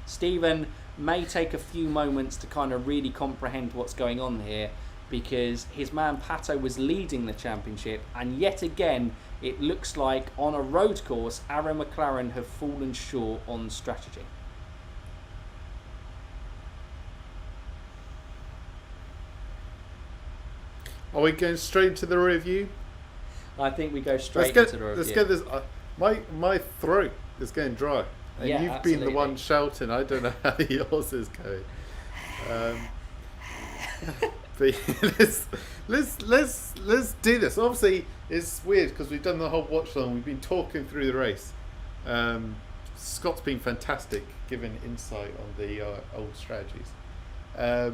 Stephen may take a few moments to kind of really comprehend what's going on here, because his man Pato was leading the championship, and yet again it looks like on a road course Arrow McLaren have fallen short on strategy. Are we going straight to the review? I think we go straight into the review. Let's get this. My throat is getting dry, and Yeah, you've absolutely. been the one shouting. I don't know how yours is going. But let's do this. Obviously, it's weird because we've done the whole watch along. We've been talking through the race. Scott's been fantastic, giving insight on the old strategies. So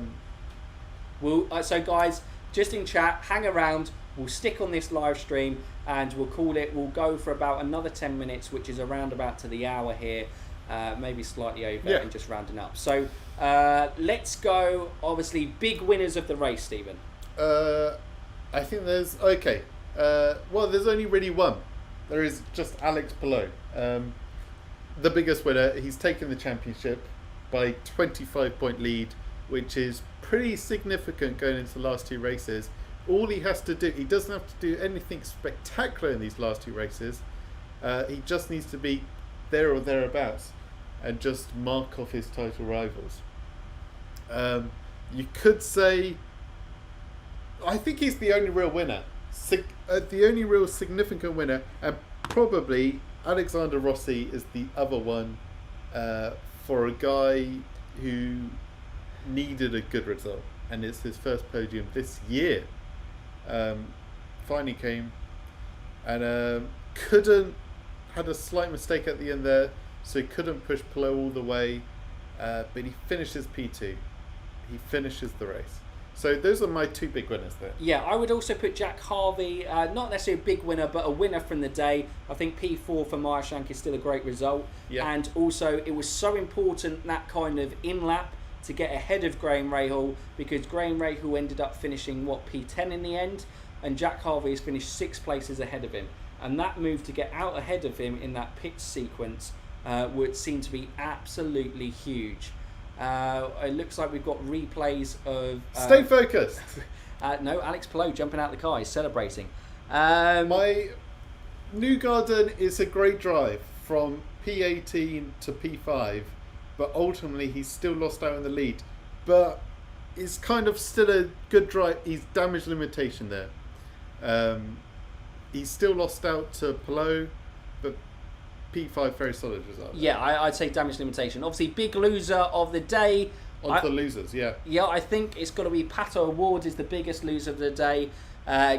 guys, just in chat, hang around. We'll stick on this live stream and we'll call it. We'll go for about another 10 minutes, which is around about to the hour here, maybe slightly over, and just rounding up. So let's go. Obviously, big winners of the race, Stephen. I think there's there's only really one. There is just Alex Palou, the biggest winner. He's taken the championship by 25-point lead, which is pretty significant going into the last 2 races. All he has to do, he doesn't have to do anything spectacular in these last 2 races. He just needs to be there or thereabouts and just mark off his title rivals. You could say, I think he's the only real winner, the only real significant winner, and probably Alexander Rossi is the other one for a guy who needed a good result, and it's his first podium this year. Finally came and had a slight mistake at the end there, so he couldn't push Palou all the way, but he finishes P2. He finishes the race. So those are my 2 big winners there. Yeah, I would also put Jack Harvey, not necessarily a big winner, but a winner from the day. I think P4 for Meyershank is still a great result. Yeah. And also, it was so important, that kind of in-lap, to get ahead of Graham Rahal, because Graham Rahal ended up finishing, P10 in the end, and Jack Harvey has finished 6 places ahead of him. And that move to get out ahead of him in that pit sequence would seem to be absolutely huge. It looks like we've got replays of... Stay focused! No, Alex Palou jumping out the car, he's celebrating. My Newgarden is a great drive from P18 to P5, but ultimately he's still lost out in the lead. But it's kind of still a good drive. He's damage limitation there. He's still lost out to Palou, but P5 very solid result. Yeah, I'd say damage limitation. Obviously, big loser of the day. On to the losers, yeah. Yeah, I think it's got to be Pato Award is the biggest loser of the day.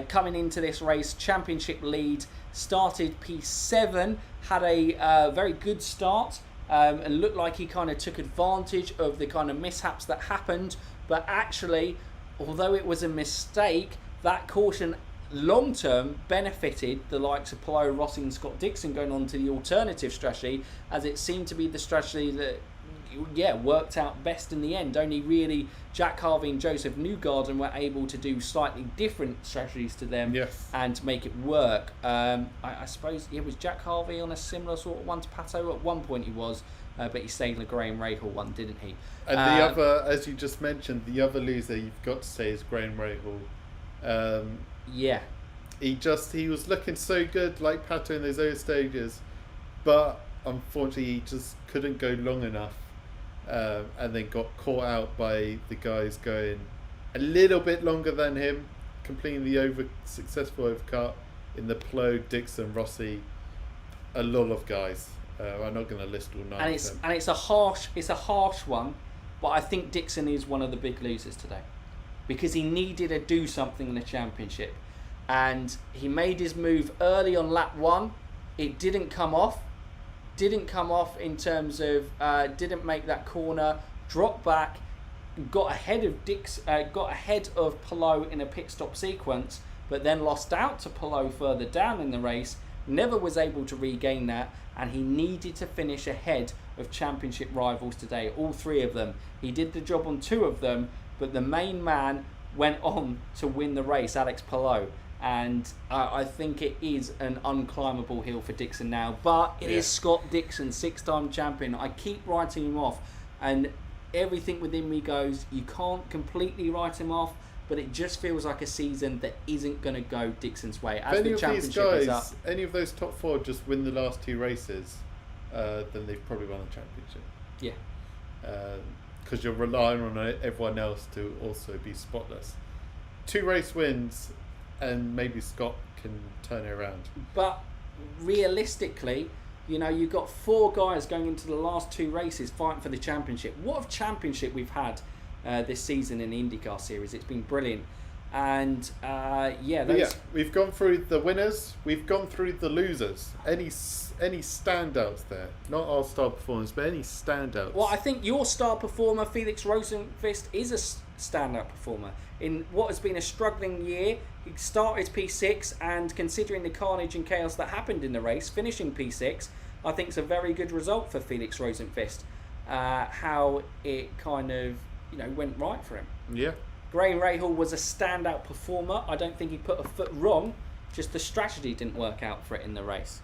Coming into this race, championship lead, started P7, had a very good start, and looked like he kind of took advantage of the kind of mishaps that happened. But actually, although it was a mistake, that caution long term benefited the likes of Palou, Rossi and Scott Dixon going on to the alternative strategy, as it seemed to be the strategy that worked out best in the end. Only really Jack Harvey and Joseph Newgarden were able to do slightly different strategies to them and make it work. I suppose it was Jack Harvey on a similar sort of one to Pato. At one point he was, but he stayed in the Graham Rahal one, didn't he? And the other, as you just mentioned, the other loser you've got to say is Graham Rahal. He was looking so good like Pato in those early stages, but unfortunately he just couldn't go long enough, and then got caught out by the guys going a little bit longer than him, completing the successful overcut in the Palou, Dixon, Rossi, a lot of guys. I'm not going to list all nine of them. And it's a harsh one, but I think Dixon is one of the big losers today, because he needed to do something in the championship, and he made his move early on lap 1. It didn't come off in terms of didn't make that corner, dropped back, got ahead of Palou in a pit stop sequence, but then lost out to Palou further down in the race. Never was able to regain that, and he needed to finish ahead of championship rivals today, all 3 of them. He did the job on 2 of them, but the main man went on to win the race, Alex Palou. And I think it is an unclimbable hill for Dixon now. But it is Scott Dixon, 6-time champion. I keep writing him off, and everything within me goes, you can't completely write him off, but it just feels like a season that isn't going to go Dixon's way. As the championship is up. Any of those top 4 just win the last 2 races, then they've probably won the championship. Yeah. Because you're relying on everyone else to also be spotless. 2 race wins, and maybe Scott can turn it around. But realistically, you've got 4 guys going into the last 2 races fighting for the championship. What a championship we've had this season in the IndyCar series. It's been brilliant. And we've gone through the winners, we've gone through the losers. Any standouts there? Not our star performers, but any standouts? Well, I think your star performer, Felix Rosenqvist, is a standout performer in what has been a struggling year. He started P6, and considering the carnage and chaos that happened in the race, finishing P6, I think it's a very good result for Felix Rosenqvist. How it kind of went right for him. Yeah. Graham Rahal was a standout performer. I don't think he put a foot wrong, just the strategy didn't work out for it in the race.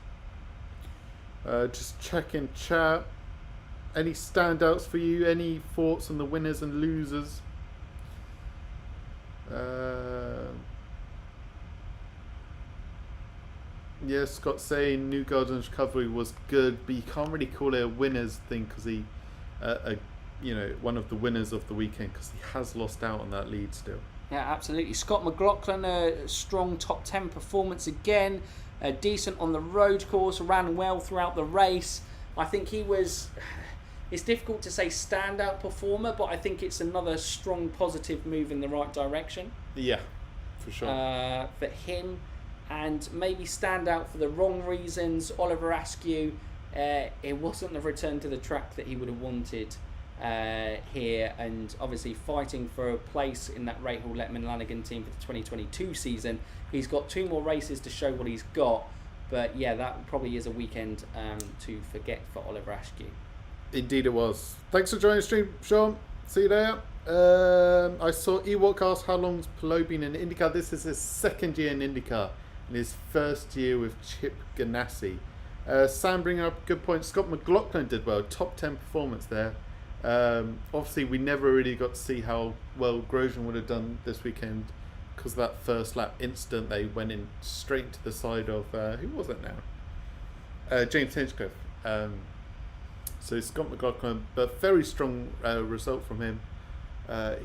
Just checking chat. Any standouts for you? Any thoughts on the winners and losers? Scott saying Newgarden's recovery was good, but you can't really call it a winners thing because he, one of the winners of the weekend, because he has lost out on that lead still. Yeah, absolutely. Scott McLaughlin, a strong top 10 performance again, decent on the road course, ran well throughout the race. I think he was. It's difficult to say standout performer, but I think it's another strong positive move in the right direction. Yeah, for sure. For him, and maybe stand out for the wrong reasons. Oliver Askew, it wasn't the return to the track that he would have wanted here, and obviously fighting for a place in that Rahal Letman Lanigan team for the 2022 season. He's got 2 more races to show what he's got, but that probably is a weekend to forget for Oliver Askew. Indeed it was. Thanks for joining the stream, Sean. See you there. I saw Ewok ask how long's Palou been in IndyCar. This is his 2nd year in IndyCar and his 1st year with Chip Ganassi. Sam bringing up a good point. Scott McLaughlin did well. Top 10 performance there. Obviously, we never really got to see how well Grosjean would have done this weekend because that first lap incident, they went in straight to the side of, who was it now? James Hinchcliffe. So Scott McLaughlin, but very strong result from him.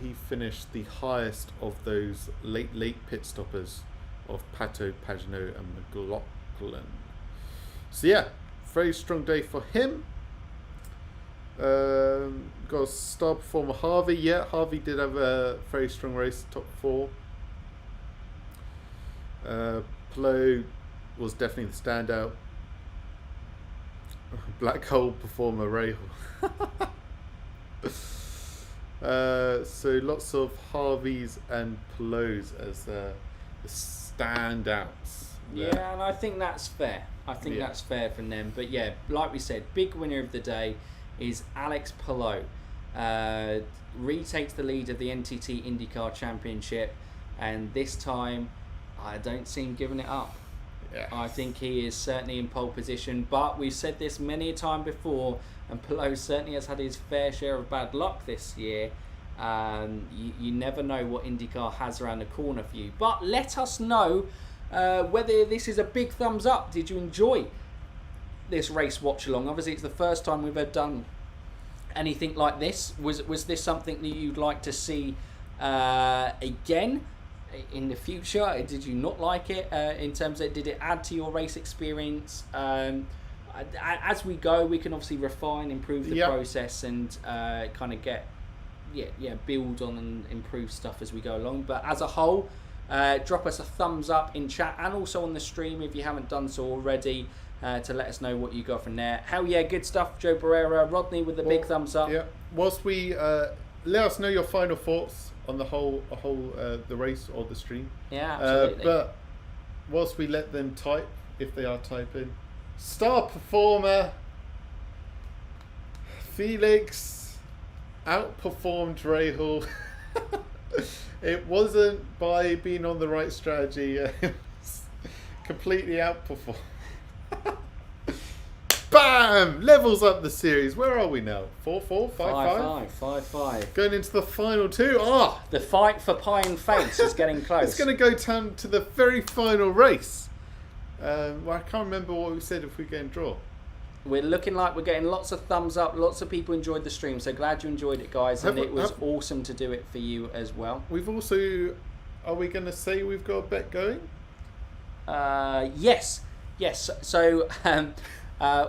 He finished the highest of those late pit stoppers of Pato, Pagenaud and McLaughlin. So very strong day for him. Got a star performer, Harvey. Harvey did have a very strong race, top 4. Pelot was definitely the standout. Black hole performer Rahal. So lots of Harveys and Pelots as the standouts. Yeah, and I think that's fair. I think that's fair from them. But yeah, like we said, big winner of the day is Alex Pelot. Retakes the lead of the NTT IndyCar Championship, and this time I don't see him giving it up. Yeah. I think he is certainly in pole position, but we've said this many a time before, and Pelot certainly has had his fair share of bad luck this year. You never know what IndyCar has around the corner for you. But let us know whether this is a big thumbs up. Did you enjoy this race watch along? Obviously, it's the first time we've ever done anything like this. Was this something that you'd like to see again in the future? Did you not like it? In terms of, did it add to your race experience? As we go, we can obviously refine, improve the process, and kind of get build on and improve stuff as we go along. But as a whole, drop us a thumbs up in chat and also on the stream if you haven't done so already, to let us know what you got from there. Hell yeah, good stuff, Joe Barrera. Rodney with the big thumbs up. Yeah. Whilst we let us know your final thoughts on the whole the race or the stream. Yeah, absolutely. But whilst we let them type, if they are typing, star performer Felix outperformed Rahal. It wasn't by being on the right strategy. It was completely outperformed. Bam! Levels up the series. Where are we now? 4-4? 5-5? 5-5. Going into the final two. The fight for pie and face is getting close. It's going to go down to the very final race. Well, I can't remember what we said if we're getting draw. We're looking like we're getting lots of thumbs up. Lots of people enjoyed the stream, so glad you enjoyed it, guys. And it was awesome to do it for you as well. We've also... Are we going to say we've got a bet going? Yes. So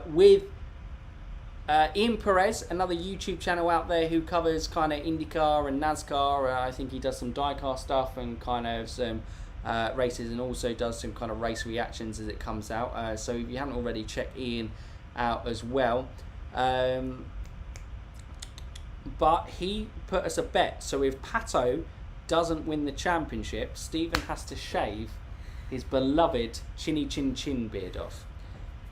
with Ian Perez, another YouTube channel out there who covers kind of IndyCar and NASCAR. I think he does some diecast stuff and kind of some races, and also does some kind of race reactions as it comes out. So if you haven't already, check Ian out as well. But he put us a bet. So if Pato doesn't win the championship, Stephen has to shave his beloved chinny chin chin beard off.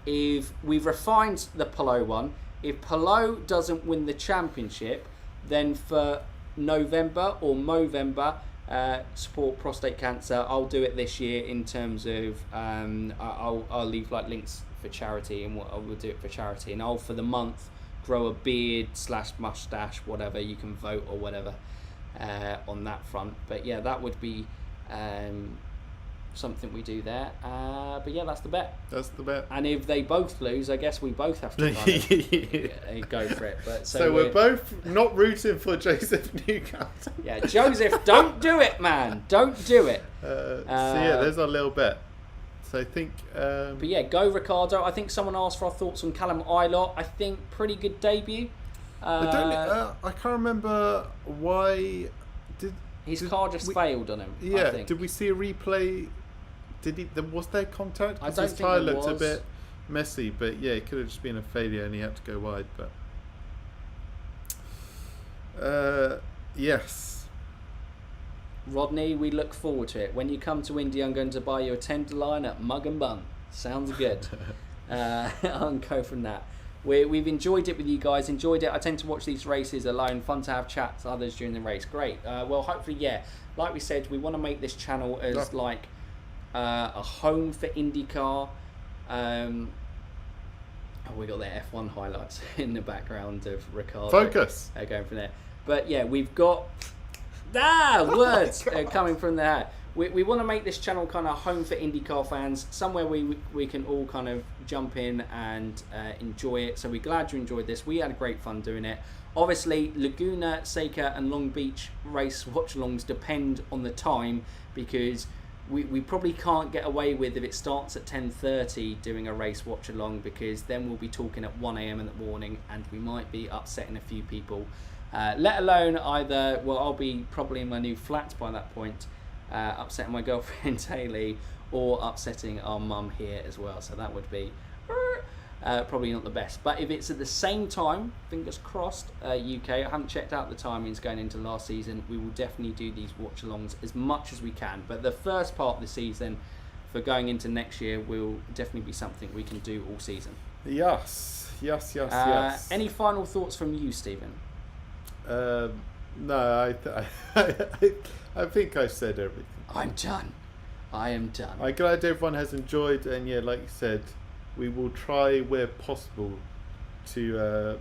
If we've refined the Pelot one, if Pelot doesn't win the championship, then for November or Movember, support prostate cancer. I'll do it this year in terms of I'll leave like links for charity, and I will do it for charity, and I'll for the month grow a beard / mustache, whatever, you can vote or whatever on that front. But yeah, that would be something we do there. But yeah, that's the bet. That's the bet. And if they both lose, I guess we both have to kind of go for it. But so we're both not rooting for Joseph Newcastle. Yeah, Joseph, don't do it, man. Don't do it. So yeah, there's our little bet. So I think... but yeah, go Ricardo. I think someone asked for our thoughts on Callum Eilert. I think pretty good debut. I can't remember why... His car just failed on him. Yeah, I think. Did we see a replay? Was there contact? I don't his think tyre there looked was. a bit messy, but yeah, it could have just been a failure and he had to go wide. But yes. Rodney, we look forward to it. When you come to Indy, I'm going to buy you a tenderloin at Mug and Bun. Sounds good. I'll go from that. We've enjoyed it with you guys. Enjoyed it. I tend to watch these races alone. Fun to have chats with others during the race. Great. Well, hopefully, yeah. Like we said, we want to make this channel as like a home for IndyCar. We got their F1 highlights in the background of Ricardo. Focus. Going from there. But yeah, we've got words coming from there. We want to make this channel kind of home for IndyCar fans, somewhere we can all kind of jump in and enjoy it. So we're glad you enjoyed this. We had great fun doing it. Obviously, Laguna Seca and Long Beach race watch-alongs depend on the time, because we probably can't get away with if it starts at 10:30 doing a race watch-along, because then we'll be talking at 1 a.m. in the morning and we might be upsetting a few people. Let alone either, well, I'll be probably in my new flat by that point, upsetting my girlfriend Hayley, or upsetting our mum here as well. So that would be probably not the best. But if it's at the same time, fingers crossed, UK, I haven't checked out the timings going into last season, we will definitely do these watch-alongs as much as we can. But the first part of the season for going into next year will definitely be something we can do all season. Yes. Any final thoughts from you, Stephen? No, I think I've said everything. I'm done. I am done. I'm glad everyone has enjoyed, and yeah, like you said, we will try where possible to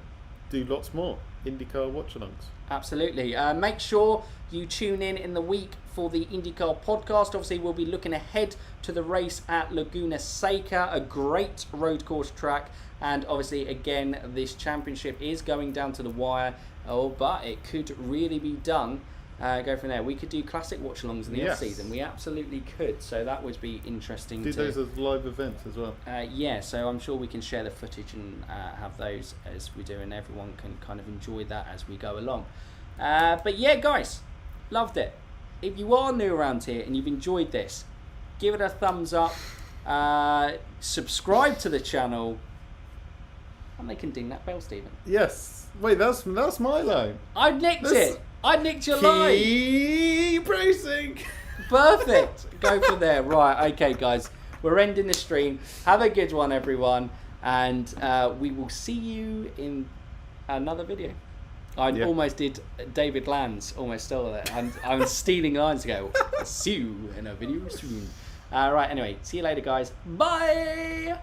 do lots more IndyCar watch-alongs. Absolutely. Make sure you tune in the week for the IndyCar podcast. Obviously, we'll be looking ahead to the race at Laguna Seca, a great road course track. And obviously, again, this championship is going down to the wire. Oh, but it could really be done. Go from there. We could do classic watch-alongs in the off-season. We absolutely could. So that would be interesting. Do those as live events as well. Yeah, so I'm sure we can share the footage and have those as we do, and everyone can kind of enjoy that as we go along. But yeah, guys, loved it. If you are new around here and you've enjoyed this, give it a thumbs up. Subscribe to the channel. And they can ding that bell, Stephen. Yes. Wait, that's my line. I nicked it. I nicked your line. Keeeeeeeeeep Racing. Perfect. Go for there. Right. Okay, guys. We're ending the stream. Have a good one, everyone. And we will see you in another video. I almost did David Land's. Almost stole it. And I'm stealing lines to go. See you in a video soon. Right. Anyway, see you later, guys. Bye.